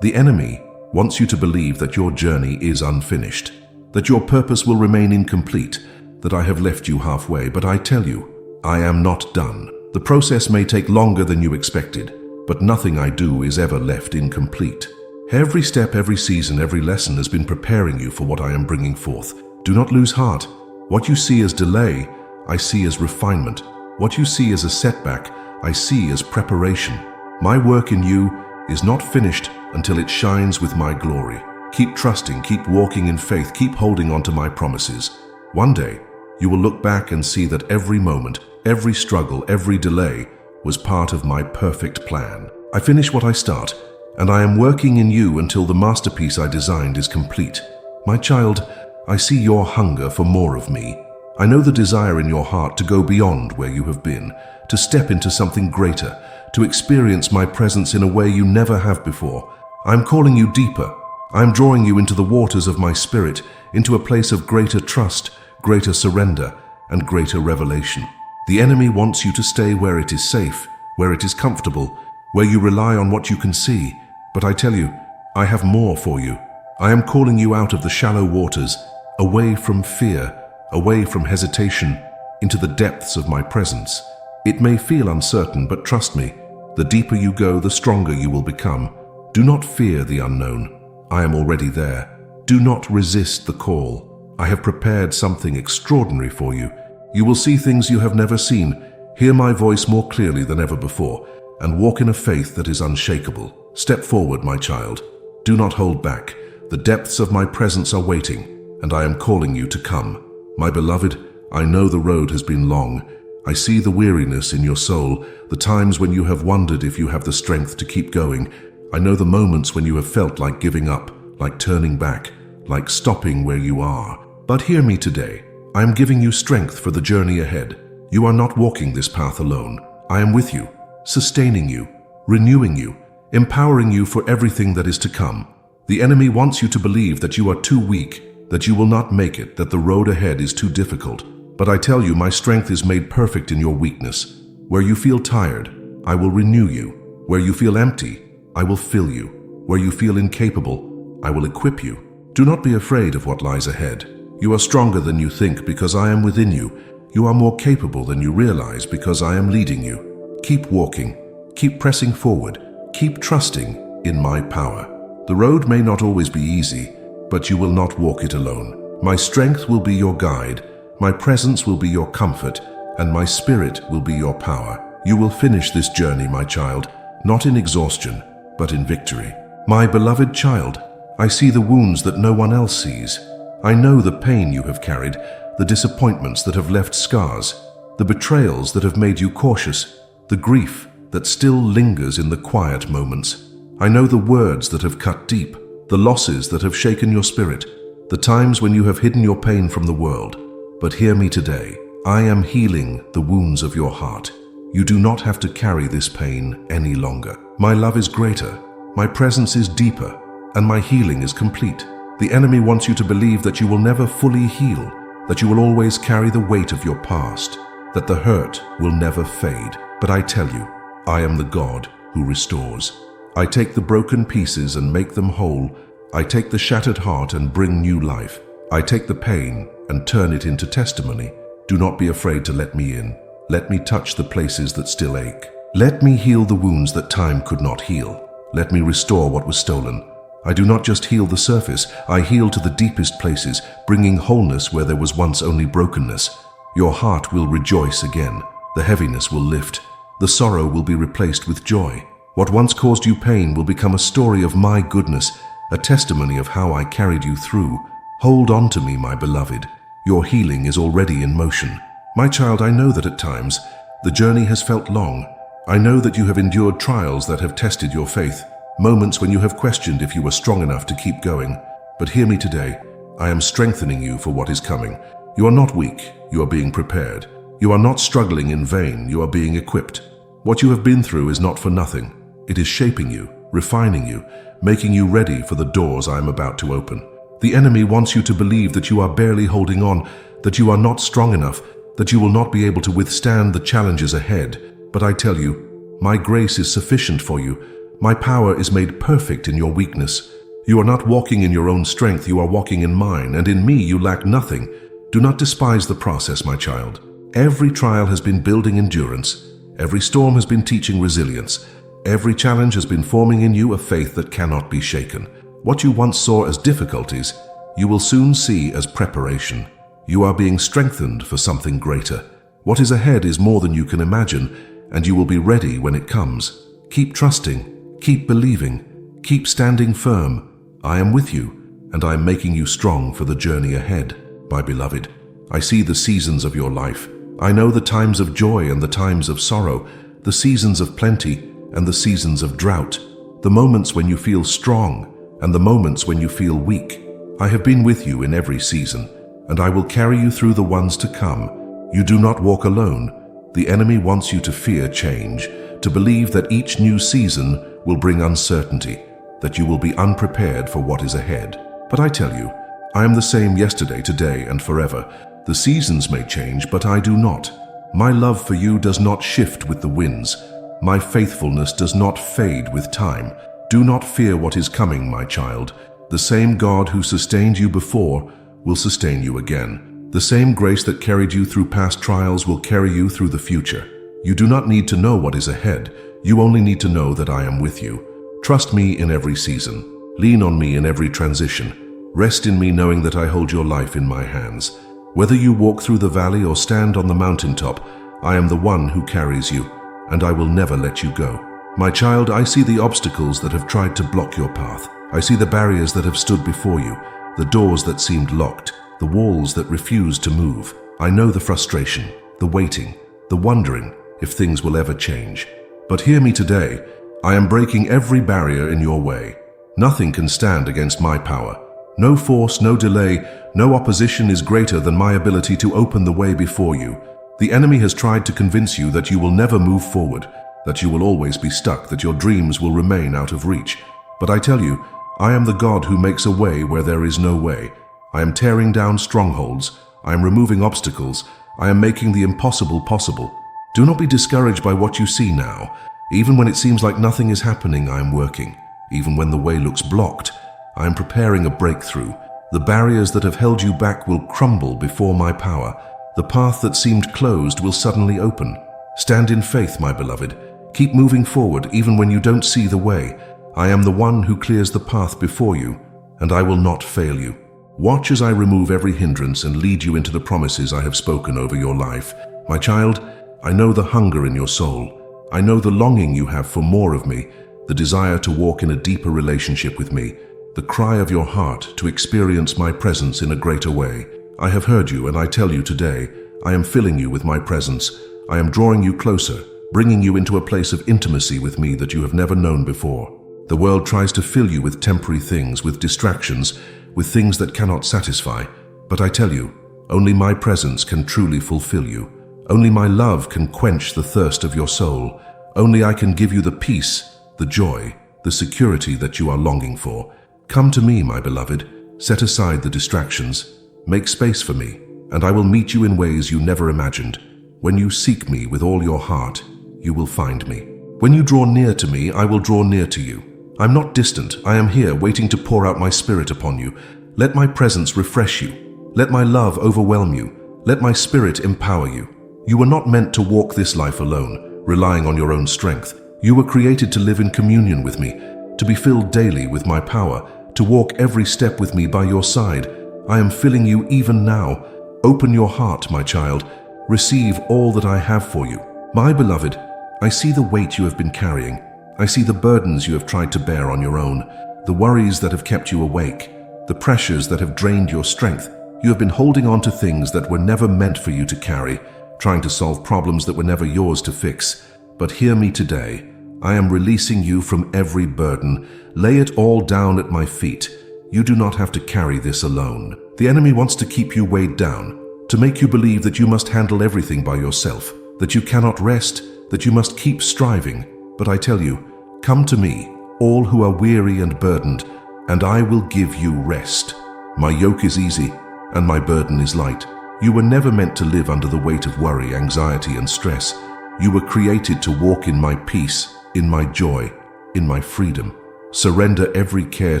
The enemy wants you to believe that your journey is unfinished, that your purpose will remain incomplete, that I have left you halfway, but I tell you, I am not done. The process may take longer than you expected, but nothing I do is ever left incomplete. Every step, every season, every lesson has been preparing you for what I am bringing forth. Do not lose heart. What you see as delay, I see as refinement. What you see as a setback, I see as preparation. My work in you is not finished until it shines with my glory. Keep trusting, keep walking in faith, keep holding on to my promises. One day, you will look back and see that every moment, every struggle, every delay was part of my perfect plan. I finish what I start, and I am working in you until the masterpiece I designed is complete. My child, I see your hunger for more of me. I know the desire in your heart to go beyond where you have been, to step into something greater, to experience my presence in a way you never have before. I am calling you deeper. I am drawing you into the waters of my spirit, into a place of greater trust, greater surrender, and greater revelation. The enemy wants you to stay where it is safe, where it is comfortable, where you rely on what you can see. But I tell you, I have more for you. I am calling you out of the shallow waters, away from fear, away from hesitation, into the depths of my presence. It may feel uncertain, but trust me, the deeper you go, the stronger you will become. Do not fear the unknown. I am already there. Do not resist the call. I have prepared something extraordinary for you. You will see things you have never seen, hear my voice more clearly than ever before, and walk in a faith that is unshakable. Step forward, my child. Do not hold back. The depths of my presence are waiting, and I am calling you to come. My beloved, I know the road has been long. I see the weariness in your soul, the times when you have wondered if you have the strength to keep going. I know the moments when you have felt like giving up, like turning back, like stopping where you are. But hear me today. I am giving you strength for the journey ahead. You are not walking this path alone. I am with you, sustaining you, renewing you, empowering you for everything that is to come. The enemy wants you to believe that you are too weak, that you will not make it, that the road ahead is too difficult. But I tell you, my strength is made perfect in your weakness. Where you feel tired, I will renew you. Where you feel empty, I will fill you. Where you feel incapable, I will equip you. Do not be afraid of what lies ahead. You are stronger than you think because I am within you. You are more capable than you realize because I am leading you. Keep walking, keep pressing forward, keep trusting in my power. The road may not always be easy, but you will not walk it alone. My strength will be your guide, my presence will be your comfort, and my spirit will be your power. You will finish this journey, my child, not in exhaustion, but in victory. My beloved child, I see the wounds that no one else sees. I know the pain you have carried, the disappointments that have left scars, the betrayals that have made you cautious, the grief that still lingers in the quiet moments. I know the words that have cut deep, the losses that have shaken your spirit, the times when you have hidden your pain from the world. But hear me today. I am healing the wounds of your heart. You do not have to carry this pain any longer. My love is greater, my presence is deeper, and my healing is complete. The enemy wants you to believe that you will never fully heal, that you will always carry the weight of your past, that the hurt will never fade. But I tell you, I am the God who restores. I take the broken pieces and make them whole. I take the shattered heart and bring new life. I take the pain and turn it into testimony. Do not be afraid to let me in. Let me touch the places that still ache. Let me heal the wounds that time could not heal. Let me restore what was stolen. I do not just heal the surface, I heal to the deepest places, bringing wholeness where there was once only brokenness. Your heart will rejoice again. The heaviness will lift. The sorrow will be replaced with joy. What once caused you pain will become a story of my goodness, a testimony of how I carried you through. Hold on to me, my beloved. Your healing is already in motion. My child, I know that at times the journey has felt long. I know that you have endured trials that have tested your faith, moments when you have questioned if you were strong enough to keep going. But hear me today. I am strengthening you for what is coming. You are not weak, you are being prepared. You are not struggling in vain, you are being equipped. What you have been through is not for nothing. It is shaping you, refining you, making you ready for the doors I am about to open. The enemy wants you to believe that you are barely holding on, that you are not strong enough, that you will not be able to withstand the challenges ahead. But I tell you, my grace is sufficient for you. My power is made perfect in your weakness. You are not walking in your own strength, you are walking in mine, and in me you lack nothing. Do not despise the process, my child. Every trial has been building endurance. Every storm has been teaching resilience. Every challenge has been forming in you a faith that cannot be shaken. What you once saw as difficulties, you will soon see as preparation. You are being strengthened for something greater. What is ahead is more than you can imagine, and you will be ready when it comes. Keep trusting, keep believing, keep standing firm. I am with you, and I am making you strong for the journey ahead, my beloved. I see the seasons of your life. I know the times of joy and the times of sorrow, the seasons of plenty and the seasons of drought, the moments when you feel strong and the moments when you feel weak. I have been with you in every season, and I will carry you through the ones to come. You do not walk alone. The enemy wants you to fear change, to believe that each new season will bring uncertainty, that you will be unprepared for what is ahead. But I tell you, I am the same yesterday, today, and forever. The seasons may change, but I do not. My love for you does not shift with the winds. My faithfulness does not fade with time. Do not fear what is coming, my child. The same God who sustained you before will sustain you again. The same grace that carried you through past trials will carry you through the future. You do not need to know what is ahead. You only need to know that I am with you. Trust me in every season. Lean on me in every transition. Rest in me knowing that I hold your life in my hands. Whether you walk through the valley or stand on the mountaintop, I am the one who carries you, and I will never let you go. My child, I see the obstacles that have tried to block your path. I see the barriers that have stood before you, the doors that seemed locked, the walls that refused to move. I know the frustration, the waiting, the wondering if things will ever change. But hear me today. I am breaking every barrier in your way. Nothing can stand against my power. No force, no delay, no opposition is greater than my ability to open the way before you. The enemy has tried to convince you that you will never move forward, that you will always be stuck, that your dreams will remain out of reach. But I tell you, I am the God who makes a way where there is no way. I am tearing down strongholds. I am removing obstacles. I am making the impossible possible. Do not be discouraged by what you see now. Even when it seems like nothing is happening, I am working. Even when the way looks blocked, I am preparing a breakthrough. The barriers that have held you back will crumble before my power. The path that seemed closed will suddenly open. Stand in faith, my beloved. Keep moving forward even when you don't see the way. I am the one who clears the path before you, and I will not fail you. Watch as I remove every hindrance and lead you into the promises I have spoken over your life. My child, I know the hunger in your soul. I know the longing you have for more of me, the desire to walk in a deeper relationship with me, the cry of your heart to experience my presence in a greater way. I have heard you, and I tell you today, I am filling you with my presence. I am drawing you closer, bringing you into a place of intimacy with me that you have never known before. The world tries to fill you with temporary things, with distractions, with things that cannot satisfy. But I tell you, only my presence can truly fulfill you. Only my love can quench the thirst of your soul. Only I can give you the peace, the joy, the security that you are longing for. Come to me, my beloved. Set aside the distractions. Make space for me, and I will meet you in ways you never imagined. When you seek me with all your heart, you will find me. When you draw near to me, I will draw near to you. I'm not distant. I am here, waiting to pour out my spirit upon you. Let my presence refresh you. Let my love overwhelm you. Let my spirit empower you. You were not meant to walk this life alone, relying on your own strength. You were created to live in communion with me, to be filled daily with my power, to walk every step with me by your side. I am filling you even now. Open your heart, my child. Receive all that I have for you. My beloved, I see the weight you have been carrying. I see the burdens you have tried to bear on your own, the worries that have kept you awake, the pressures that have drained your strength. You have been holding on to things that were never meant for you to carry, trying to solve problems that were never yours to fix. But hear me today. I am releasing you from every burden. Lay it all down at my feet. You do not have to carry this alone. The enemy wants to keep you weighed down, to make you believe that you must handle everything by yourself, that you cannot rest, that you must keep striving. But I tell you, come to me, all who are weary and burdened, and I will give you rest. My yoke is easy, and my burden is light. You were never meant to live under the weight of worry, anxiety, and stress. You were created to walk in my peace, in my joy, in my freedom. Surrender every care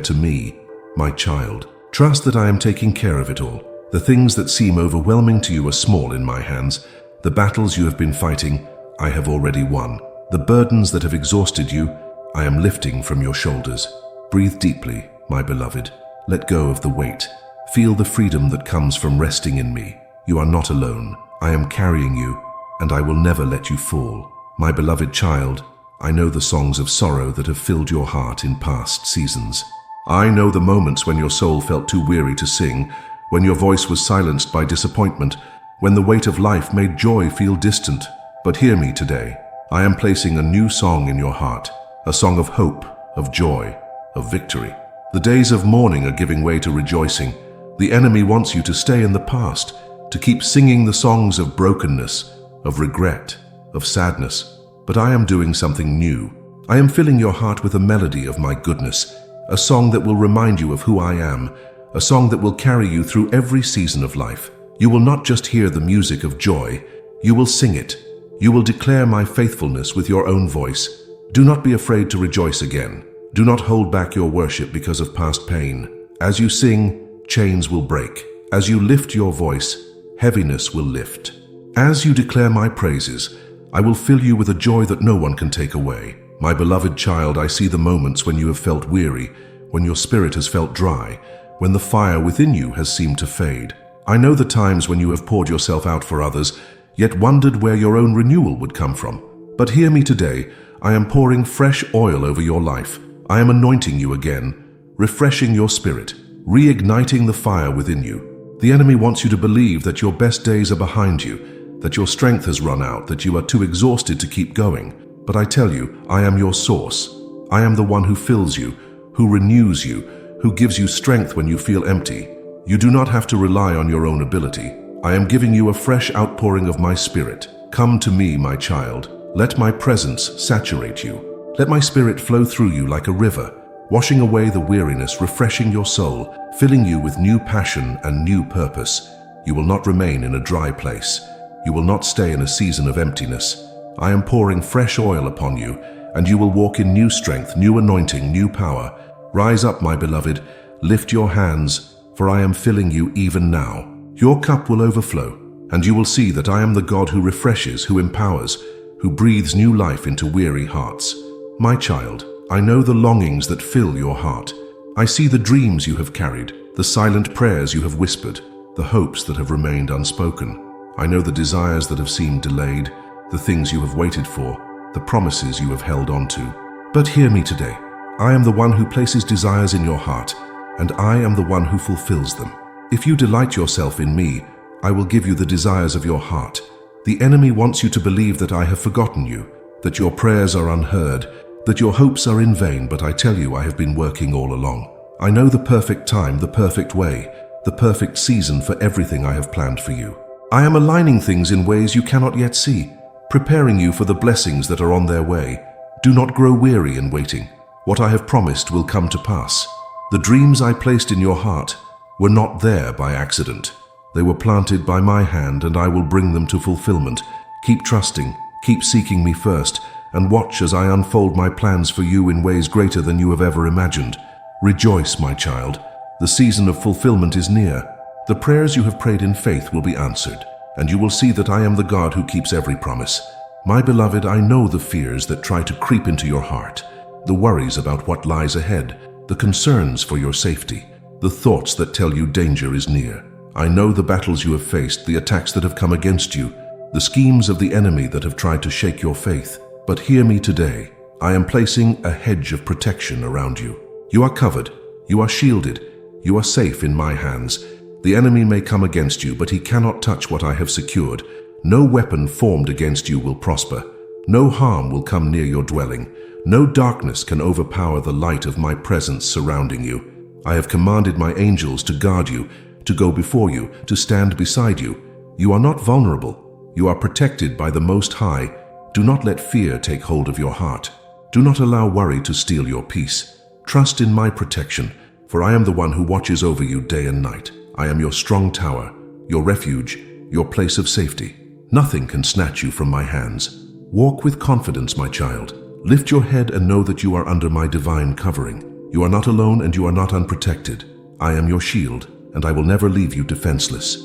to me, my child. Trust that I am taking care of it all. The things that seem overwhelming to you are small in my hands. The battles you have been fighting, I have already won. The burdens that have exhausted you, I am lifting from your shoulders. Breathe deeply, my beloved. Let go of the weight. Feel the freedom that comes from resting in me. You are not alone. I am carrying you, and I will never let you fall. My beloved child, I know the songs of sorrow that have filled your heart in past seasons. I know the moments when your soul felt too weary to sing, when your voice was silenced by disappointment, when the weight of life made joy feel distant. But hear me today. I am placing a new song in your heart, a song of hope, of joy, of victory. The days of mourning are giving way to rejoicing. The enemy wants you to stay in the past, to keep singing the songs of brokenness, of regret, of sadness. But I am doing something new. I am filling your heart with a melody of my goodness, a song that will remind you of who I am, a song that will carry you through every season of life. You will not just hear the music of joy, you will sing it. You will declare my faithfulness with your own voice. Do not be afraid to rejoice again. Do not hold back your worship because of past pain. As you sing, chains will break. As you lift your voice, heaviness will lift. As you declare my praises, I will fill you with a joy that no one can take away. My beloved child, I see the moments when you have felt weary, when your spirit has felt dry, when the fire within you has seemed to fade. I know the times when you have poured yourself out for others, yet wondered where your own renewal would come from. But hear me today. I am pouring fresh oil over your life. I am anointing you again, refreshing your spirit, reigniting the fire within you. The enemy wants you to believe that your best days are behind you, that your strength has run out, that you are too exhausted to keep going. But I tell you, I am your source. I am the one who fills you, who renews you, who gives you strength when you feel empty. You do not have to rely on your own ability. I am giving you a fresh outpouring of my spirit. Come to me, my child. Let my presence saturate you. Let my spirit flow through you like a river, washing away the weariness, refreshing your soul, filling you with new passion and new purpose. You will not remain in a dry place. You will not stay in a season of emptiness. I am pouring fresh oil upon you, and you will walk in new strength, new anointing, new power. Rise up, my beloved. Lift your hands, for I am filling you even now. Your cup will overflow, and you will see that I am the God who refreshes, who empowers, who breathes new life into weary hearts. My child, I know the longings that fill your heart. I see the dreams you have carried, the silent prayers you have whispered, the hopes that have remained unspoken. I know the desires that have seemed delayed, the things you have waited for, the promises you have held on to. But hear me today. I am the one who places desires in your heart, and I am the one who fulfills them. If you delight yourself in me, I will give you the desires of your heart. The enemy wants you to believe that I have forgotten you, that your prayers are unheard, that your hopes are in vain, but I tell you I have been working all along. I know the perfect time, the perfect way, the perfect season for everything I have planned for you. I am aligning things in ways you cannot yet see, preparing you for the blessings that are on their way. Do not grow weary in waiting. What I have promised will come to pass. The dreams I placed in your heart were not there by accident. They were planted by my hand, and I will bring them to fulfillment. Keep trusting, keep seeking me first, and watch as I unfold my plans for you in ways greater than you have ever imagined. Rejoice, my child. The season of fulfillment is near. The prayers you have prayed in faith will be answered, and you will see that I am the God who keeps every promise. My beloved, I know the fears that try to creep into your heart, the worries about what lies ahead, the concerns for your safety, the thoughts that tell you danger is near. I know the battles you have faced, the attacks that have come against you, the schemes of the enemy that have tried to shake your faith. But hear me today. I am placing a hedge of protection around you. You are covered. You are shielded. You are safe in my hands. The enemy may come against you, but he cannot touch what I have secured. No weapon formed against you will prosper. No harm will come near your dwelling. No darkness can overpower the light of my presence surrounding you. I have commanded my angels to guard you, to go before you, to stand beside you. You are not vulnerable. You are protected by the Most High. Do not let fear take hold of your heart. Do not allow worry to steal your peace. Trust in my protection, for I am the one who watches over you day and night. I am your strong tower, your refuge, your place of safety. Nothing can snatch you from my hands. Walk with confidence, my child. Lift your head and know that you are under my divine covering. You are not alone and you are not unprotected. I am your shield, and I will never leave you defenseless.